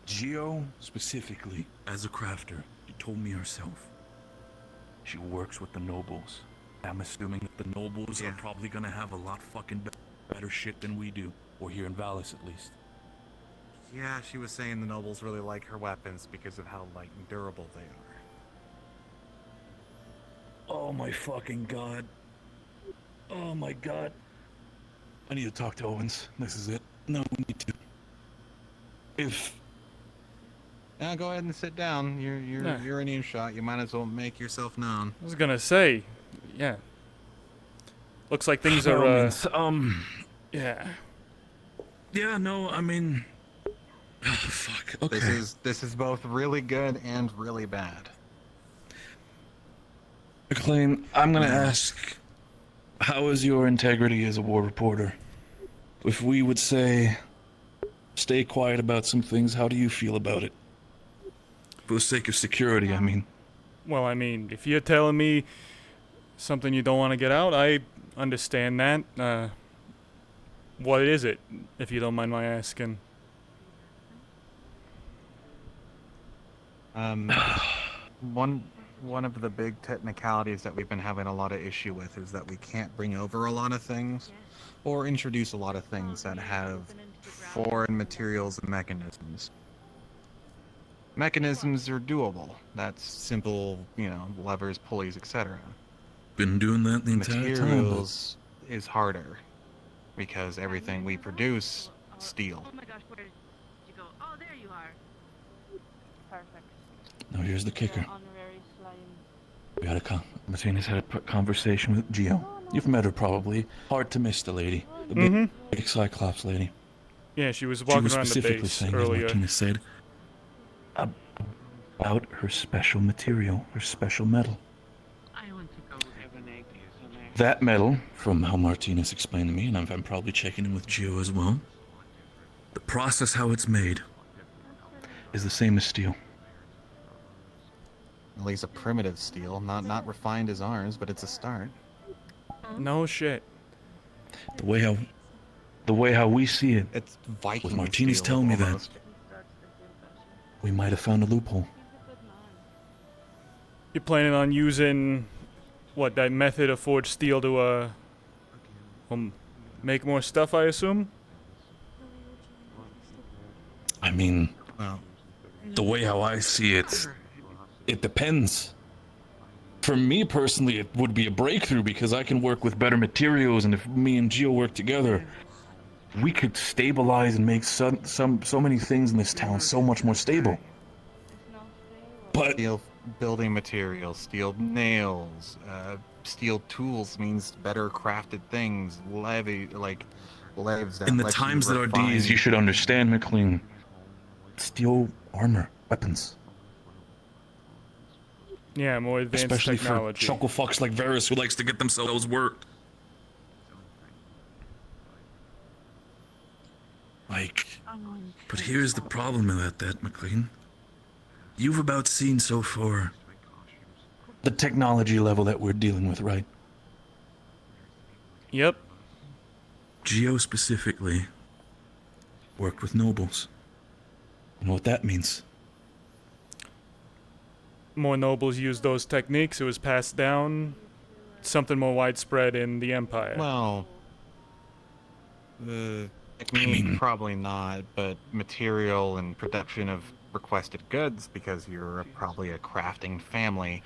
Geo, specifically, as a crafter, she told me herself. She works with the nobles. I'm assuming that the nobles are probably gonna have a lot fucking better shit than we do. Or here in Valis, at least. Yeah, she was saying the nobles really like her weapons because of how light and durable they are. Oh my fucking god. Oh my god. I need to talk to Owens. This is it. No, we need to. Now go ahead and sit down. You're an earshot. You might as well make yourself known. I was gonna say, yeah. Looks like things are. Yeah. Yeah. No. I mean. Oh, fuck. Okay. This is both really good and really bad. McLean, I'm gonna ask, how is your integrity as a war reporter? If we would say, stay quiet about some things, how do you feel about it? For the sake of security, I mean. Well, I mean, if you're telling me something you don't want to get out, I understand that. What is it, if you don't mind my asking? One of the big technicalities that we've been having a lot of issue with is that we can't bring over a lot of things or introduce a lot of things that have foreign materials and mechanisms. Mechanisms are doable. That's simple, levers, pulleys, etc. Been doing that the entire time. Materials is harder because everything we produce, steel. Oh my gosh, where did you go? Oh, there you are. Perfect. Now here's the kicker. Honorary slime. We had Martinez had a conversation with Geo. You've met her probably. Hard to miss the lady. The big Cyclops lady. Yeah, she was walking around the base saying, earlier. As Martinez said, about her special material, her special metal. I want to go have an egg. That metal, from how Martinez explained to me, and I'm probably checking in with Geo as well, the process how it's made is the same as steel. At least a primitive steel, not refined as ours, but it's a start. No shit. The way how we see it, it's Viking with Martinez steel, telling me almost. that, we might have found a loophole. You're planning on using, that method of forged steel to, make more stuff, I assume? I mean, the way how I see it, it depends. For me personally, it would be a breakthrough because I can work with better materials, and if me and Geo work together, we could stabilize and make so many things in this town so much more stable. But steel building materials, steel nails, steel tools means better crafted things. Leaves that in the let times you that are refine. these, you should understand, McLean. Steel armor, weapons. Yeah, more advanced Especially technology. for chuckle fucks like Varys who likes to get themselves worked. Like, but here's the problem with that, McLean. You've about seen so far the technology level that we're dealing with, right? Yep. Geo specifically worked with nobles. You know what that means? More nobles used those techniques. It was passed down. Something more widespread in the Empire. Well, probably not, but material and production of requested goods, because you're probably a crafting family,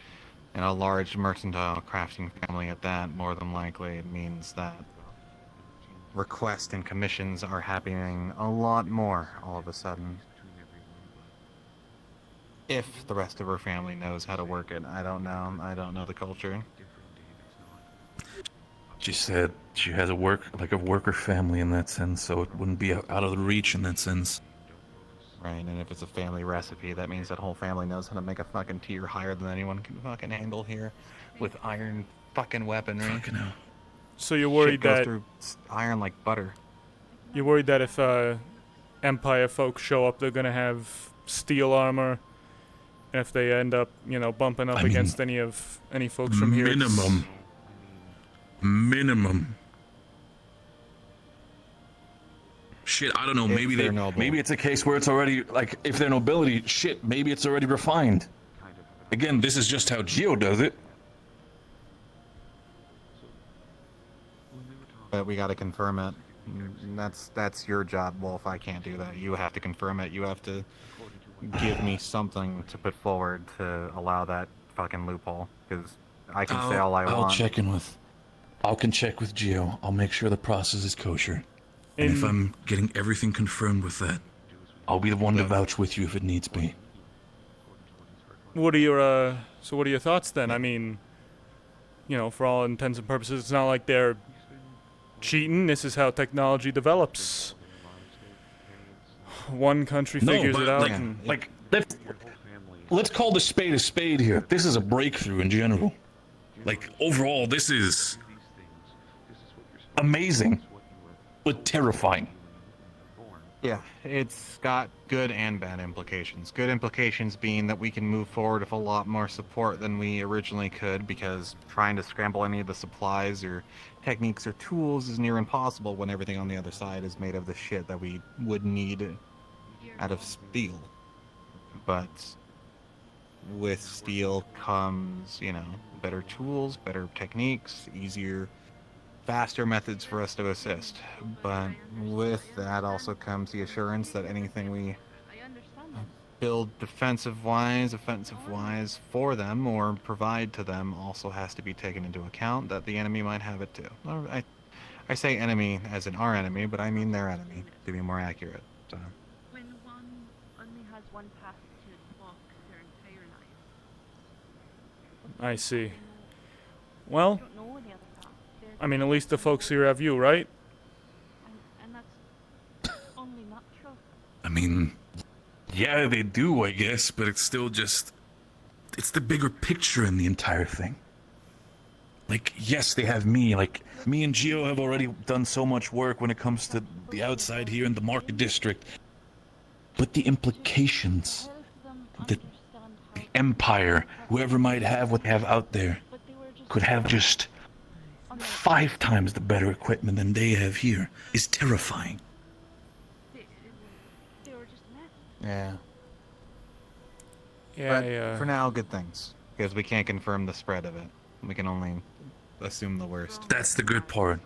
and a large mercantile crafting family at that, more than likely, it means that requests and commissions are happening a lot more all of a sudden. If the rest of her family knows how to work it, I don't know. I don't know the culture. She said she has a worker family in that sense, so it wouldn't be out of the reach in that sense. Right, and if it's a family recipe, that means that whole family knows how to make a fucking tier higher than anyone can fucking handle here, with iron fucking weaponry. Fucking hell. So you're worried Shit goes that through iron like butter. you're worried that if Empire folks show up, they're gonna have steel armor. And if they end up, bumping up against any folks from here, Minimum. Shit, I don't know. Maybe it's a case where it's already like, if they're nobility, shit, maybe it's already refined. Again, this is just how Geo does it. But we gotta confirm it. That's your job, Wolf. I can't do that. You have to confirm it. You have to give me something to put forward to allow that fucking loophole. Because I can say all I want. I can check with Geo. I'll make sure the process is kosher. And if I'm getting everything confirmed with that, I'll be the one to vouch with you if it needs be. What are your thoughts then? I mean, for all intents and purposes, it's not like they're cheating. This is how technology develops. One country figures it out. Let's call the spade a spade here. This is a breakthrough in general. Like, overall, this is amazing, but terrifying. Yeah, it's got good and bad implications. Good implications being that we can move forward with a lot more support than we originally could, because trying to scramble any of the supplies or techniques or tools is near impossible when everything on the other side is made of the shit that we would need out of steel. But with steel comes, better tools, better techniques, easier, faster methods for us to assist. But with that also comes the assurance that anything we build defensive-wise, offensive-wise for them or provide to them also has to be taken into account that the enemy might have it too. I say enemy as in our enemy, but I mean their enemy, to be more accurate. So. When one only has one path to walk their entire life. I see. Well, I mean, at least the folks here have you, right? And that's only natural. I mean, yeah, they do, I guess, but it's still just... It's the bigger picture in the entire thing. Like, yes, they have me. Like, me and Geo have already done so much work when it comes to the outside here in the market district. But the implications that the Empire, whoever might have what they have out there, could have just 5 times the better equipment than they have here is terrifying. Yeah. Yeah, but for now, good things. Because we can't confirm the spread of it. We can only assume the worst. That's the good part.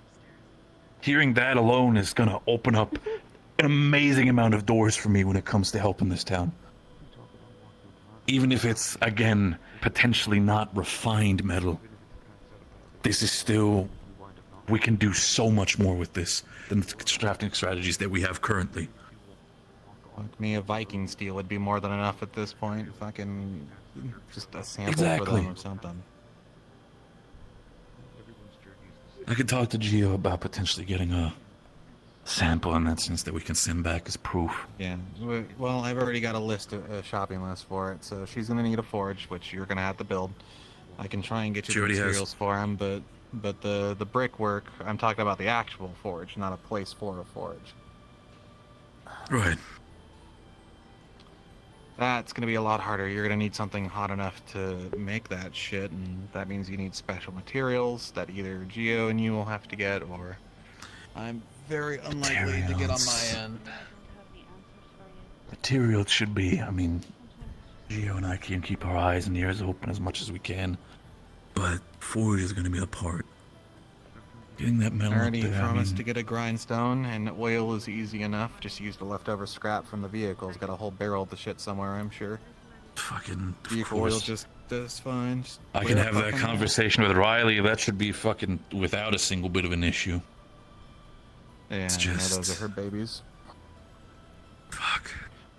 Hearing that alone is gonna open up an amazing amount of doors for me when it comes to helping this town. Even if it's, again, potentially not refined metal. This is still... We can do so much more with this than the crafting strategies that we have currently. Like me, a Viking steel would be more than enough at this point. Fucking... just a sample Exactly. for them or something. I could talk to Geo about potentially getting a sample in that sense that we can send back as proof. Yeah. Well, I've already got a shopping list for it, so she's gonna need a forge, which you're gonna have to build. I can try and get you She the already has. materials for him, but the brickwork, I'm talking about the actual forge, not a place for a forge. Right. That's gonna be a lot harder. You're gonna need something hot enough to make that shit, and that means you need special materials that either Geo and you will have to get, or I'm very unlikely to get on my end. Materials should be, I mean, Gio and I can keep our eyes and ears open as much as we can, but forge is going to be a part. Getting that metal I already up there, promised to get a grindstone, and oil is easy enough. Just use the leftover scrap from the vehicles. Got a whole barrel of the shit somewhere, I'm sure. Fucking, of vehicle oil course. just does fine. Just I can have that conversation with Riley. That should be fucking without a single bit of an issue. Yeah, It's I know just- those are her babies. Fuck.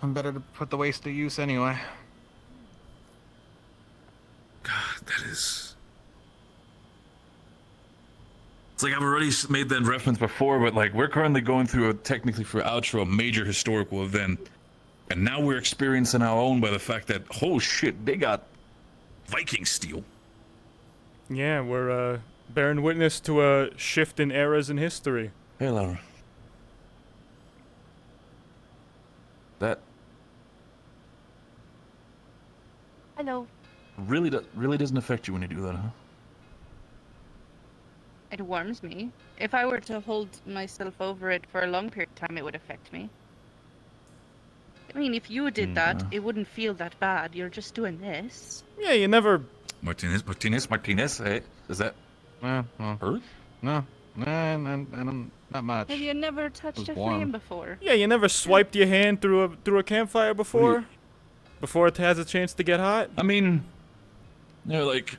I'm better to put the waste to use anyway. God, that is... It's like I've already made that reference before, but like we're currently going through technically for outro, a major historical event. And now we're experiencing our own by the fact that, oh shit, they got Viking steel. Yeah, we're bearing witness to a shift in eras in history. Hey, Laura. That Hello. really doesn't affect you when you do that, huh? It warms me. If I were to hold myself over it for a long period of time, it would affect me. I mean, if you did that, it wouldn't feel that bad. You're just doing this. Yeah, you never... Martinez, hey, is that... well, hurt? No, not much. Have you never touched a flame before? Yeah, you never swiped your hand through a campfire before? Before it has a chance to get hot? I mean, you know, like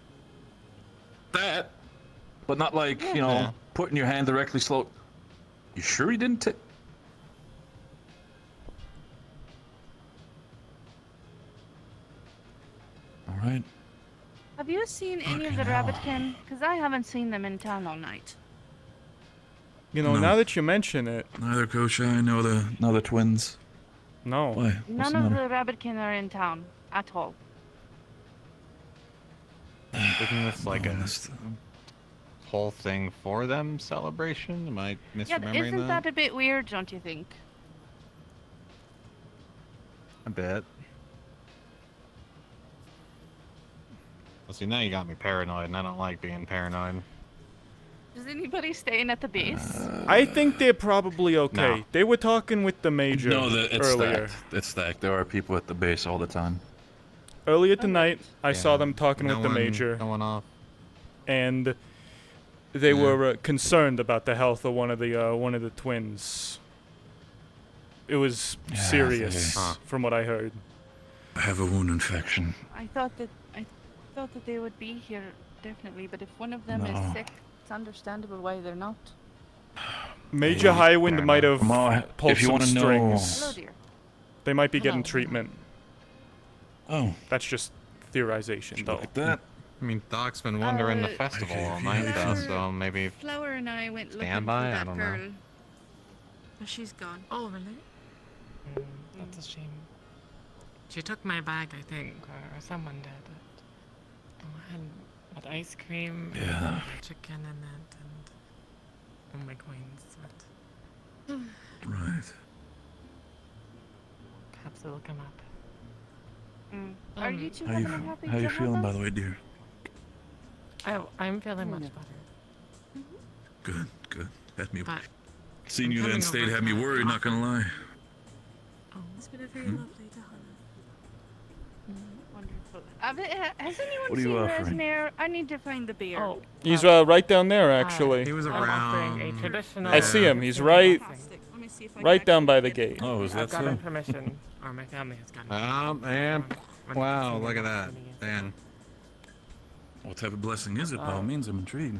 that, but not like, you know, putting your hand directly slow. You sure you didn't take... Alright. Have you seen any of the rabbitkin? Because I haven't seen them in town all night. You know, No. now that you mention it... Neither Coach I know the twins. No. Why? What's None the of matter? the rabbitkin are in town at all. Isn't this like a whole thing for them celebration? Am I Yeah, misremembering isn't that a bit weird, don't you think? A bit. Well, see, now you got me paranoid, and I don't like being paranoid. Is anybody staying at the base? I think they're probably okay. No. They were talking with the major No, it's earlier. stacked. It's stacked. There are people at the base all the time. Earlier tonight, I saw them talking no with the one major. going off. And they were concerned about the health of one of the twins. It was serious, from what I heard. I have a wound infection. I thought that they would be here definitely, but if one of them No. is sick, it's understandable why they're not. Major Highwind might have pulled if you some wanna know- strings. Hello, dear. They might be getting treatment. Oh. That's just theorization, though. Like that? I mean, Doc's been wandering the festival all night, though, so maybe Flower and I went looking stand for by. I that don't girl. know. But she's gone. Oh, really? That's a shame. She took my bag, I think, or someone did. I had ice cream, and chicken in it, and my coins. But... Right. Perhaps it'll come up. Are you two How you, having a happy how you to feeling, have by us? the way, dear? Oh, I'm feeling much better. Good, good. Had me. But Seeing I'm you coming then state over had me to worried. Not gonna lie. It's been a very Hmm? lovely to Wonderful. Has anyone What are you seen offering? Resnare? I need to find the beer. Oh, He's right down there, actually. He was I'm offering a traditional. I see him. He's right down by the gate. Oh, is that I've gotten so? permission, or my family has gotten. And wow, look at that, Dan. What type of blessing is it? By all means, I'm intrigued.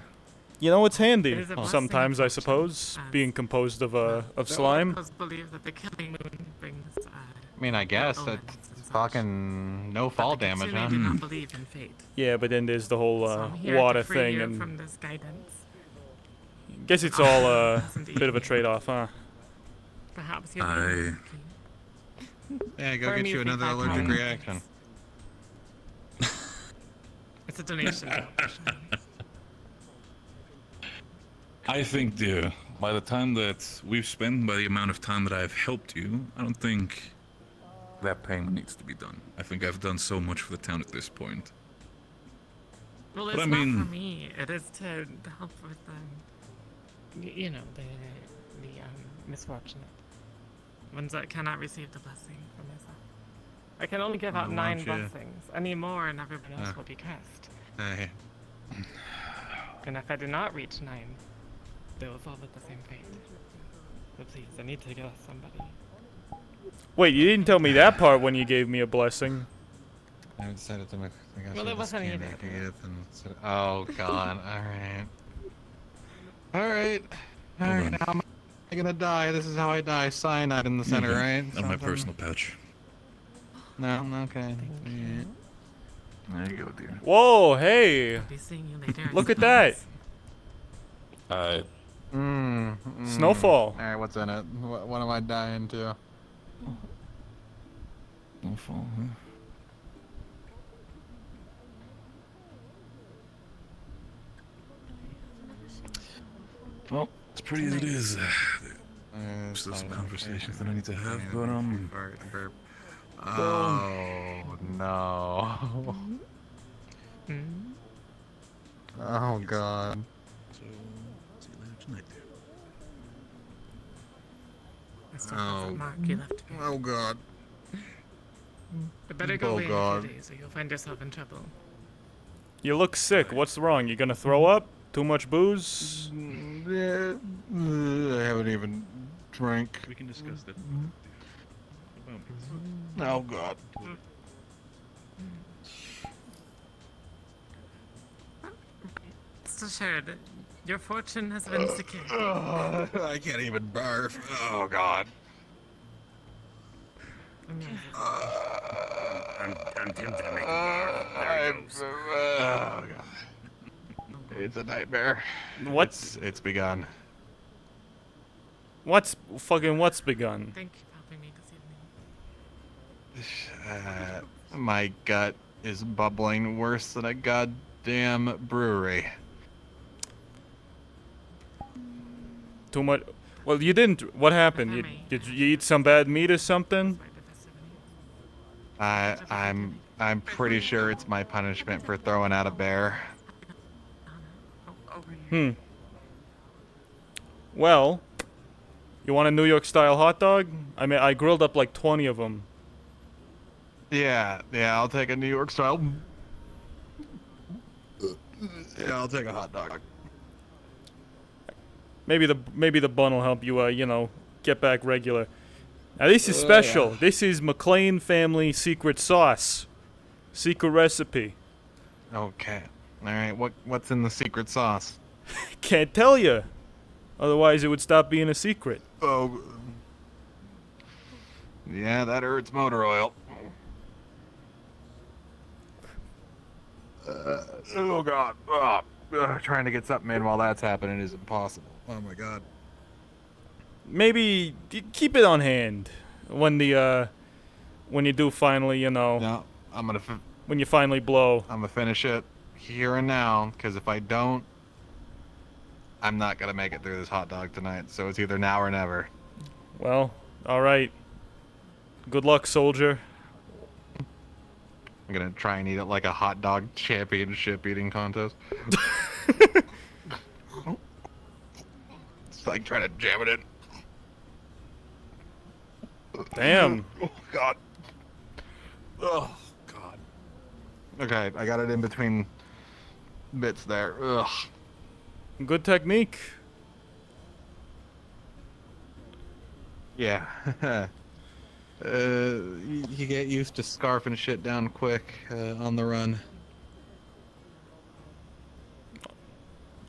You know, it's handy It is a blessing sometimes, of I suppose, being composed of slime. Those believe that the killing moon brings. I mean, I guess that's fucking no fall damage, huh? I do not believe in fate. Yeah, but then there's the whole So I'm here water to free thing, you and from this guidance. guess it's all a bit of a trade-off, huh? Perhaps you'll I. Yeah, go For get me, you it's another like allergic 5 reaction. It's a donation. I think, dear, by the time that we've spent, by the amount of time that I've helped you, I don't think that payment needs to be done. I think I've done so much for the town at this point. Well, But it's I not mean- for me. It is to help with you know, the misfortunate ones that cannot receive the blessing from myself. I can only give out Why 9 don't you- blessings. Any more, and everybody else will be cursed. Hey. And if I do not reach 9, they will fall with the same fate. So please, I need to get us somebody. Wait, you didn't tell me that part when you gave me a blessing. I decided to make. Well, it wasn't either. either. Oh God! All right. Now I'm gonna die. This is how I die. Cyanide in the center, right? On my Something- personal pouch. No. Okay. Yeah. There you go, dear. Whoa, hey! Be seeing you later. Look at that! Snowfall. All right, what's in it? What am I dying to? Snowfall, huh? Well, as pretty as it is, still some conversations that I need to have, but Oh no. Oh God. So, see you later tonight, dear. I still have that mark you left me. Oh God. I better go Oh, away God. in a few days or you'll find yourself in trouble. You look sick. What's wrong? You gonna throw up? Too much booze? I haven't even drank. We can discuss that. Oh God. Rest assured, your fortune has been secured. I can't even barf. Oh God. I'm tempted to make a bar. There it goes. Oh God. It's a nightmare. It's begun. What's begun? Thank you for helping me this evening. My gut is bubbling worse than a goddamn brewery. Too much. Well, you didn't. What happened? Did you eat some bad meat or something? I'm pretty sure it's my punishment for throwing out a bear. Well, you want a New York style hot dog? I mean, I grilled up like 20 of them. Yeah, I'll take a New York style. Yeah, I'll take a hot dog. Maybe the bun will help you, you know, get back regular. Now this is special. Yeah. This is McLean family secret sauce, secret recipe. Okay. All right. What's in the secret sauce? Can't tell you. Otherwise, it would stop being a secret. Oh. Yeah, that hurts motor oil. Oh God. Trying to get something in while that's happening is impossible. Oh my God. Maybe keep it on hand when you do finally, you know. No, I'm gonna. When you finally blow. I'm gonna finish it here and now, because if I don't, I'm not gonna make it through this hot dog tonight. So it's either now or never. Well, all right. Good luck, soldier. I'm gonna try and eat it like a hot dog championship eating contest. It's like trying to jam it in. Damn. Oh God. Oh God. Okay, I got it in between bits there. Ugh. Good technique. Yeah. You get used to scarfing shit down quick on the run.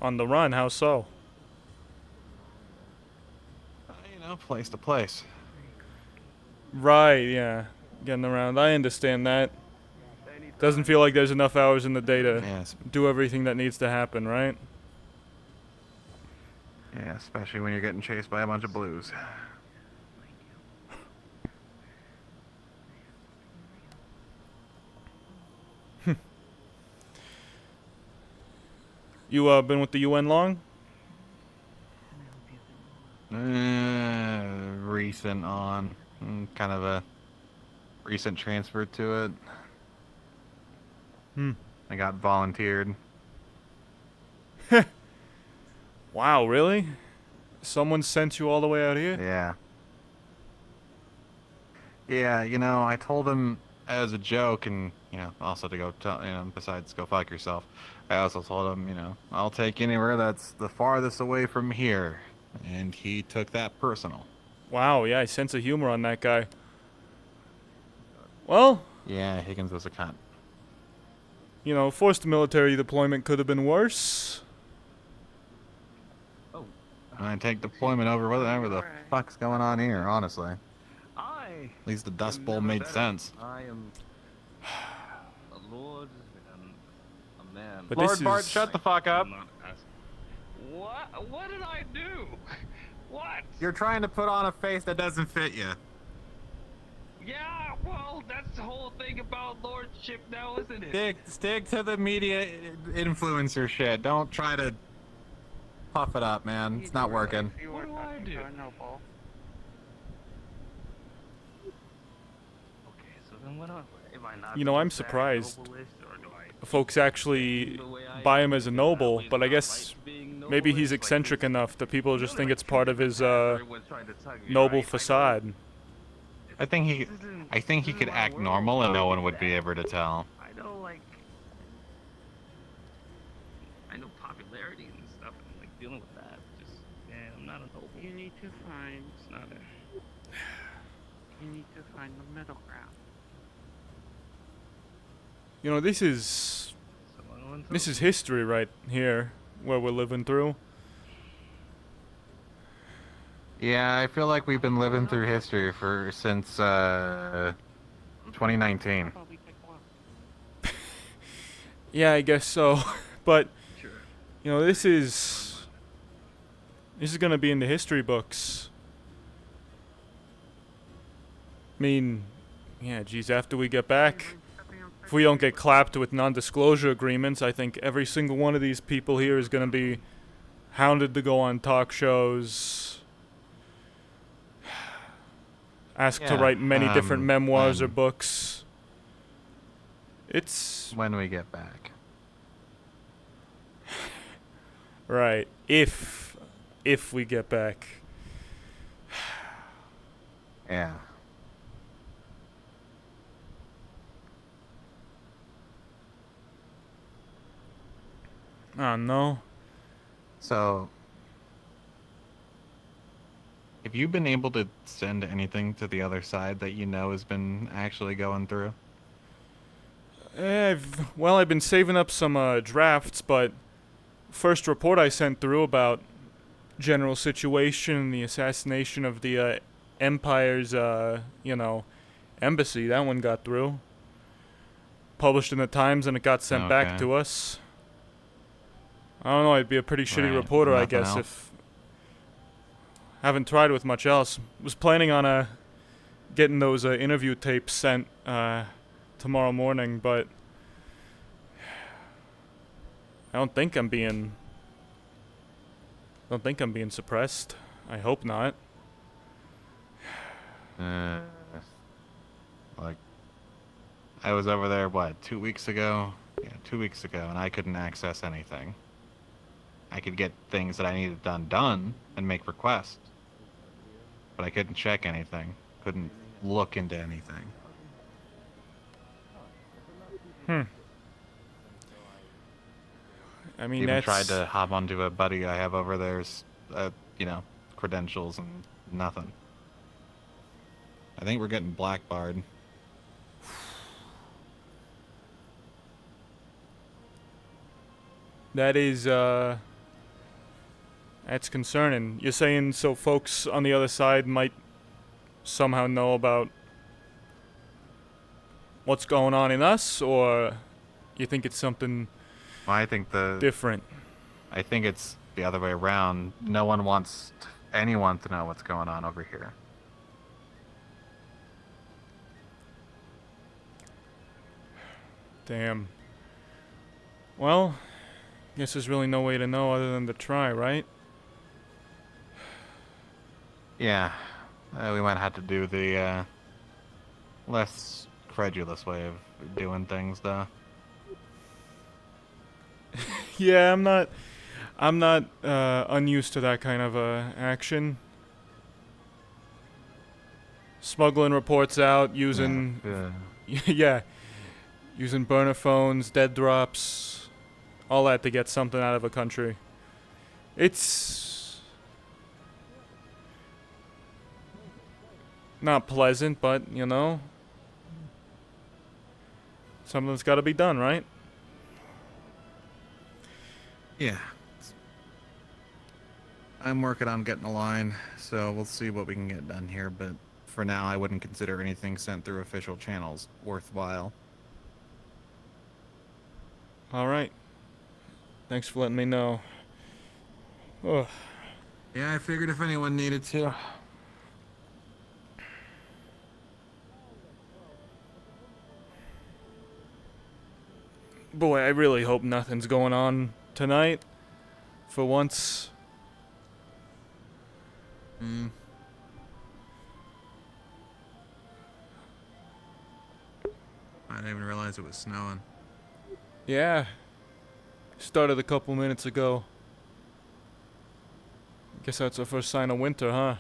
On the run, how so? You know, place to place. Right, yeah. Getting around. I understand that. Doesn't feel like there's enough hours in the day to do everything that needs to happen, right? Yeah, especially when you're getting chased by a bunch of blues. You been with the UN long? Recent on. Kind of a recent transfer to it. I got volunteered. Wow, really? Someone sent you all the way out here? Yeah. Yeah, you know, I told him as a joke, and, you know, also to go tell, you know, besides go fuck yourself, I also told him, you know, I'll take anywhere that's the farthest away from here. And he took that personal. Wow, yeah, I sense a humor on that guy. Well... Yeah, Higgins was a cunt. You know, forced military deployment could have been worse. I take deployment over whatever the fuck's going on here, honestly. At least the Dust Bowl made sense. I am a lord and a man. But Lord Bart, shut the fuck up. What? What did I do? What? You're trying to put on a face that doesn't fit you. Yeah, well, that's the whole thing about lordship now, isn't it? Stick to the media influencer shit. Don't try to puff it up, man. It's not working. What do I do? Okay, so then what am I not? You know, I'm surprised folks actually buy him as a noble, but I guess maybe he's eccentric enough that people just think it's part of his noble facade. I think he could act normal and no one would be able to tell. I know popularity and stuff, and like dealing with that. Just, yeah, I'm not a noble. You need to find. It's not a. You need to find the middle ground. You know, this is history right here, where we're living through. Yeah, I feel like we've been living through history since 2019. Yeah, I guess so. But you know, this is gonna be in the history books. I mean, yeah, geez, after we get back, if we don't get clapped with non-disclosure agreements, I think every single one of these people here is gonna be hounded to go on talk shows. Asked to write many different memoirs or books. It's... When we get back. Right. If we get back. Yeah. Oh, no. So... Have you been able to send anything to the other side that you know has been actually going through? I've been saving up some drafts, but first report I sent through about general situation, the assassination of the Empire's, embassy, that one got through. Published in the Times and it got sent back to us. I don't know, I'd be a pretty shitty reporter, I guess, if... Haven't tried with much else. Was planning on getting those interview tapes sent tomorrow morning, but I don't think I'm being suppressed. I hope not. Like, I was over there, 2 weeks ago? Yeah, 2 weeks ago, and I couldn't access anything. I could get things that I needed done and make requests. But I couldn't check anything. Couldn't look into anything. I mean, even tried to hop onto a buddy I have over there's, credentials and nothing. I think we're getting blackbarred. That is, that's concerning. You're saying so folks on the other side might somehow know about what's going on in us, or you think it's something different? I think it's the other way around. No one wants anyone to know what's going on over here. Damn. Well, Guess there's really no way to know other than to try, right? Yeah, we might have to do the less credulous way of doing things, though. Yeah, I'm not unused to that kind of action. Smuggling reports out using yeah, using burner phones, dead drops, all that to get something out of a country. It's not pleasant, but you know, something's got to be done, right? Yeah. I'm working on getting a line, so we'll see what we can get done here, but for now I wouldn't consider anything sent through official channels worthwhile. Alright. Thanks for letting me know. Ugh. Yeah, I figured if anyone needed to. Boy, I really hope nothing's going on tonight. For once. I didn't even realize it was snowing. Yeah. Started a couple minutes ago. Guess that's the first sign of winter, huh?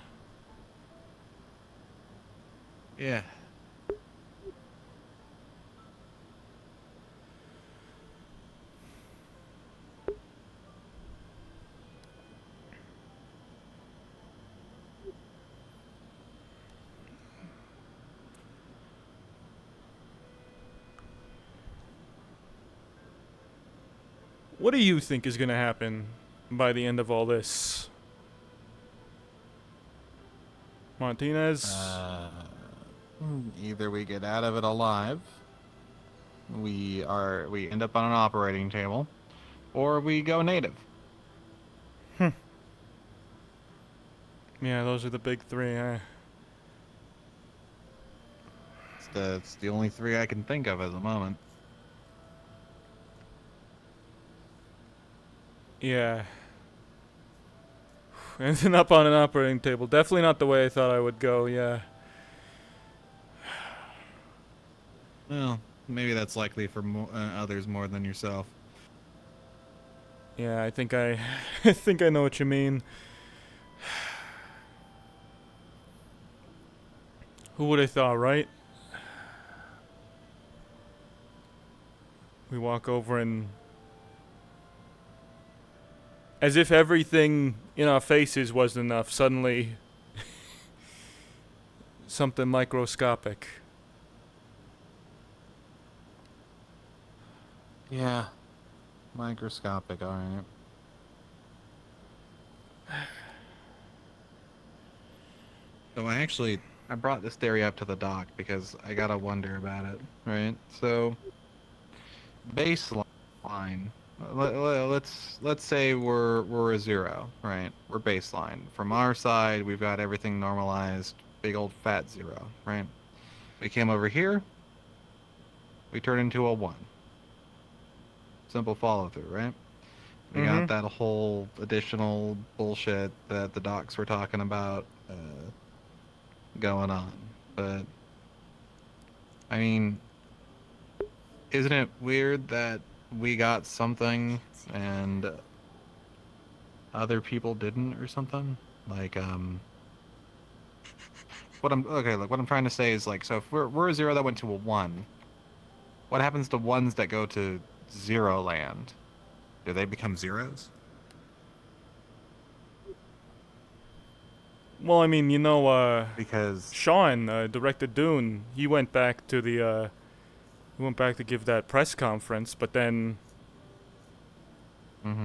Yeah. What do you think is gonna happen by the end of all this? Martinez? Either we get out of it alive, we end up on an operating table, or we go native. Yeah, those are the big three, huh? It's the only three I can think of at the moment. Yeah. Ending up on an operating table. Definitely not the way I thought I would go, yeah. Well, maybe that's likely for others more than yourself. Yeah, I think I think I know what you mean. Who would have thought, right? We walk over and as if everything in our faces wasn't enough, suddenly something microscopic. Yeah. Microscopic, alright. So I brought this theory up to the doc because I gotta wonder about it, right? So, baseline. Let's say we're a 0, right? We're baseline. From our side, we've got everything normalized, big old fat 0, right? We came over here, we turn into a 1. Simple follow through, right? We got that whole additional bullshit that the docs were talking about going on. But I mean, isn't it weird that we got something and other people didn't or something? Like what I'm trying to say is, like, so if we're a 0 that went to a 1, what happens to ones that go to 0 land? Do they become zeros? Well, I mean, you know, because Sean, director Dune, he went back to the, he went back to give that press conference, but then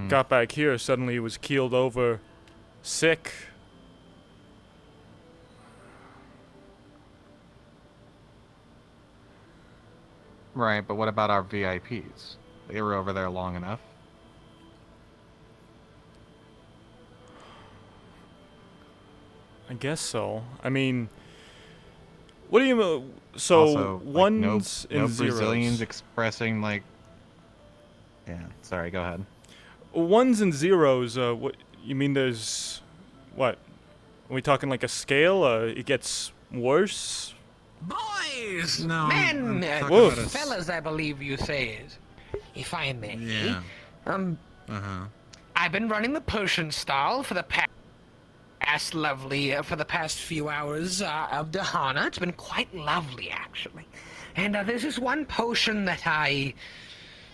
got back here. Suddenly, he was keeled over, sick. Right, but what about our VIPs? They were over there long enough. I guess so. I mean, what do you so also, ones like, no and zeros. Brazilians expressing, like, yeah. Sorry, go ahead. ones and zeros. What you mean? There's what? Are we talking like a scale? It gets worse. Boys, No, men, I'm talking about fellas, I believe you say it. If I may. Yeah. I've been running the potion stall for the past few hours of Dahana. It's been quite lovely, actually. And there's this one potion that I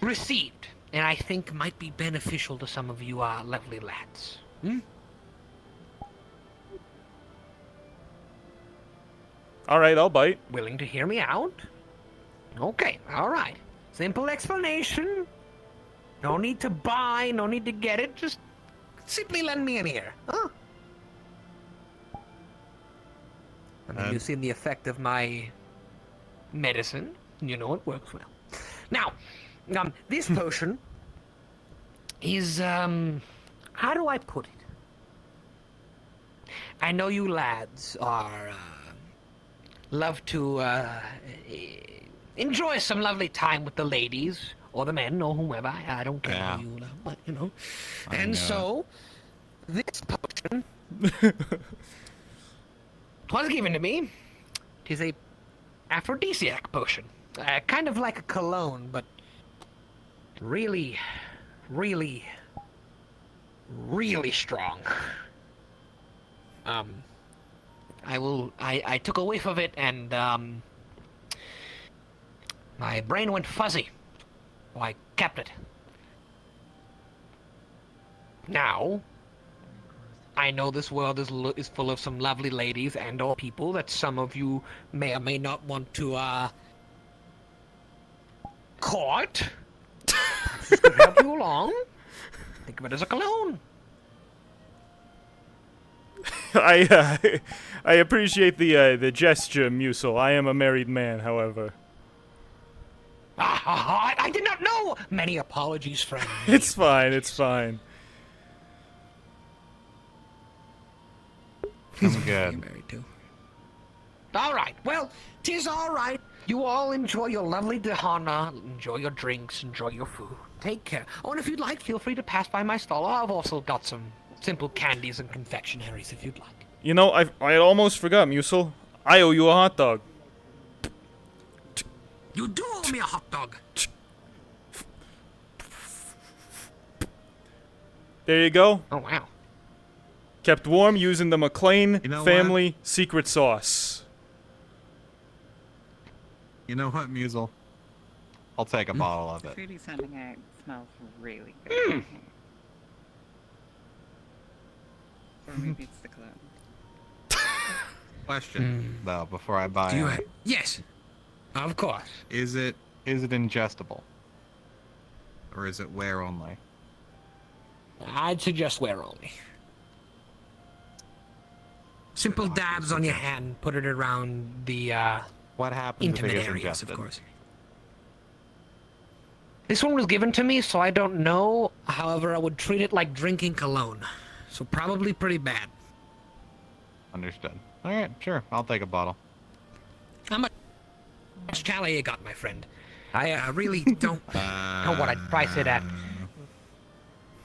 received, and I think might be beneficial to some of you lovely lads. All right, I'll bite. Willing to hear me out? Okay, all right. Simple explanation. No need to buy, no need to get it. Just simply lend me an ear. Huh? I mean, you've seen the effect of my medicine. You know it works well. Now, this potion is, how do I put it? I know you lads are, love to, enjoy some lovely time with the ladies, or the men, or whomever. I don't care who you love, but, you know. And so, this potion was given to me. It is a aphrodisiac potion. Kind of like a cologne, but really, really, really strong. I took a whiff of it and, my brain went fuzzy. So I kept it. Now, I know this world is full of some lovely ladies and or people that some of you may or may not want to, court. This could help you along. Think of it as a cologne. I appreciate the gesture, Musil. I am a married man, however. I did not know! Many apologies, friend. It's fine, it's fine. I'm good. Married to. All right. Well, 'tis all right. You all enjoy your lovely Dahana, enjoy your drinks, enjoy your food. Take care. Oh, and if you'd like, feel free to pass by my stall. I've also got some simple candies and confectionaries if you'd like. You know, I almost forgot, Musil. I owe you a hot dog. You do owe me a hot dog. There you go. Oh, wow. Kept warm using the Mclean know family secret sauce. You know what, Musil? I'll take a bottle of The it. food he's sending out smells really good. Or maybe it's the cologne. Question, though, before I buy it. Yes. Of course. Is it ingestible? Or is it wear only? I'd suggest wear only. Simple dabs on your hand, put it around the, what happens if it intimate gets areas, ingested? of course. This one was given to me, so I don't know. However, I would treat it like drinking cologne. So probably pretty bad. Understood. Alright, sure. I'll take a bottle. How much chali you got, my friend? I really don't know what I'd price it at.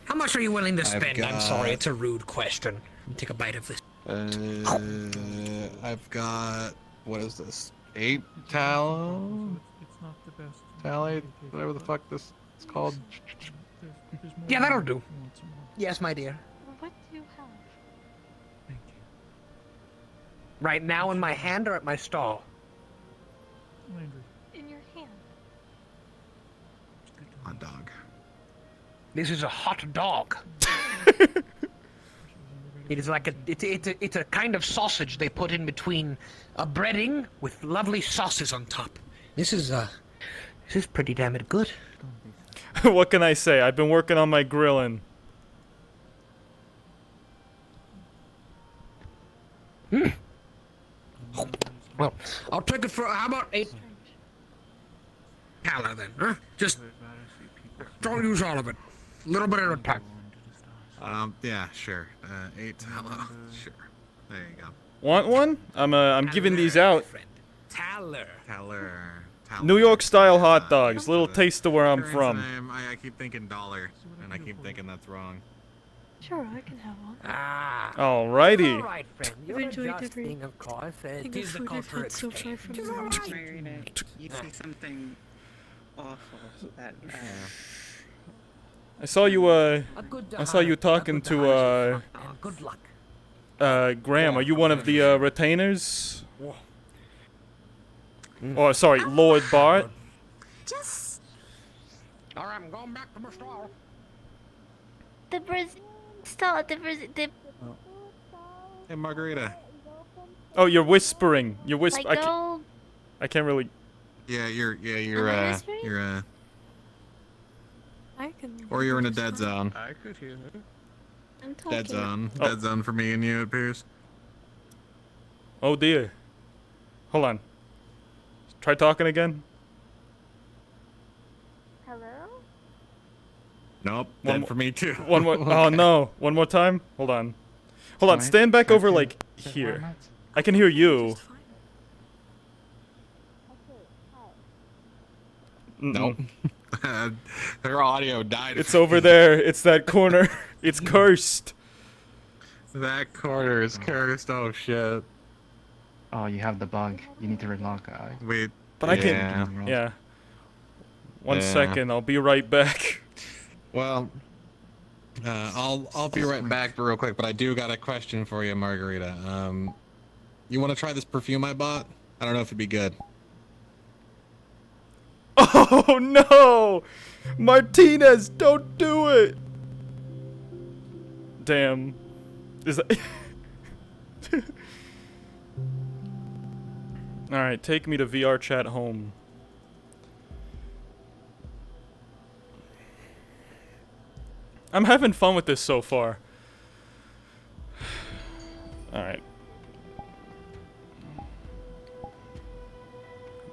How much are you willing to spend? I'm sorry, it's a rude question. Let me take a bite of this. I've got... What is this? 8 tallow? It's not the best. Tally? Whatever the fuck this is called. Yeah, that'll do. Yes, my dear. What do you have? Right now in my hand or at my stall? In your hand. Hot dog. This is a hot dog. It is like it's a kind of sausage they put in between a breading with lovely sauces on top. This is pretty damn it good. What can I say? I've been working on my grilling. Well, I'll take it for how about 8 tallow then, huh? Just don't use all of it. A little bit at a time. Yeah, sure. 8 tallow. Sure. There you go. Want one? I'm giving these out. Taller. Taller. New York style hot dogs. Little taste of where I'm from. I keep thinking dollar, and I keep thinking that's wrong. Sure, I can have one. Alrighty. All right, friend. You're adjusting, of course. It is the culture exchange. You say something awful that. I saw you. I saw you talking to. Good luck. Graham, are you one of the retainers? Oh, sorry, Lord Bart. Just All right, I'm going back to my stall. the Brazil stall. The Hey, Margarita. Oh, you're whispering. You're whispering. like go. I can't really. Yeah, you're Am I whispering? I can. or you're in a dead zone. I could hear her. I'm talking. Dead zone. Oh. Dead zone for me and you, it appears. Oh dear. Hold on. Try talking again. Hello. Nope. One Dead mo- for me too. One more. Oh no. One more time. Hold on. Hold on. Sorry, Stand back try over to- like to here. format. I can hear you. Nope. Her audio died. It's over there. It's that corner. It's cursed. That corner is cursed. Oh shit. Oh, you have the bug. You need to relog. Wait. But I can. Yeah. One second. I'll be right back. Well, I'll be right back real quick, but I do got a question for you, Margarita. You want to try this perfume I bought? I don't know if it'd be good. Oh no! Martinez, don't do it! Damn. Is that... Alright, take me to VR chat home. I'm having fun with this so far. Alright.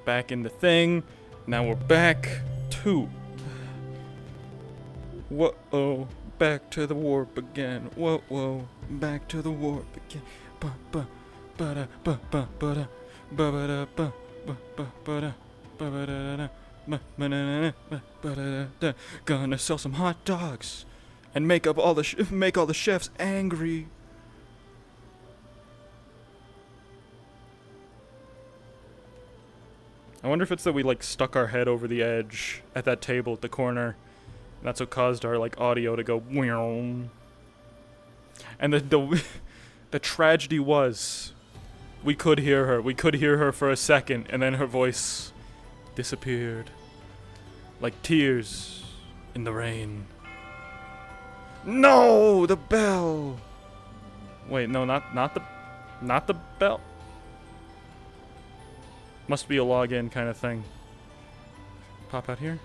Back in the thing. Now we're back to... Whoa, back to the warp again. Whoa, back to the warp again. Ba-ba, ba-da, ba-ba-da, ba-ba-da, ba-ba, ba-ba-da, ba-ba-da-da, ba-ba-da-da, ba-ba-da-da. Gonna sell some hot dogs and make all the chefs angry. I wonder if it's that we like stuck our head over the edge at that table at the corner. And that's what caused our like audio to go meow. And the tragedy was we could hear her. We could hear her for a second and then her voice disappeared. Like tears in the rain. No, the bell. Wait, no, not the bell. Must be a login kind of thing. Pop out here.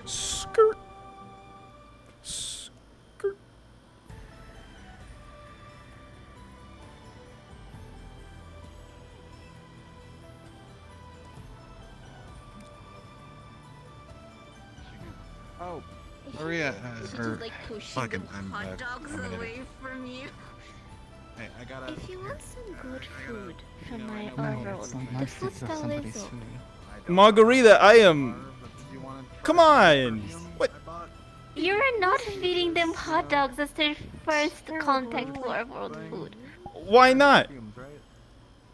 Skirt. Skirt. Oh, Maria, like pushing fucking, I'm hot dogs I'm gonna- away from you. Hey, I gotta. If you want some good food from my No, overall, it's not the nice food to steal stall somebody's is food. Margarita, I am. Come on. What? You're not feeding them hot dogs as their first contact to our world food. Why not?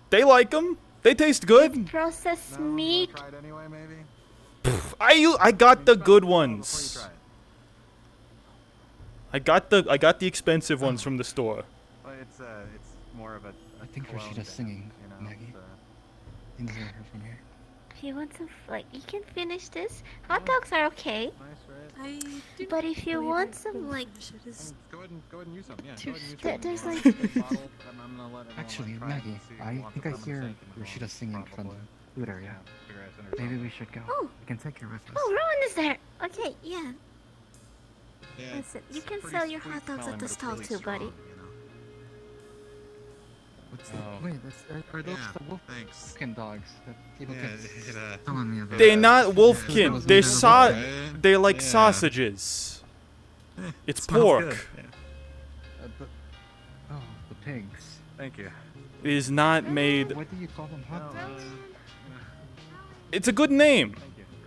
They like them. They taste good. Processed meat. I got the good ones. I got the expensive ones from the store. Well, it's more of a. I think Rashida's singing, Maggie. I think hear her from here. If you want some, like, you can finish this. Hot dogs are okay. But if you want some, like, Go ahead and use some. Yeah. there's like. Actually, Maggie, I think I hear Rashida singing from the food area. Maybe we should go. Oh. We can take care of this. Oh, Rowan is there. Okay, yeah. Listen, you can sell your hot dogs at the stall too, buddy. What's that? Wait, are those the wolfkin dogs that people Yeah, get selling the other They're not wolfkin. Yeah. They're like Yeah. sausages. It's smells pork. good. But, oh, Thanks. Thank you. It is not made. What do you call them? Hot dogs? It's a good name.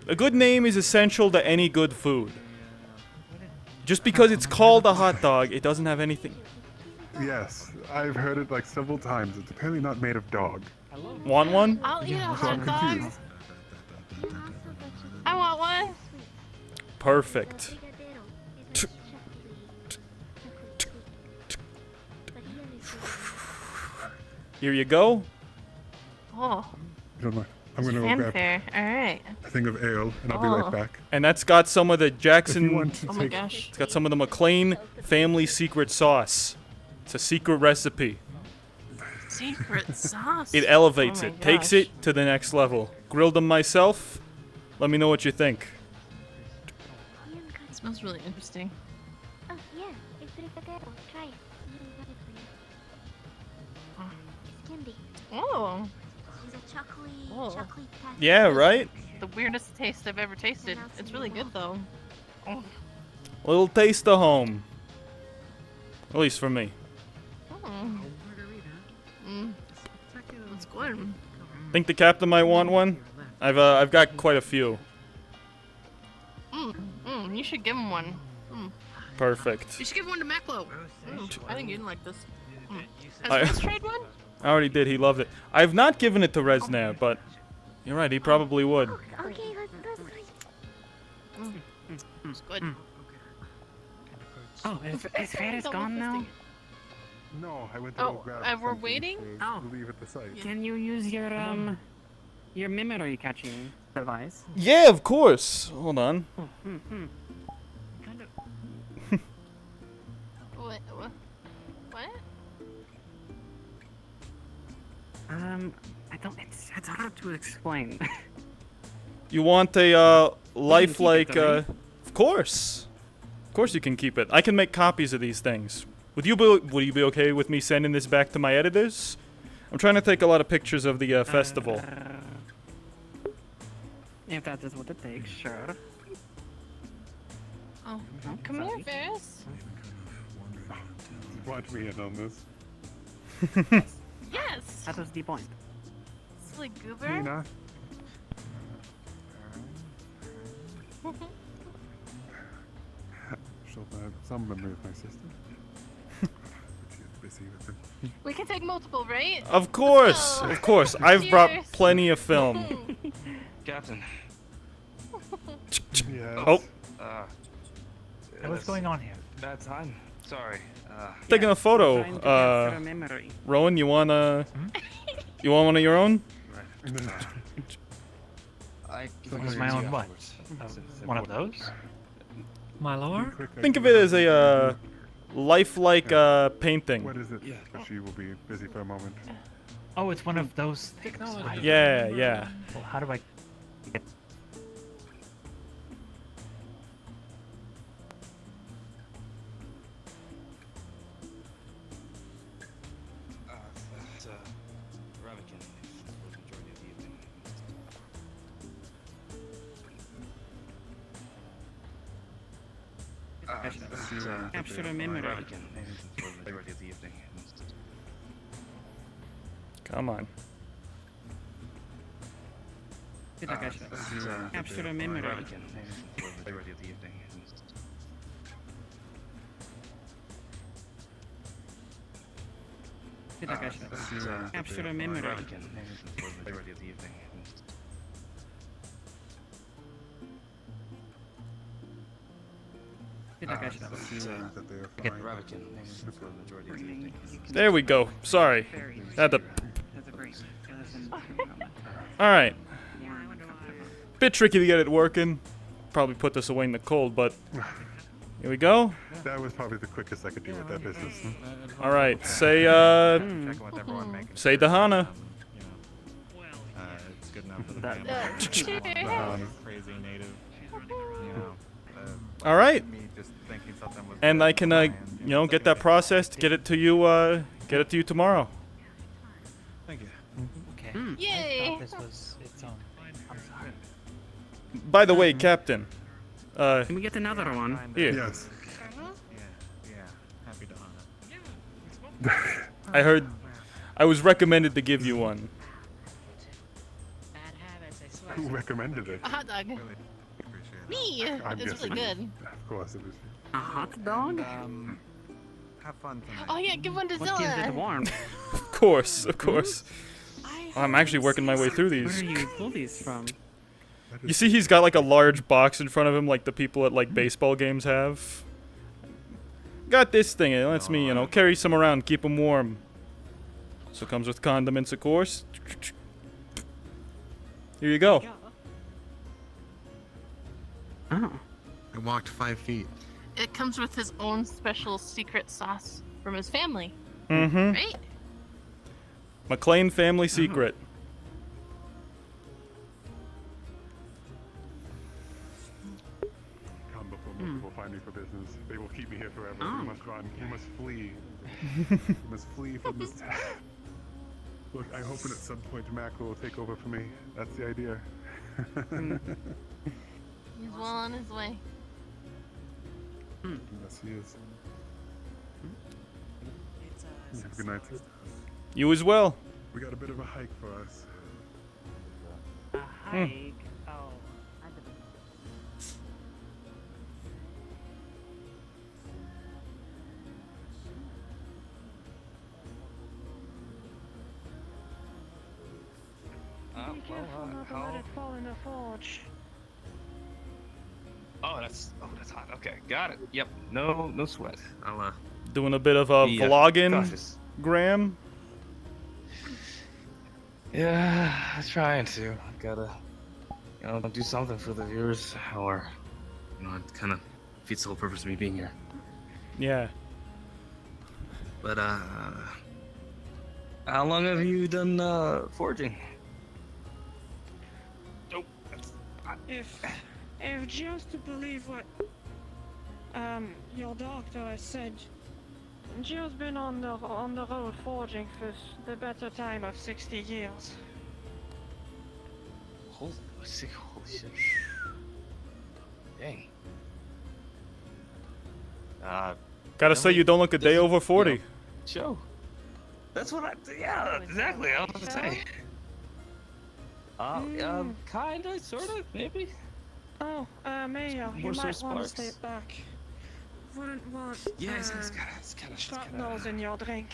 A good name is essential to any good food. Just because it's called a hot dog, it doesn't have anything. Yes, I've heard it like several times. It's apparently not made of dog. Want one? I'll eat a So I'm hot dog. confused. I want one. Perfect. Here you go. Oh. Don't mind. I'm gonna go grab Fanfare. All right. a thing of ale, and I'll be Oh. right back. And that's got some of the If you Jackson. want to Oh my take- gosh. It's got some of the McLean family secret sauce. It's a secret recipe. Secret sauce. It elevates Oh my it, takes gosh. it to the next level. Grilled them myself. Let me know what you think. It smells really interesting. Oh, yeah, it's fricadero. Try it. It's candy. Oh. It's a chocolate, Oh. chocolate taffy. Yeah, right? The weirdest taste I've ever tasted. It's really good though. Oh. Little taste of home. At least for me. Mm. Mm. That's good. Think the captain might want one? I've got quite a few. You should give him one. Perfect. You should give one to Maclo. I think you'd like this. I- Has Rez tried one? I already did. He loved it. I've not given it to Resnair, but you're right. He probably would. Okay, let's It's good. Oh, is Ferris gone now? No, I went to Oh, go grab we're something waiting? to leave at the site. Can you use your memory catching device? Yeah, of course. Hold on. What? What? I don't. It's hard to explain. You want a lifelike? keep it, right? Of course. Of course you can keep it. I can make copies of these things. Would you be okay with me sending this back to my editors? I'm trying to take a lot of pictures of the festival. If that is what it takes, sure. Oh, come here, Ferris. Want me in on this? Yes. That was the point. Silly goober. Nina? She'll have some memory of my sister. But she is busy with it. We can take multiple, right? Of course, Oh. of course. I've brought Cheers. plenty of film. Captain. Yeah. Oh, Hey, what's going on here? Bad time. Sorry. taking a photo. Trying to capture a memory. Rowan, you want you want one of your own? My own what? One of those? My lord? Think of it as a lifelike painting. What is it? She will be busy for a moment. Oh, it's one of those things. Yeah, yeah. Well, how do I get... That's Ravikin for the majority of the evening. Capture a memory. Ravikin for the majority of the evening. Come on. Capture a memory. Ravikin for the majority of the evening. Capture a memory. Ravikin for the majority of the evening. Ravikin for the majority of the evening. There we go. Sorry. Had to. Alright. Bit tricky to get it working. Probably put this away in the cold, but here we go. That was probably the quickest I could do with that business. Alright, say Checking with everyone, making say Dahana. It's good enough for the That- family. Crazy native. You know. Alright. Me just thinking something was And good I can beforehand, you know, get that processed, get it to you tomorrow. Thank you. Okay. Yay. I thought this was its own. I'm sorry. By the way, Captain. Can we get another one? Here. Yes. Yeah. Happy Dahana. I heard. I was recommended to give you one. Who recommended it? A hot dog. Me. I'm It's really guessing good. Of course it was. A hot dog? Have fun tonight. Oh yeah, give one to What gives it Zilla. warmth? Of course, of course. I'm actually working my way through Where these. do you pull these from? You see, he's got like a large box in front of him, like the people at like baseball games have. Got this thing. It lets me, carry some around, keep them warm. So it comes with condiments, of course. Here you go. Oh. I walked 5 feet. It comes with his own special secret sauce from his family. Mm-hmm. Right? McLean family secret. Come before most people find me for business. They will keep me here forever. Oh. You must run. You must flee. You must flee from this town. Look, I'm hoping at some point Mac will take over for me. That's the idea. He's well on his way. Yes, he is. You have a good night. You as well. We got a bit of a hike for us. A hike? Oh. that's hot. Okay, got it. Yep, no sweat. I'll Doing a bit of a be, vlogging, cautious. Graham. Yeah, I'm trying to. Gotta, do something for the viewers, or, it kind of defeats the whole purpose of me being here. Yeah. But, how long have you done, forging? If just to believe what your doctor has said, Jill's been on the road forging for the better time of 60 years. Holy shit. Dang. Gotta say, you don't look a day over 40. Joe. That's what yeah, exactly. I was gonna say. Kinda, sorta, maybe. Oh, Mayor, you More so might want to sparks. stay back. Wouldn't want Yes, it's kinda shrapnels in your drink.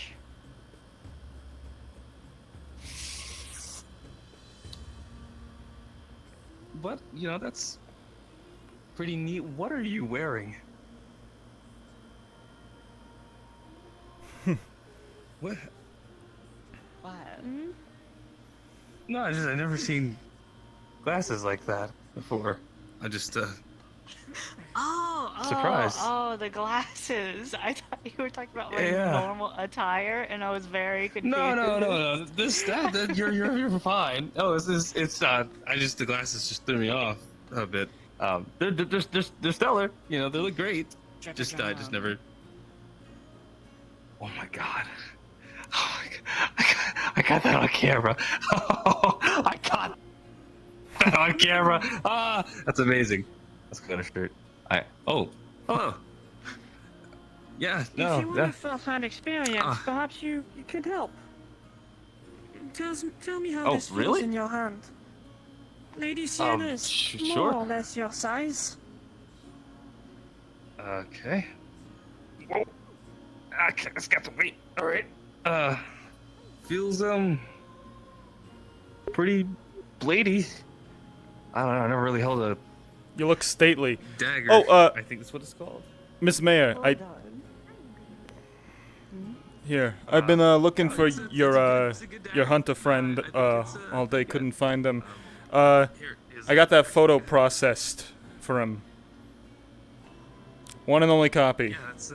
But, that's pretty neat. What are you wearing? What? What? No, I've never seen glasses like that before. I just, surprised. Oh, the glasses. I thought you were talking about Yeah. normal attire, and I was very confused. No. You're fine. Oh, the glasses just threw me off a bit. They're stellar. They look great. I just never. Oh my god. Oh my god. I got that on camera. I got that on camera. That's amazing. Let's go to shirt. Oh, hello. Yeah, If you want no. a first-hand experience, perhaps you could help. Tell me how this feels really? in your hand. Lady Sienna is sure. more or less your size. Okay. Whoa. Okay, it's got to wait. All right. Feels pretty bladey. I don't know. I never really held a You look stately. dagger. Oh, I think that's what it's called. Miss Mayor, Here, I've been looking for your hunter friend all day. Couldn't find him. I got that photo processed for him. One and only copy. Yeah, that's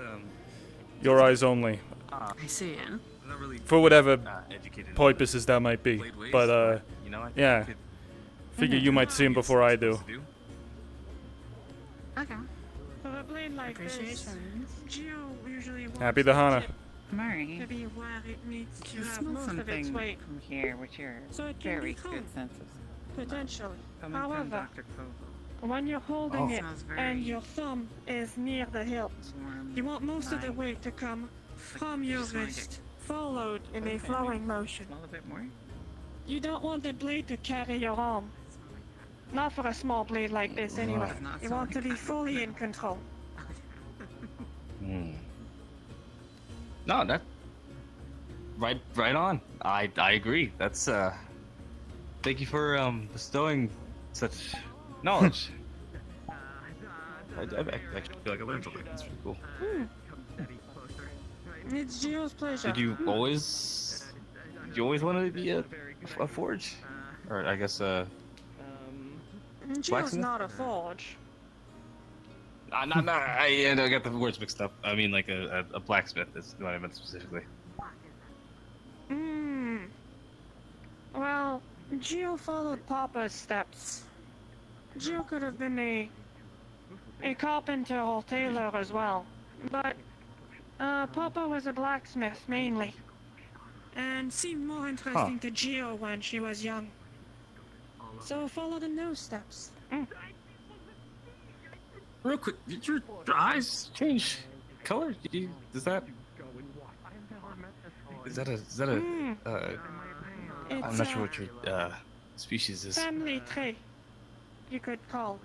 Your eyes only. I see it. For whatever educated purposes that might be. But I yeah. Figure you might see him before I do. Okay. For a blade like this, Appreciations. Geo usually wants Happy the Hana. Murray, to be where it needs to you have smell most of its something weight. from here with your So it can very be cool. good senses. Potentially. Coming from However, Dr. Koval. when you're holding it Smells very and your thumb is near the hilt, warm, you want most of the light. weight to come from your just wanna wrist, followed in a flowing motion. Smell a bit more. You don't want the blade to carry your arm. Not for a small blade like this, anyway. You want to be fully in control. No, that right on. I agree. That's thank you for bestowing such knowledge. I actually feel like I learned something. That's pretty cool. It's Gio's pleasure. Did you always want to be a forge, or I guess Gio's blacksmith? not a forge. I got the words mixed up. I mean, like a blacksmith is what I meant specifically. Well, Gio followed Papa's steps. Gio could have been a carpenter or tailor as well, but Papa was a blacksmith mainly, and seemed more interesting to Gio when she was young. So followed in those steps. Real quick, did your eyes change color? Is that a I'm not sure what your species is. Family trait, you could call.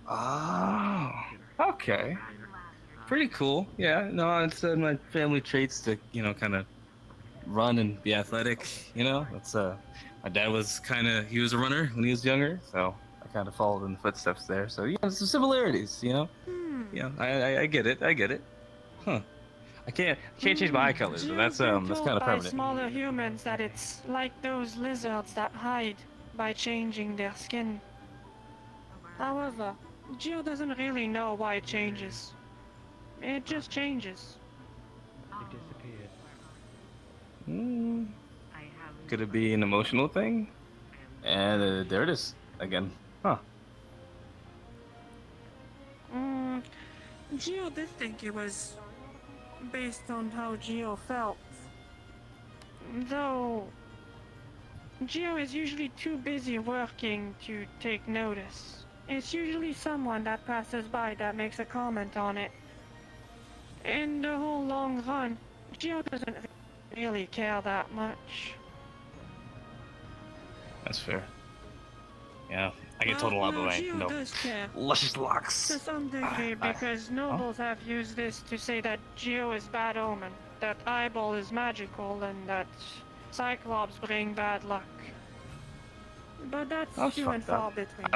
Oh, okay. Pretty cool. Yeah, no, it's my family traits to, kind of run and be athletic, That's my dad was he was a runner when he was younger, so I kind of followed in the footsteps there. So, some similarities, Yeah, I get it. Huh. I can't change my eye colors, but that's kind of by permanent. smaller humans that it's like those lizards that hide by changing their skin. However, Gio doesn't really know why it changes. It just changes. It disappeared. Could it be an emotional thing? And there it is again. Huh. Gio did think it was based on how Gio felt. Though Gio is usually too busy working to take notice. It's usually someone that passes by that makes a comment on it. In the whole long run, Gio doesn't really care that much. That's fair. Yeah, I get told a lot, but Gio does care. Luscious locks. To some degree, because nobles have used this to say that Gio is bad omen, that eyeball is magical, and that Cyclops bring bad luck. But that's few and far between.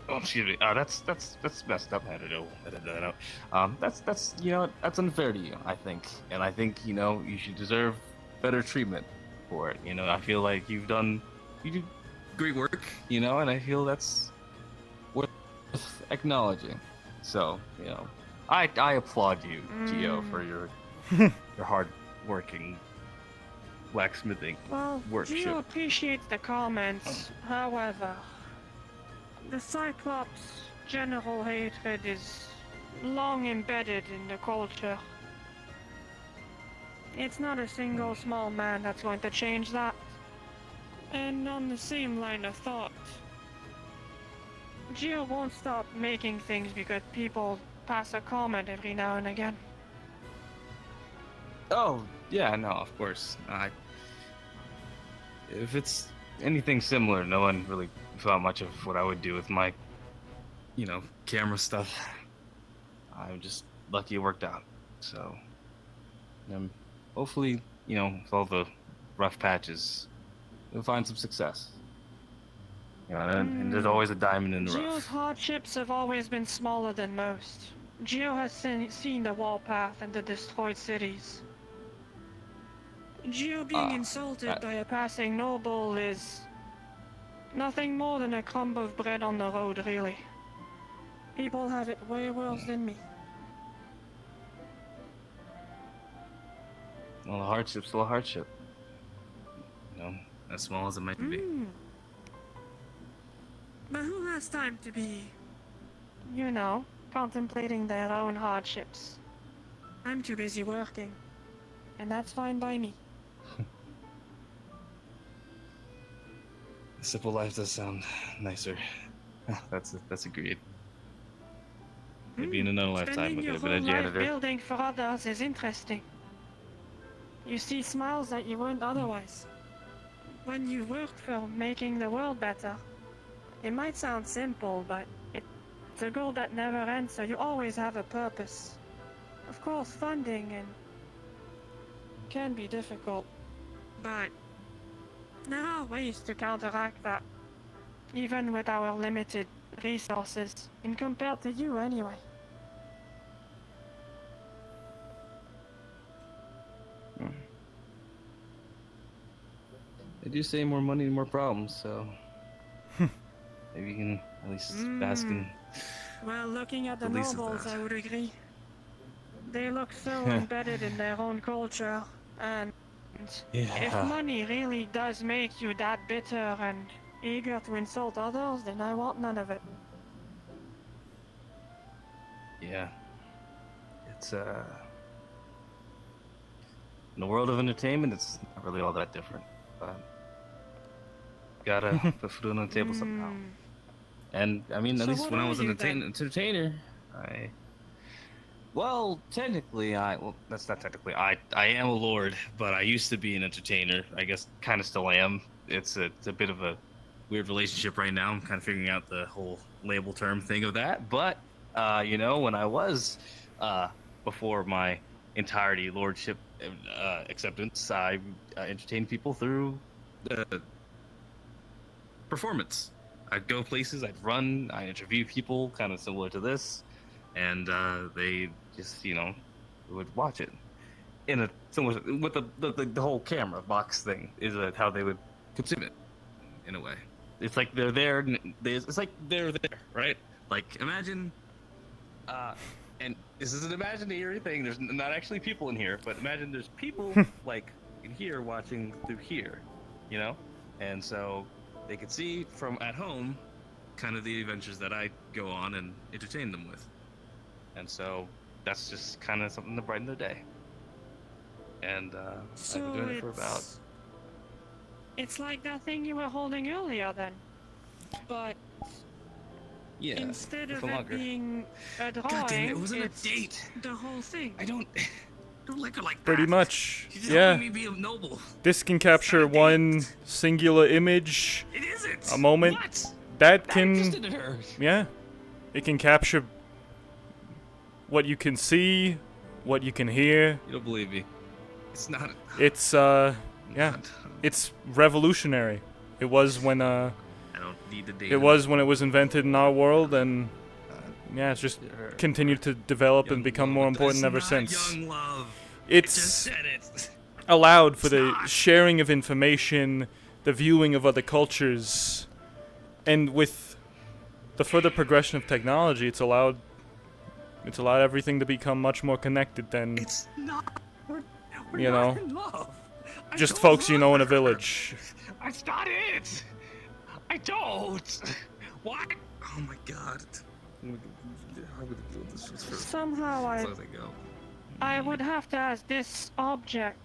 Excuse me. That's messed up. I had to know. That's that's unfair to you, I think, and I think you should deserve better treatment for it. I feel like you do great work, and I feel that's worth acknowledging. So, I applaud you, Gio, for your hard working blacksmithing workshop. Gio appreciates the comments. However, the Cyclops' general hatred is long embedded in the culture. It's not a single small man that's going to change that. And on the same line of thought, Gio won't stop making things because people pass a comment every now and again. Oh, yeah, no, of course. If it's anything similar, no one really thought much of what I would do with my, camera stuff. I'm just lucky it worked out. So, hopefully, with all the rough patches, we'll find some success. And there's always a diamond in the rough. Gio's hardships have always been smaller than most. Gio has seen the warpath and the destroyed cities. Gio being insulted by a passing noble is nothing more than a crumb of bread on the road, really. People have it way worse than me. Well, a hardship's still a hardship. As small as it might be. But who has time to be, contemplating their own hardships? I'm too busy working, and that's fine by me. A simple life does sound nicer. That's agreed. Maybe in another lifetime Spending we could your have been a whole life janitor. building for others is interesting. You see smiles that you wouldn't otherwise. When you work for making the world better, it might sound simple, but it's a goal that never ends, so you always have a purpose. Of course, funding can be difficult, but there are ways to counteract that, even with our limited resources, and compared to you anyway. They do say more money, more problems, so maybe you can at least bask in. Well, looking at the least of nobles, that. I would agree. They look so embedded in their own culture, and if money really does make you that bitter and eager to insult others, then I want none of it. Yeah. It's in the world of entertainment, it's not really all that different, but gotta put food on the table somehow. And I mean, at So least what when I are was you an then? entertainer, well, technically, that's not technically. I am a lord, but I used to be an entertainer. I guess kind of still am. It's a bit of a weird relationship right now. I'm kind of figuring out the whole label term thing of that. But you know, when I was before my entirety lordship acceptance, I entertained people through performance. I'd go places, I'd run, I'd interview people, kind of similar to this, and they just, you know, would watch it. In a similar with the whole camera box thing is how they would consume it, in a way. It's like they're there. It's like they're there, right? Like imagine, and this is an imaginary thing. There's not actually people in here, but imagine there's people like in here watching through here, you know, and so they could see from at home kind of the adventures that I go on and entertain them with. And so that's just kind of something to brighten their day. And So I've been doing it for about... It's like that thing you were holding earlier then. But Yeah, instead with of a it longer. being a drawing, God damn it, it wasn't a it's date. the whole thing. I don't like her like that. Pretty much, She's just yeah. helping me be a noble. This can capture one singular image, It isn't. a moment. What? That Not interested in can, her. yeah, it can capture what you can see, what you can hear. You don't believe me. It's not... It's yeah, it's revolutionary. It was when I don't need the data. it was when it was invented in our world, and yeah, it's just continued to develop and become more important ever since. Young love. It's Just said it. allowed for the sharing of information, the viewing of other cultures, and with the further progression of technology, it's allowed everything to become much more connected than It's not. We're you not know, in love. I just don't folks you love know in a her. village. That's not it. I don't. What? Oh my god. Somehow I would have to ask this object.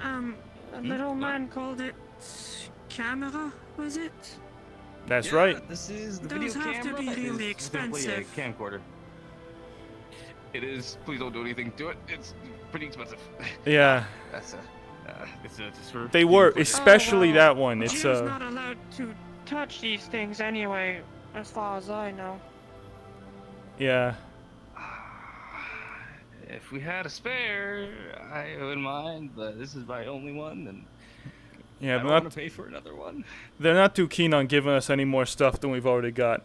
A little man called it camera, was it? That's Yeah, right. This is the Those video have to camera. be really It's simply expensive. a camcorder. It is. Please don't do anything to it. It's pretty expensive. Yeah. That's it's just for... They were, especially that one. It's Jill's not allowed to touch these things anyway, as far as I know. yeah. If we had a spare, I wouldn't mind, but this is my only one, and Yeah, I they're don't want not to pay for another one. they're not too keen on giving us any more stuff than we've already got.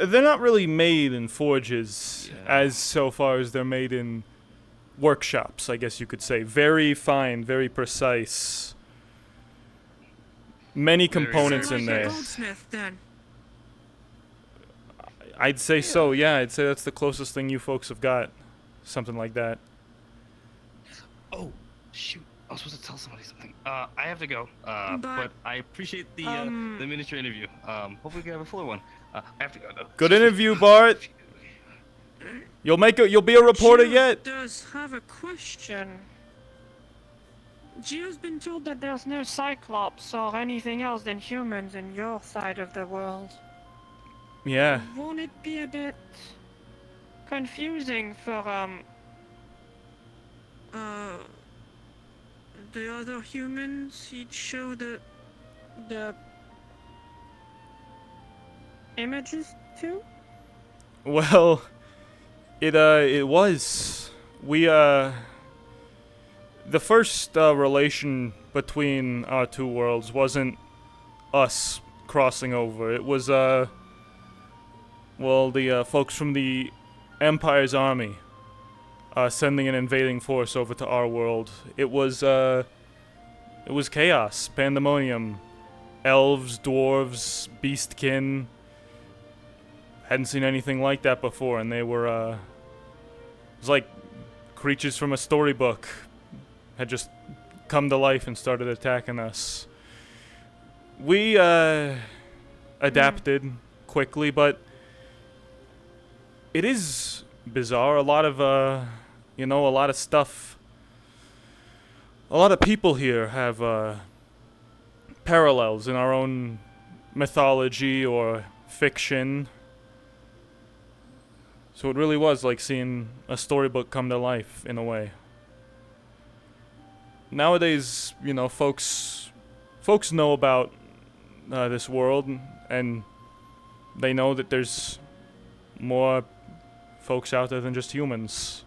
They're not really made in forges as so far as they're made in workshops, I guess you could say. Very fine, very precise. Many components in there. Goldsmith, then. I'd say so, yeah. I'd say that's the closest thing you folks have got. Something like that. Oh, shoot. I was supposed to tell somebody something. I have to go. But I appreciate the miniature interview. Hopefully we can have a fuller one. I have to go though. Good interview, Bart. You'll be a reporter Jill yet? does have a question. Jill's been told that there's no Cyclops or anything else than humans in your side of the world. Yeah. Won't it be a bit confusing for the other humans he'd show the images to? Well, it was. The first relation between our two worlds wasn't us crossing over. It was, well, the folks from the Empire's army sending an invading force over to our world. It was chaos, pandemonium, elves, dwarves, beastkin. Hadn't seen anything like that before, and they were, it was like creatures from a storybook had just come to life and started attacking us. We, adapted quickly, but it is bizarre. A lot of, a lot of stuff. A lot of people here have, parallels in our own mythology or fiction. So it really was like seeing a storybook come to life, in a way. Nowadays, folks know about this world, and they know that there's more folks out there than just humans.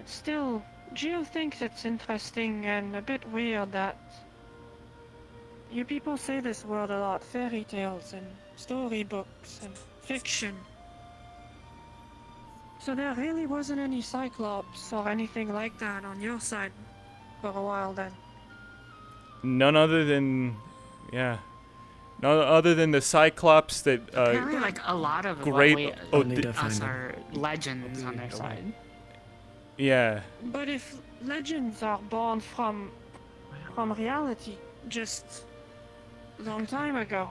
Still, Gio thinks it's interesting and a bit weird that you people say this world a lot, fairy tales and storybooks and fiction. So there really wasn't any Cyclops or anything like that on your side for a while then? None other than, none other than the Cyclops that, Apparently, like, a lot of great, us are legends on their side. Yeah. But if legends are born from reality, just a long time ago,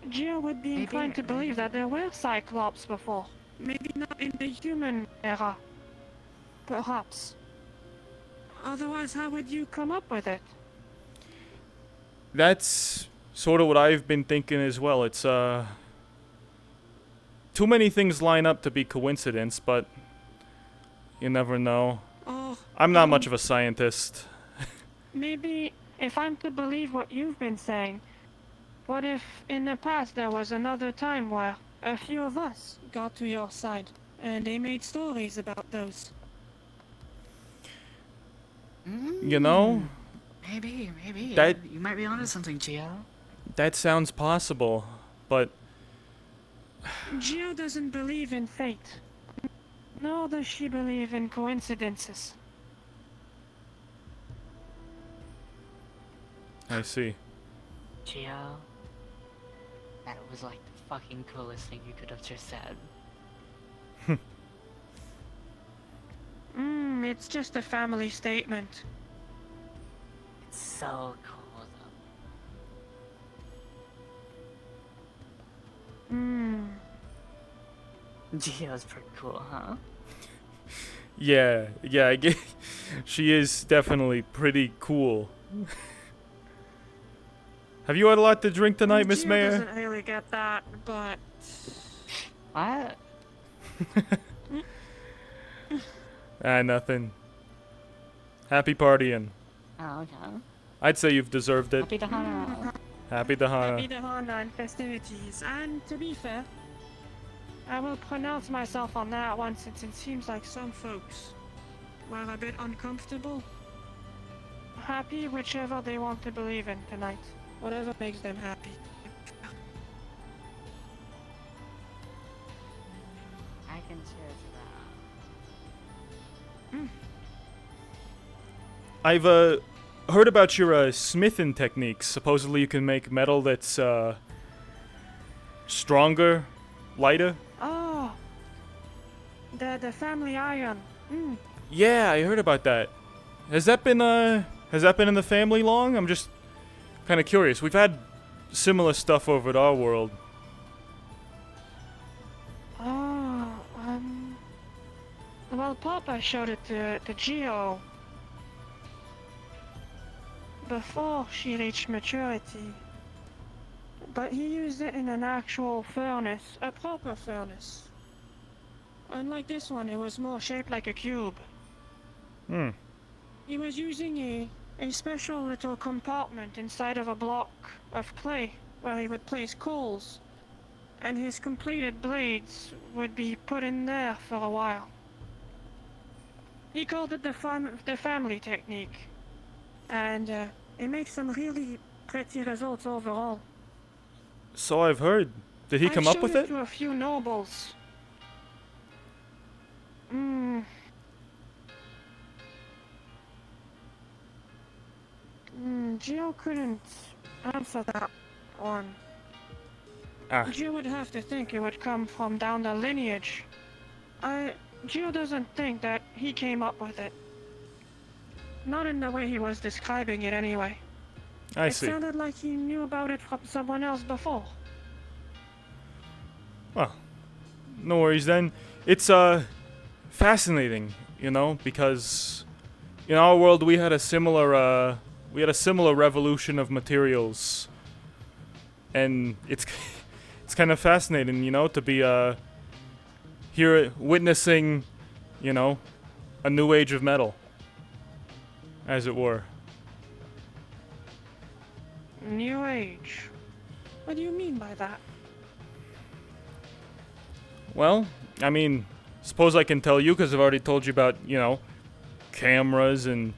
Gio would be inclined to believe that there were Cyclops before. Maybe not in the human era. Perhaps. Otherwise, how would you come up with it? That's sort of what I've been thinking as well. It's, too many things line up to be coincidence, but you never know. I'm not much of a scientist. Maybe, if I'm to believe what you've been saying, what if in the past there was another time where a few of us got to your side, and they made stories about those? You know? Maybe. That- You might be onto something, Gio. That sounds possible, but Gio doesn't believe in fate. Nor does she believe in coincidences. I see. Gio, that was like the fucking coolest thing you could have just said. It's just a family statement. It's so cool though. Gio's pretty cool, huh? yeah, I get. She is definitely pretty cool. Have you had a lot to drink tonight, Miss Gio Mayor? doesn't really get that, but... What? Nothing. Happy partying. Oh, okay. I'd say you've deserved it. Happy Dahana. Happy Dahana. Happy Dahana and festivities. And to be fair, I will pronounce myself on that one since it seems like some folks were a bit uncomfortable. Happy whichever they want to believe in tonight. Whatever makes them happy. I can cheers to that. I've heard about your smithing techniques. Supposedly you can make metal that's stronger, lighter. Oh, the family iron. Yeah, I heard about that. Has that been in the family long? I'm just kind of curious. We've had similar stuff over at our world. Well, Papa showed it to Gio before she reached maturity. but he used it in an actual furnace, a proper furnace. Unlike this one, it was more shaped like a cube. Hmm. He was using a special little compartment inside of a block of clay where he would place coals, and his completed blades would be put in there for a while. He called it the family technique, and it makes some really pretty results overall. So I've heard. Did he come up with I've it? showed it to a few nobles. Gio couldn't answer that one. Ah. Gio would have to think it would come from down the lineage. Gio doesn't think that he came up with it. Not in the way he was describing it anyway. I It see. sounded like he knew about it from someone else before. Well, no worries then. It's fascinating, you know, because in our world we had a similar revolution of materials, and it's kind of fascinating, you know, to be here witnessing, you know, a new age of metal, as it were. New age? What do you mean by that? Well, I mean, suppose I can tell you, because I've already told you about, you know, cameras and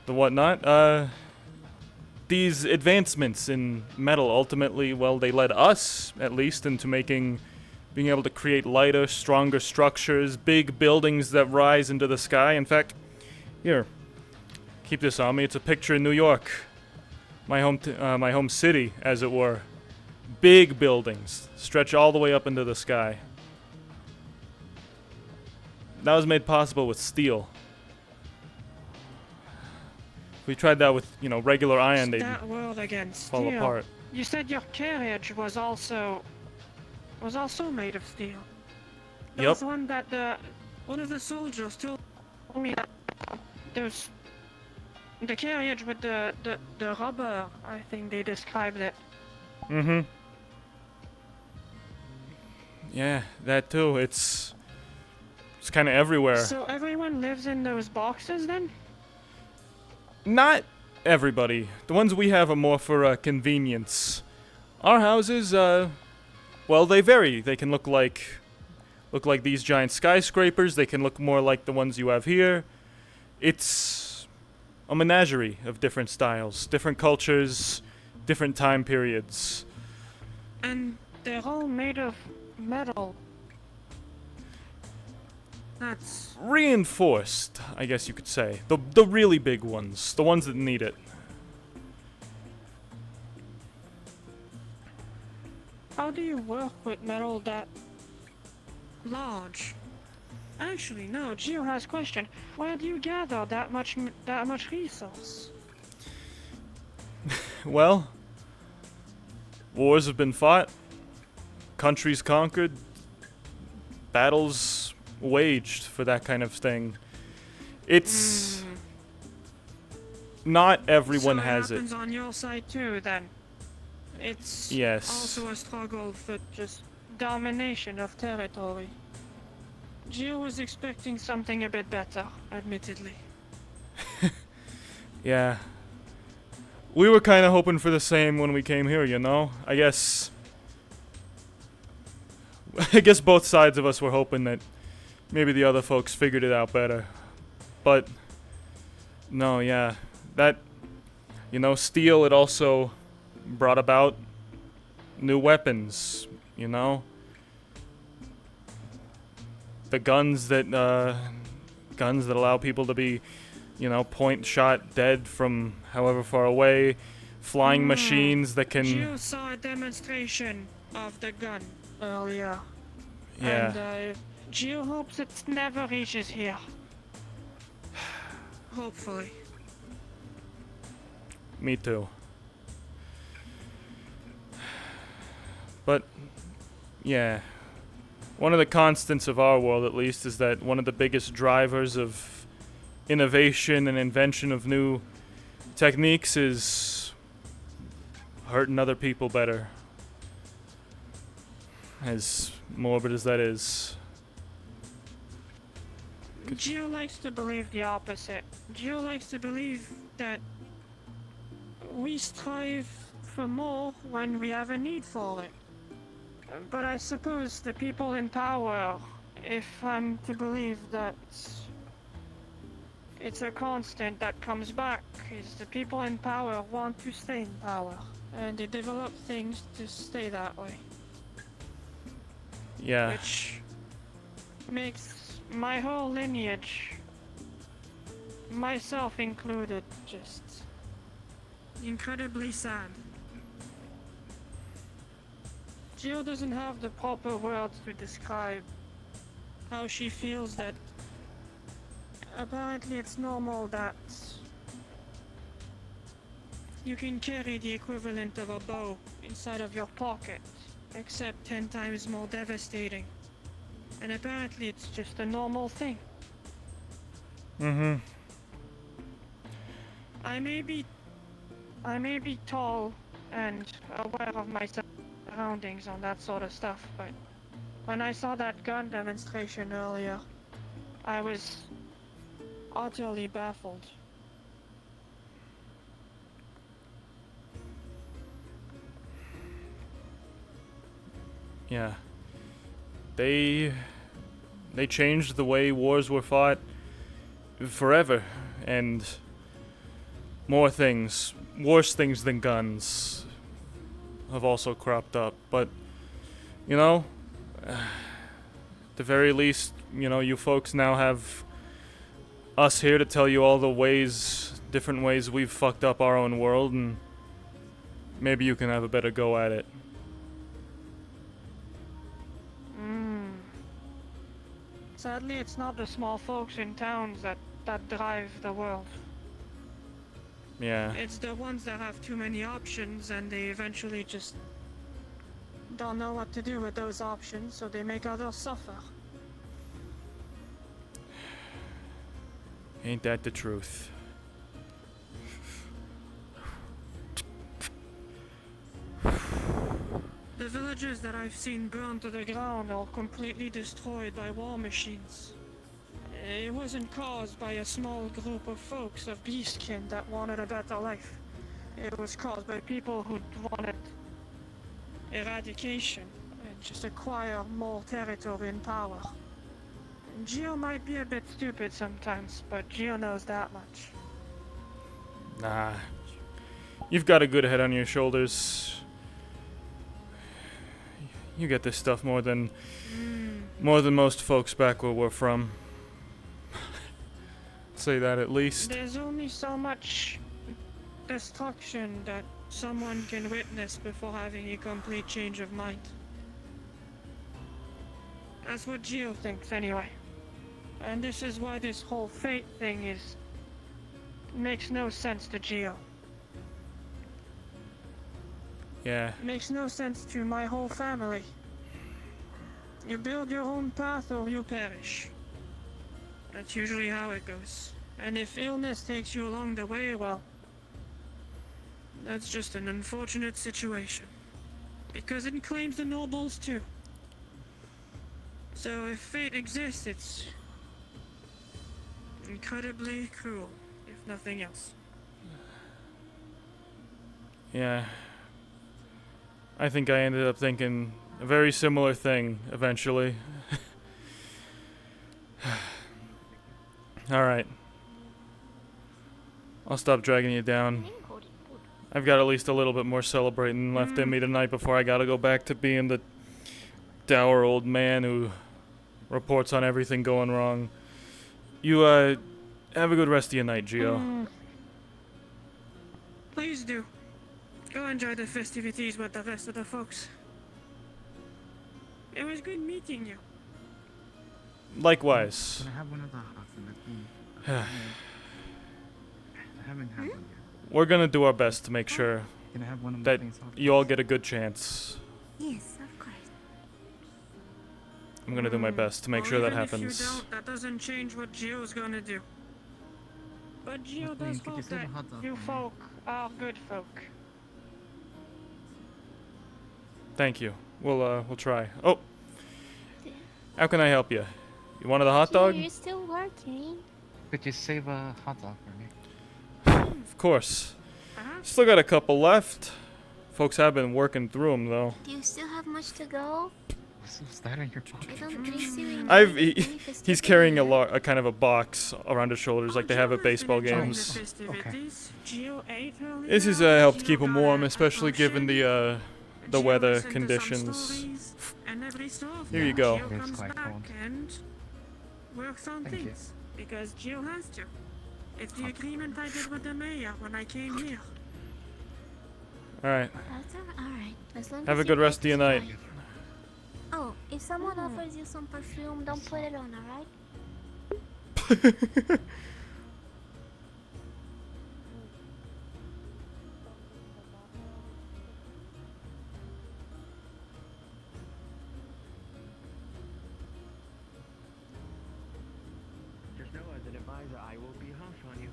the whatnot. These advancements in metal ultimately, well, they led us, at least, into being able to create lighter, stronger structures, big buildings that rise into the sky. In fact, here, keep this on me. It's a picture in New York, my home city, as it were. Big buildings stretch all the way up into the sky. That was made possible with steel. If we tried that with, you know, regular iron, they'd That world again, fall steel. apart. You said your carriage was also made of steel. There Yep. was one that one of the soldiers told me that there's the carriage with the rubber, I think they described it. Mm-hmm. Yeah, that too. It's kind of everywhere. So everyone lives in those boxes then? Not everybody. The ones we have are more for convenience. Our houses, well, they vary. They can look like these giant skyscrapers. They can look more like the ones you have here. It's a menagerie of different styles, different cultures, different time periods. And they're all made of metal. That's Reinforced, I guess you could say. The really big ones, the ones that need it. how do you work with metal that large? Actually, no. Gio has a question. Where do you gather that much resource? Well, wars have been fought, countries conquered, battles waged for that kind of thing. It's not everyone so has happens it. on your side too, then. It's Yes. also a struggle for just domination of territory. Gio was expecting something a bit better, admittedly. Yeah. We were kind of hoping for the same when we came here, you know? I guess both sides of us were hoping that maybe the other folks figured it out better. But no, yeah. That, you know, steel, it also brought about new weapons, you know? The guns that allow people to be, you know, point shot dead from however far away, flying machines that can... Gio saw a demonstration of the gun earlier. Yeah. And Gio hopes it never reaches here. Hopefully. Me too. But, yeah. One of the constants of our world, at least, is that one of the biggest drivers of innovation and invention of new techniques is hurting other people better. as morbid as that is. Gio likes to believe the opposite. Gio likes to believe that we strive for more when we have a need for it. But I suppose the people in power, if I'm to believe that it's a constant that comes back, is the people in power want to stay in power. And they develop things to stay that way. Yeah. Which makes my whole lineage, myself included, just incredibly sad. Jill doesn't have the proper words to describe how she feels that apparently it's normal that you can carry the equivalent of a bow inside of your pocket, except 10 times more devastating. And apparently it's just a normal thing. Mm-hmm. I may be tall and aware of my surroundings on that sort of stuff, but when I saw that gun demonstration earlier, I was utterly baffled. Yeah. They changed the way wars were fought forever, and more things, worse things than guns, have also cropped up. But, you know, at the very least, you know, you folks now have us here to tell you all the ways, different ways we've fucked up our own world, and maybe you can have a better go at it. Sadly, it's not the small folks in towns that drive the world. Yeah. It's the ones that have too many options and they eventually just don't know what to do with those options, so they make others suffer. Ain't that the truth? The villages that I've seen burned to the ground or completely destroyed by war machines. It wasn't caused by a small group of folks of beastkin that wanted a better life. It was caused by people who wanted eradication and just acquire more territory and power. And Gio might be a bit stupid sometimes, but Gio knows that much. Nah. You've got a good head on your shoulders. You get this stuff more than most folks back where we're from. Say that at least. There's only so much destruction that someone can witness before having a complete change of mind. That's what Gio thinks anyway. And this is why this whole fate thing makes no sense to Gio. Yeah. Makes no sense to my whole family. You build your own path or you perish. That's usually how it goes. And if illness takes you along the way, well, that's just an unfortunate situation. Because it claims the nobles too. So if fate exists, it's incredibly cruel, if nothing else. Yeah. I think I ended up thinking a very similar thing eventually. Alright. I'll stop dragging you down. I've got at least a little bit more celebrating left in me tonight before I gotta go back to being the dour old man who reports on everything going wrong. You, have a good rest of your night, Gio. Please do. Go enjoy the festivities with the rest of the folks. It was good meeting you. Likewise. Can I have one of the I haven't had one yet. We're gonna do our best to make sure Can I have one of that things off? you all get a good chance. Yes, of course. I'm gonna do my best to make sure that Even happens. If you don't, that doesn't change what Gio's gonna do. But Gio does could you hope say the that hot dog you folk are good folk. Thank you. We'll try. Oh, how can I help you? You wanted a hot dog? You're still working. Could you save a hot dog for me? Of course. Still got a couple left. Folks have been working through them though. Do you still have much to go? What's that in your pocket? I don't think so. He's carrying a kind of a box around his shoulders like they have at baseball games. Okay. This has helped keep him warm, especially given the weather conditions. Here you go. It's quite cold. Works on Thank you. things because Jill has to. It's the agreement I did with the mayor when I came here. All right. That's alright. As long Have as a good you rest of your night. Oh, if someone offers you some perfume, don't put it on, alright? Just know as an advisor, I will be harsh on you.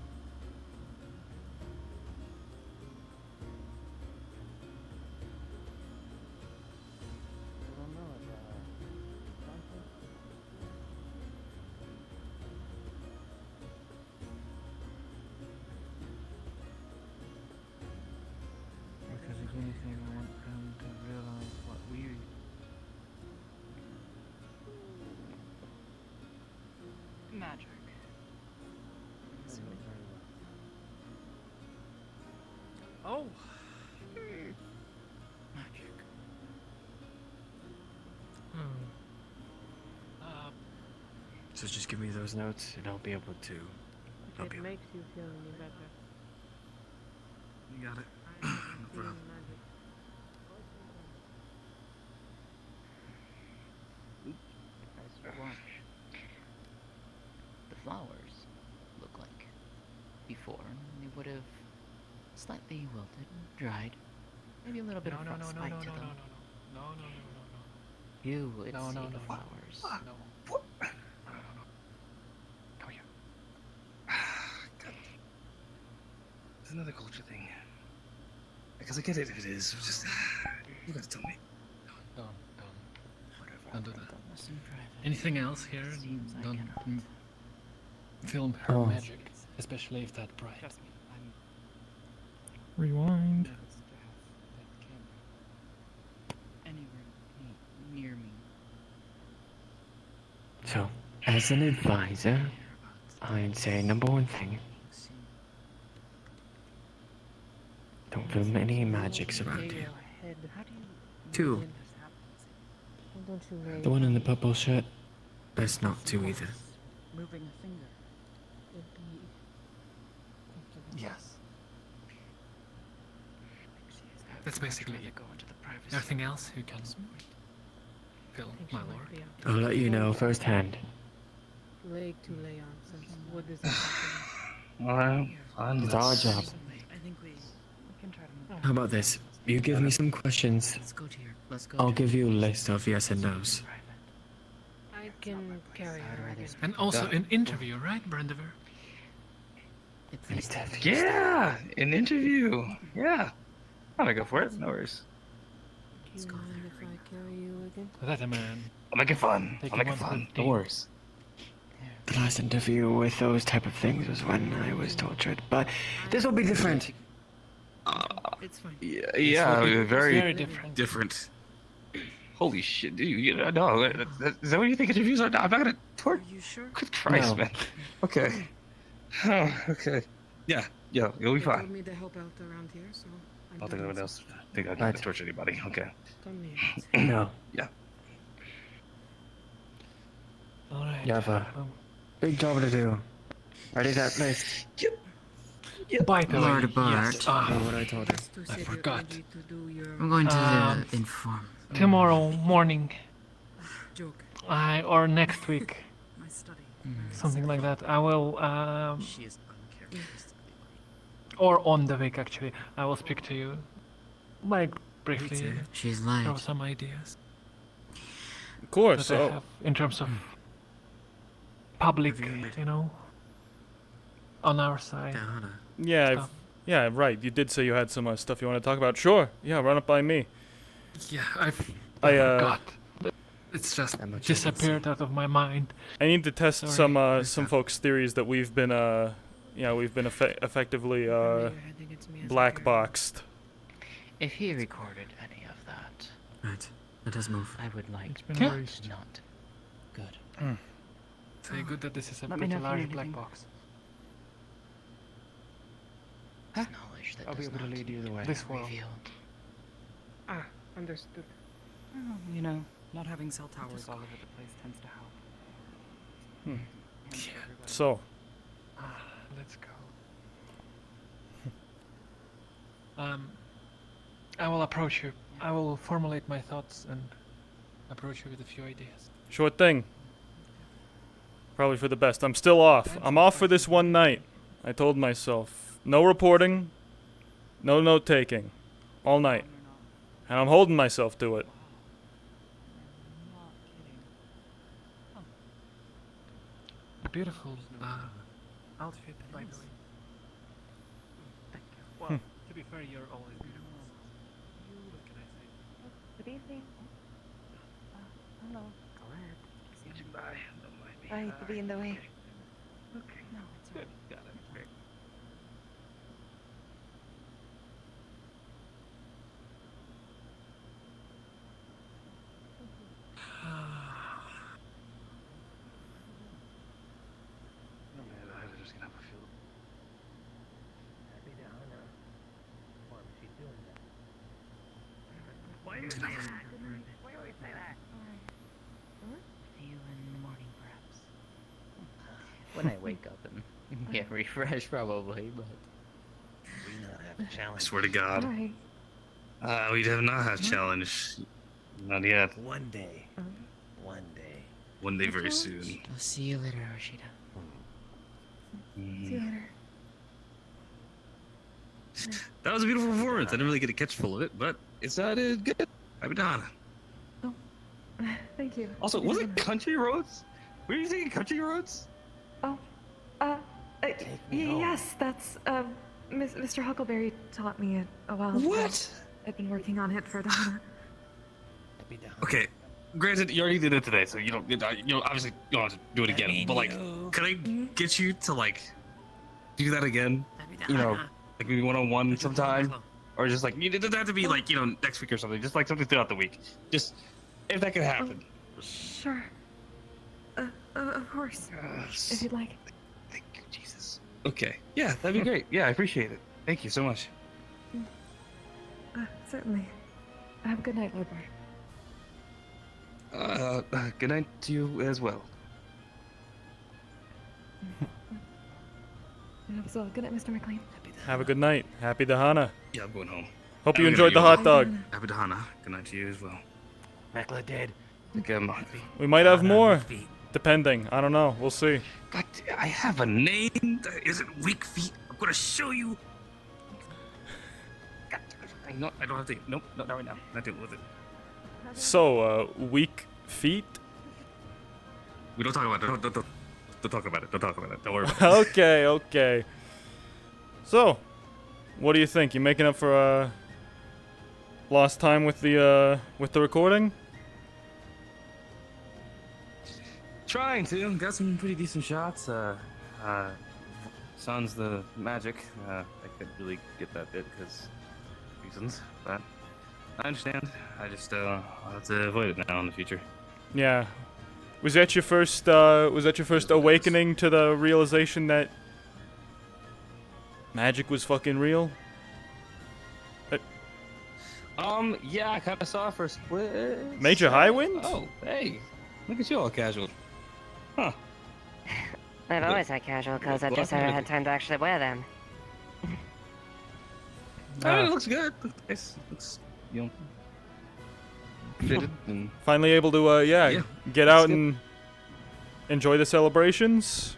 Because if anything, I want them to realize what we. Magic. Oh. Magic. So just give me those notes, and I'll be able to. I'll be It able. makes you feel any better. You got it. No problem. Nice watch. The flowers look like before they would have slightly wilted, dried, maybe a little bit of frostbite to them. You would see the flowers. It's another culture thing. Because I get it if it is. It's just you gotta tell me. Whatever. Don't do that. Anything else here? Don't film her Oh. magic, especially if that bright. Rewind. Anywhere near me. So, as an advisor, I'd say number one thing. Don't film any magics around you. Two. The one in the purple shirt. Best not to either. Moving a finger. Yes. That's basically it. Everything else you can film, my lord. I'll let you know firsthand. Leg to lay on since wood is a Well, fine. It's our job. I think we can try to move. How about this? You give me some questions. I'll give you a list of yes and no's. I can carry her again. And also an interview, right, Brendiver? Yeah, an interview. Yeah, I'm gonna go for it. No worries. Do you mind if I carry you again? That man. I'll make it fun. Take I'll make it one for fun. the No worries. The last interview with those type of things was when I was tortured, but this will be different. It's fine. Yeah, very different. Different. Holy shit, dude! You know, is that what you think interviews are? I'm not gonna torture. Are you sure? Good Christ, No. man. Okay. Oh, okay. Yeah, you'll be They told fine. me to help out around here, so I don't think anyone else think I'm gonna torture anybody. Okay. Come here. No. Yeah. Alright. You have a big job to do. Ready that place? By the way, Lord Bart. yes, What I told you. I forgot. I'm going to inform. Tomorrow morning, Joke. or next week, My study. something like that. I will, She is uncharacteristically or on the week actually, I will speak to you, like briefly. She's Throw some ideas. Of course. That I Oh, have in terms of public, you know, on our side. yeah, stuff. yeah, right. You did say you had some stuff you want to talk about. Sure. Yeah, run it by me. Yeah, I've I It's just disappeared out of my mind. I need to test Sorry. some folks' theories that we've been effectively black boxed. If he recorded any of that, Right. Let us move. I would like been to erased. not. Good. Say good that this is a Let me pretty know if you large need black anything. box. Knowledge that I'll be does able to not lead you the way. This world. reveal. Ah, understood. Oh, you know, not having cell towers all over the place tends to help. So, Let's go. I will approach you. I will formulate my thoughts and approach you with a few ideas. sure thing. Probably for the best. I'm still off. I'm off for this one night. I told myself, no reporting, no note taking, all night, and I'm holding myself to it. Beautiful outfit, by the way. Thank you. Well, to be fair, you're always beautiful. What can I say? Good evening. Hello. Bye. Sorry to be in the way. Okay. No, it's all right. Got it. Great. See you in the morning, perhaps. When I wake up and get refreshed, probably, but. We not have a challenge. I swear to God. Alright. We have not had challenge. Not yet. One day. One day. One day very soon. I'll see you later, Rashida. See you later. That was a beautiful performance. I didn't really get a catch full of it, but it sounded good. Happy Donna. Thank you. Also, was it Country Roads? Were you singing Country Roads? Oh, yes, that's, Mr. Huckleberry taught me it a while ago. What? I've been working on it for Donna. Okay, granted, you already did it today, so you don't obviously you don't have to do it again. But like, can I get you to like do that again? You know, like maybe one-on-one sometime, or just like it doesn't have to be like next week or something. Just like something throughout the week. Just if that could happen. Sure. Of course. If you'd like. Thank you, Jesus. Okay, yeah, that'd be great. Yeah, I appreciate it. Thank you so much. Certainly. Have a good night, Lord Bard. Good night to you as well. So, good night, Mr. McLean. Have a good night. Happy Dahana. Yeah, I'm going home. Hope you Have a good enjoyed the night, hot dog. Happy Dahana. Good night to you as well. Mekla dead. We might have more, depending. I don't know. We'll see. God, I have a name. Is it Weak Feet? I'm gonna show you. God, I don't have to. Nope, not right now. Not dealing with it. So, weak feet? We don't talk about it. Don't talk about it. Don't talk about it. Don't worry about it. Okay, okay. So, what do you think? You making up for lost time with the recording? Trying to. Got some pretty decent shots. Sans the magic. I couldn't really get that bit because reasons, but I understand. I just I'll have to avoid it now in the future. Yeah. Was that your first awakening to the realization that magic was fucking real? Yeah, I kind of saw it for a split. Major high wind? Oh, hey, look at you all casual. Huh. I've always had casual clothes, I've just haven't had time to actually wear them. It looks good. It looks, fitted and Finally able to, Yeah, get out and enjoy the celebrations?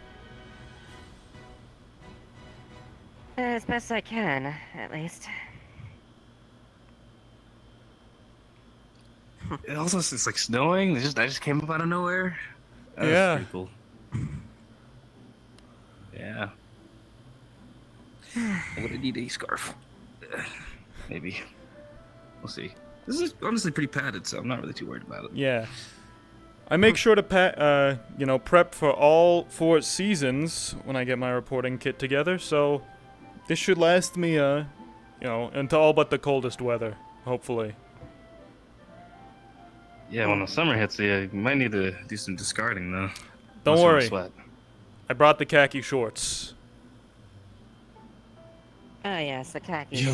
As best I can, at least. It also it's like snowing. I just came up out of nowhere. That was Yeah. pretty cool. Yeah. I would need a scarf. Maybe. We'll see. This is honestly pretty padded, so I'm not really too worried about it. Yeah. I make sure to prep for all 4 seasons when I get my reporting kit together, so this should last me, into all but the coldest weather, hopefully. Yeah, when the summer hits, you might need to do some discarding, though. Don't Most of the worry. Sweat. I brought the khaki shorts. Oh yes, the khakis.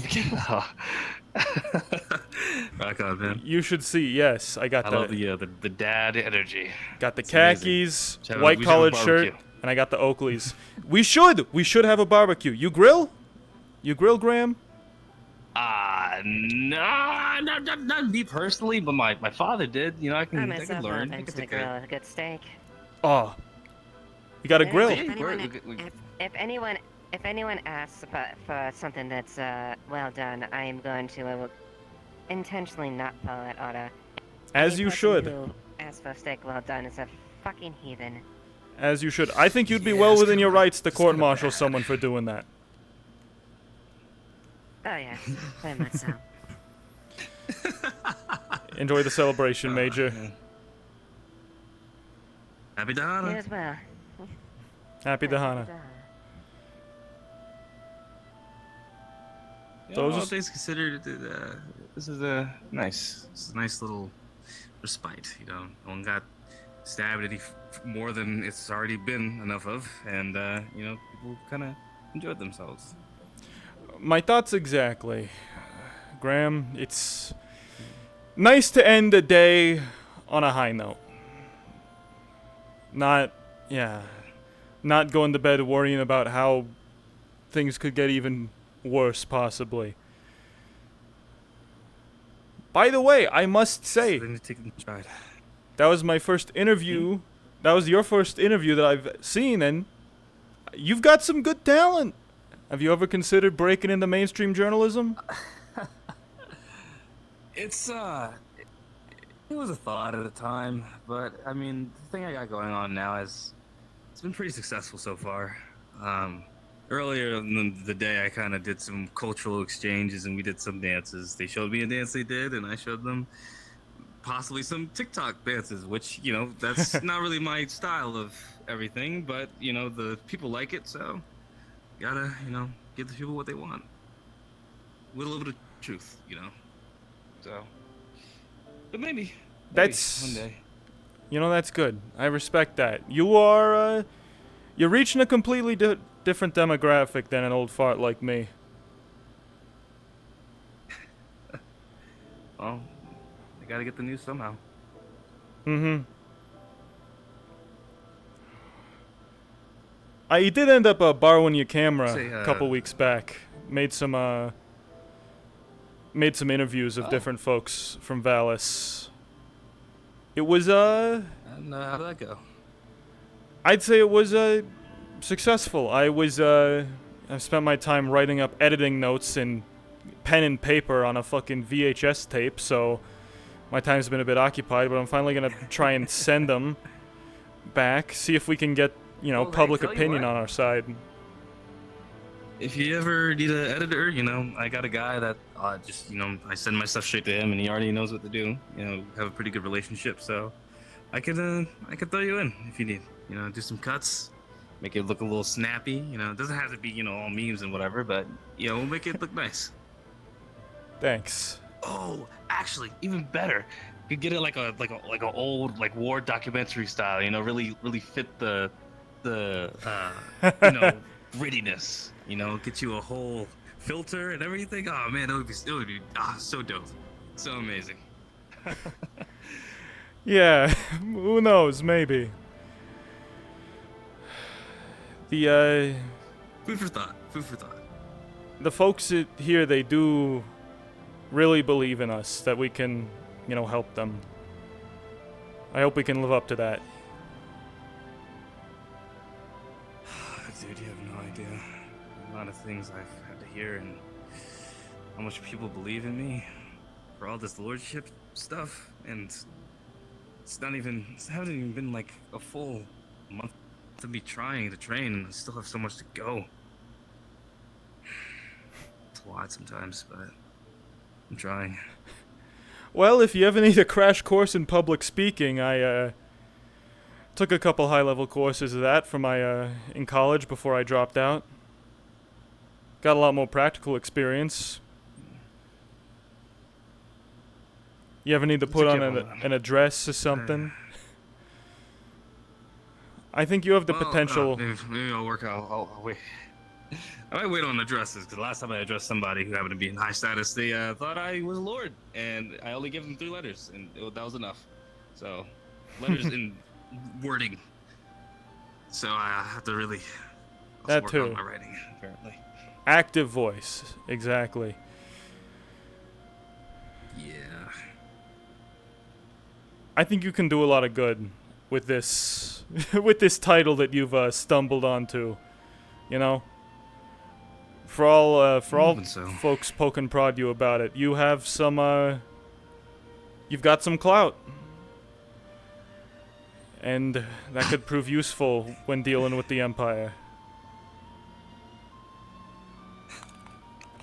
Rock on, man. You should see, yes, I got I love the dad energy. Got the It's amazing. khakis, We should have a white collared barbecue. shirt, and I got the Oakleys. We should have a barbecue. You grill? You grill, Graham? No, not me personally, but my father did. You know, I I can myself learn. love I into can the take grill with a good steak. Oh, you got a grill. If anyone asks for something that's well done, I am going to intentionally not follow that order. As Any you person should. Who asks for steak well done is a fucking heathen. As you should. I think you'd be well within your rights to court-martial someone for doing that. Oh yes, very much so. Enjoy the celebration, Major. Happy You Dahana. as well. Happy Dahana. Those Those all are- things considered, this is a nice little respite. You know, no one got stabbed any more than it's already been enough of, and people kind of enjoyed themselves. My thoughts exactly. Graham, it's nice to end a day on a high note. Not going to bed worrying about how things could get even worse, possibly. By the way, I must say, that was my first interview. That was your first interview that I've seen, and you've got some good talent. Have you ever considered breaking into mainstream journalism? It was a thought at the time, but I mean, the thing I got going on now it's been pretty successful so far. Earlier in the day, I kind of did some cultural exchanges and we did some dances. They showed me a dance they did, and I showed them possibly some TikTok dances, which, that's not really my style of everything, but, the people like it, so gotta, give the people what they want. With a little bit of truth, So, but maybe That's one day. That's good. I respect that. You're reaching a completely different demographic than an old fart like me. Well, I gotta get the news somehow. Mm-hmm. I did end up borrowing your camera a couple weeks back. Made some interviews of different folks from Valis. It was And how'd that go? I'd say it was successful. I spent my time writing up editing notes in pen and paper on a fucking VHS tape, so my time's been a bit occupied, but I'm finally gonna try and send them back, see if we can get, public opinion on our side. If you ever need an editor, I got a guy that I send my stuff straight to him, and he already knows what to do. Have a pretty good relationship, so I could throw you in if you need. Do some cuts, make it look a little snappy. It doesn't have to be all memes and whatever, but we'll make it look nice. Thanks. Oh, actually, even better. You could get it like a old war documentary style. Really fit the grittiness. Get you a whole filter and everything. Oh man, it would be so dope, so amazing. Yeah, who knows? Maybe. The Food for thought. Food for thought. The folks here, they do really believe in us, that we can, help them. I hope we can live up to that. Dude, you have no idea. A lot of things I've had to hear, and how much people believe in me for all this lordship stuff, and it hasn't even been like a full month of me trying to train, and I still have so much to go. It's a lot sometimes, but I'm trying. Well, if you ever need a crash course in public speaking, I took a couple high-level courses of that for my in college before I dropped out. Got a lot more practical experience. You ever need to put on an address or something? I think you have the potential. Maybe I'll work out. I'll wait. I might wait on addresses because last time I addressed somebody who happened to be in high status, they thought I was a lord, and I only gave them 3 letters, and that was enough. So, letters in wording. So I have to really That work too. on my writing, apparently. Active voice, exactly. Yeah. I think you can do a lot of good with this, with this title that you've stumbled onto. You know, for all folks poke and prod you about it, you have some. You've got some clout, and that could prove useful when dealing with the Empire.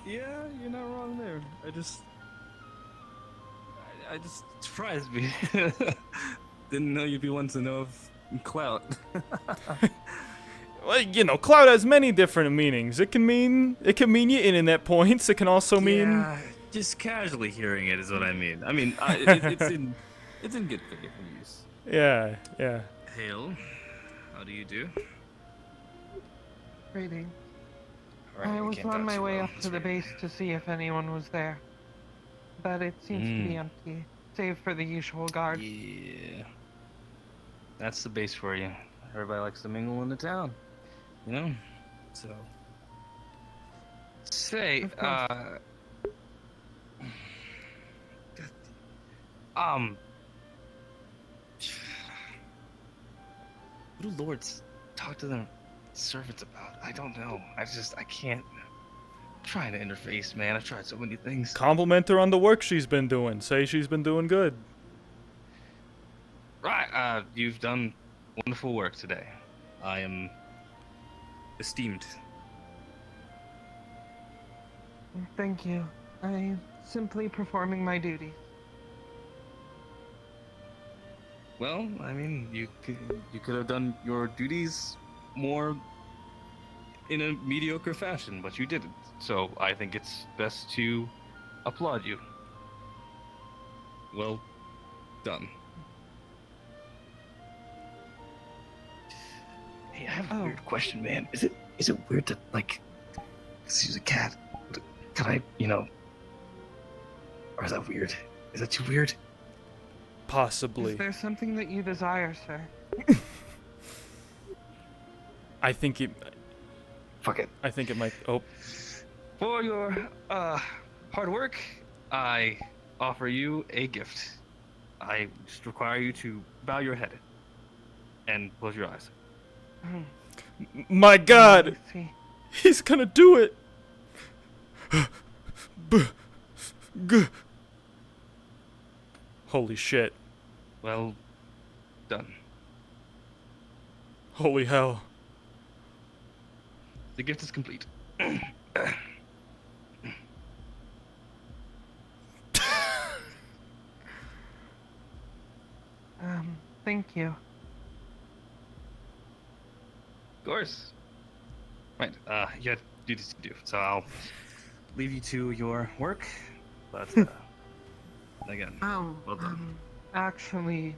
Yeah, you're not wrong there. I just surprised me. Didn't know you'd be one to know of clout. Well, you know, clout has many different meanings. It can mean your internet points. It can also mean. Yeah, just casually hearing it is what I mean. I mean, it's in good faith use. Yeah, yeah. Hail, how do you do? Greetings. Alright, I we was can't on dodge my you way well. up to the base to see if anyone was there. But it seems to be empty, save for the usual guard. Yeah. That's the base for you. Everybody likes to mingle in the town. You know? So. Say, what do lords talk to their servants about? I don't know. I can't. I'm trying to interface, man. I've tried so many things. Compliment her on the work she's been doing. Say she's been doing good. Right, you've done wonderful work today. I am esteemed. Thank you. I'm simply performing my duty. Well, I mean, you could have done your duties more in a mediocre fashion, but you didn't. So I think it's best to applaud you. Well done. Hey, I have a weird question, man. Is it weird to like use a cat? Could I, or is that weird? Is that too weird? Possibly. Is there something that you desire, sir? I think it. Fuck it. I think it might. Oh. For your hard work, I offer you a gift. I just require you to bow your head and close your eyes. My God, he's gonna do it. Holy shit. Well done. Holy hell. The gift is complete. Thank you. Of course. Right, you had duties to do, so I'll leave you to your work, but, again, well done. Actually,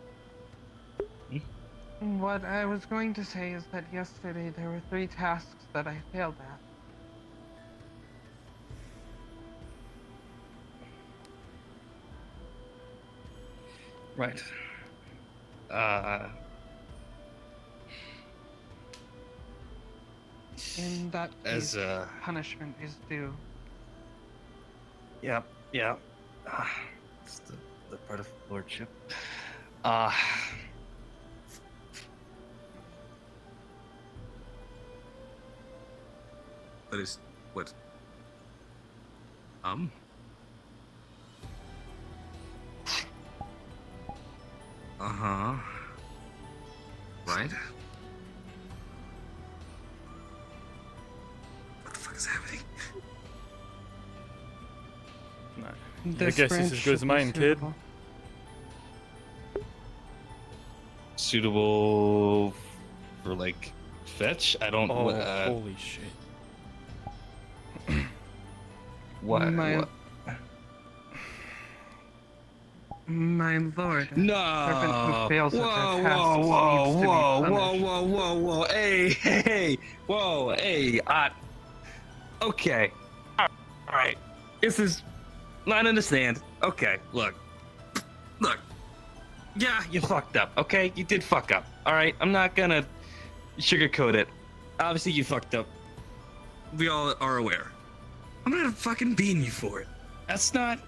what I was going to say is that yesterday there were 3 tasks that I failed at. Right. In that case, punishment is due. Yeah. It's the part of lordship. That is what? Uh-huh. Right. What the fuck is happening? I guess it's as good as mine, kid. Suitable for like fetch? I don't. Oh, holy shit! What? My lord. No! Servant who fails at their Whoa, tasks whoa, needs whoa, to be whoa, punished. whoa, whoa, whoa, whoa! Hey, whoa, hey! Okay. All right. This is. I understand. Okay, look. Yeah, you fucked up. Okay, you did fuck up. All right, I'm not gonna sugarcoat it. Obviously, you fucked up. We all are aware. I'm not fucking beating you for it. That's not.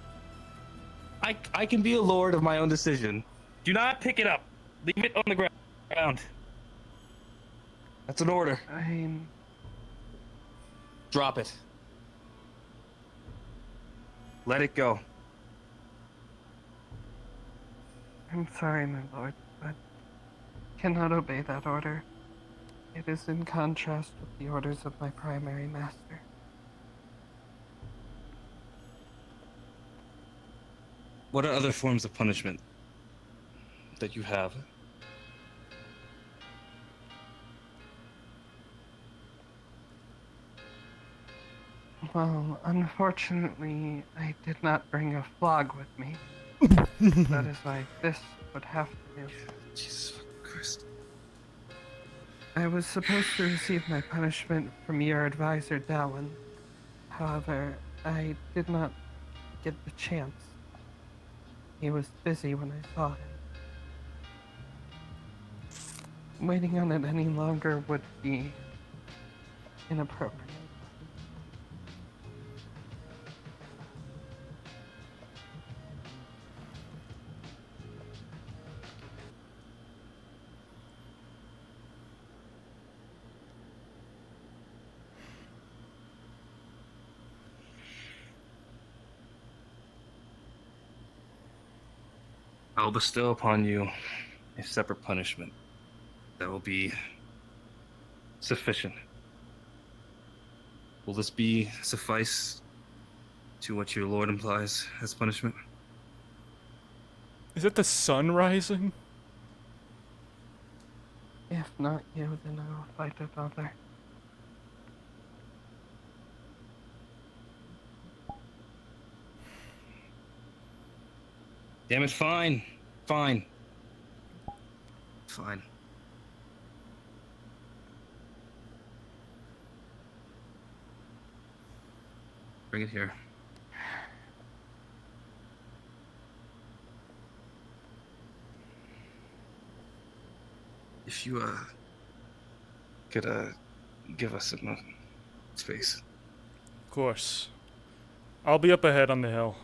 I can be a lord of my own decision. Do not pick it up. Leave it on the ground. That's an order. Drop it. Let it go. I'm sorry, my lord, but cannot obey that order. It is in contrast with the orders of my primary master. What are other forms of punishment that you have? Well, unfortunately, I did not bring a flog with me. That is why this would have to do. Jesus Christ. I was supposed to receive my punishment from your advisor, Dallin. However, I did not get the chance. He was busy when I saw him. Waiting on it any longer would be inappropriate. I'll bestow upon you a separate punishment that will be sufficient. Will this be suffice to what your lord implies as punishment? Is it the sun rising? If not you, then I will fight another. Damn it, fine. Fine. Bring it here. If you, could, give us some space. Of course. I'll be up ahead on the hill.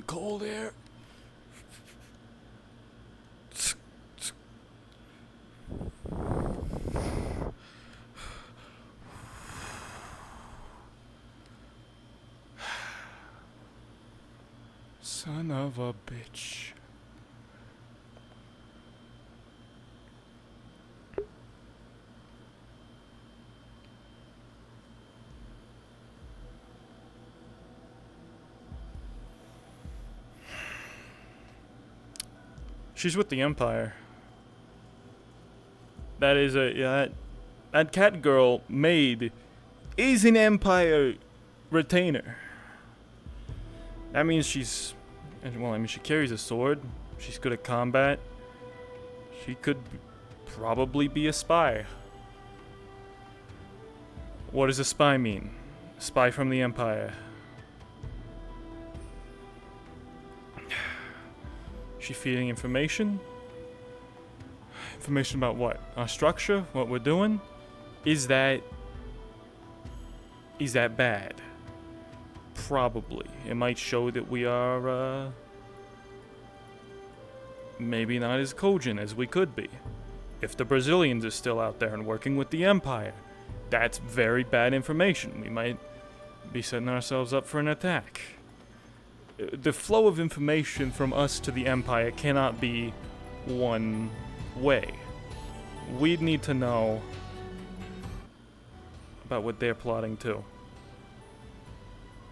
Cold air. Son of a bitch. She's with the Empire. That is that cat girl maid is an Empire retainer. That means she's, well, I mean, she carries a sword. She's good at combat. She could probably be a spy. What does a spy mean? A spy from the Empire. She feeding information? Information about what? Our structure? What we're doing? Is that bad? Probably. It might show that we are maybe not as cogent as we could be. if the Brazilians are still out there and working with the Empire. That's very bad information. We might be setting ourselves up for an attack. The flow of information from us to the Empire cannot be one way. We'd need to know about what they're plotting too.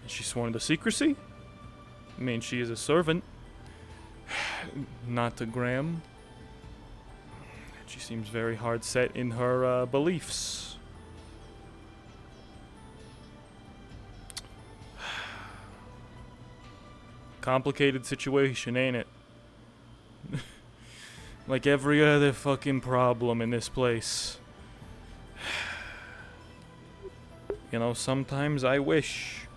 Is she sworn to secrecy? I mean, she is a servant. Not to Graham. She seems very hard set in her beliefs. Complicated situation, ain't it? Like every other fucking problem in this place. You know, sometimes I wish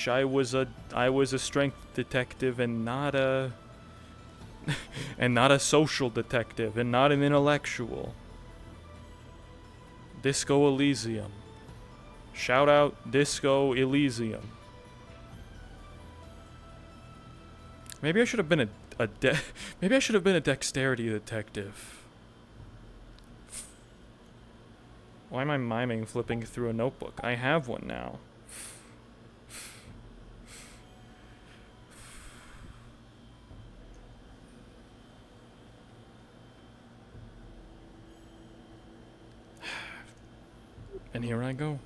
I was a strength detective and not a social detective and not an intellectual. Disco Elysium. Shout out Disco Elysium. Maybe I should have been maybe I should have been a dexterity detective. Why am I miming flipping through a notebook? I have one now. And here I go,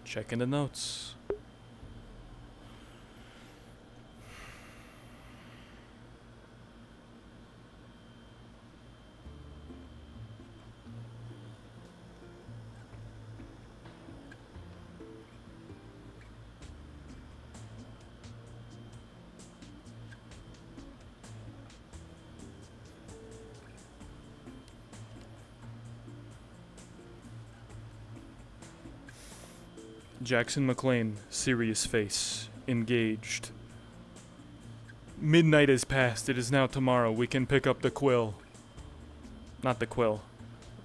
checking the notes. Jackson Mclean, serious face, engaged. Midnight has passed. It is now tomorrow. We can pick up the quill. Not the quill.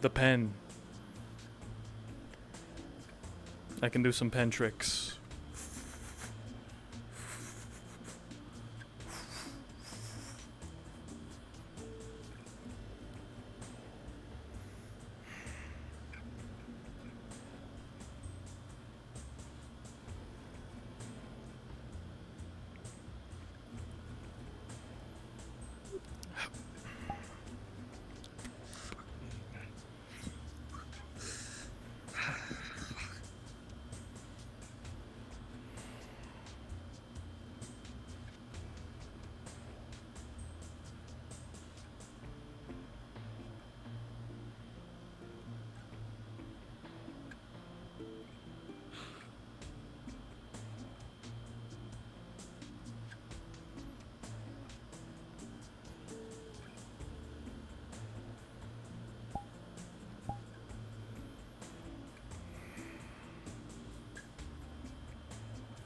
The pen. I can do some pen tricks.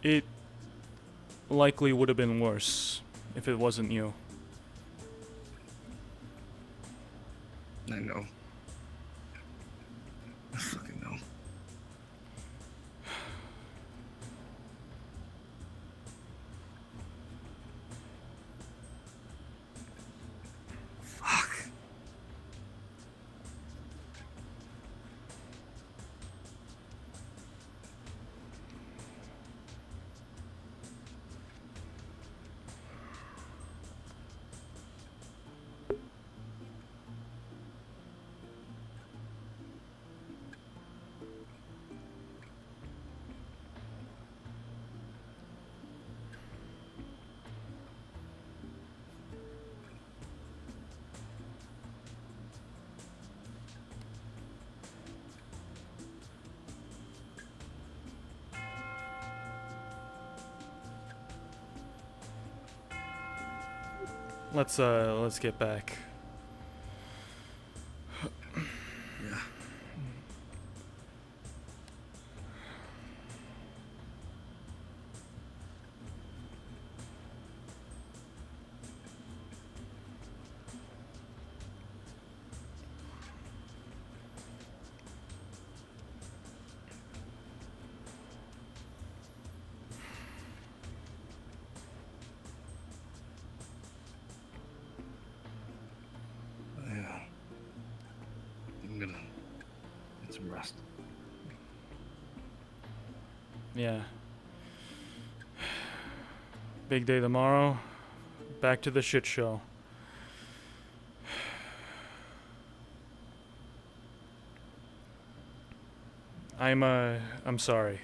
It likely would have been worse if it wasn't you. I know. I fucking know. Fuck. Let's get back. Yeah. rest. Yeah. Big day tomorrow. Back to the shit show. I'm sorry.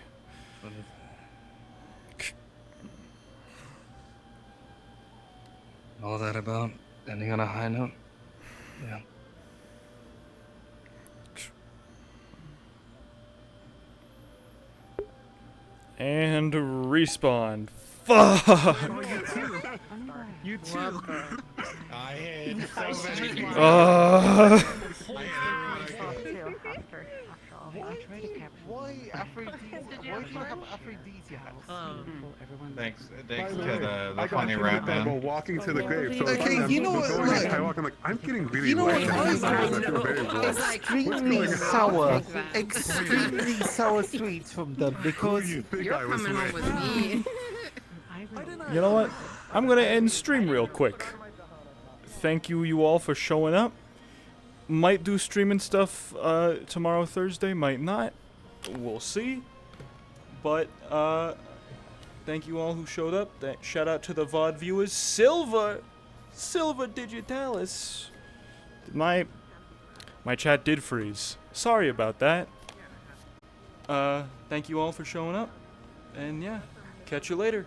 All that about ending on a high note? Yeah. And respawn. Fuck! You too. I hit so many. Why Aphrodite? Why do you have aphrodisiacs? Thanks to the I got funny you rap while man. walking to the grave. So Okay, you know what? I'm like, I'm getting really what? Extremely sour sweets from them because You're coming home with me. You know what? I'm gonna end stream real quick. Thank you all for showing up. Might do streaming stuff tomorrow, Thursday. Might not. We'll see. But thank you all who showed up. Shout out to the VOD viewers. Silver Digitalis. My chat did freeze. Sorry about that. Thank you all for showing up. And yeah, catch you later.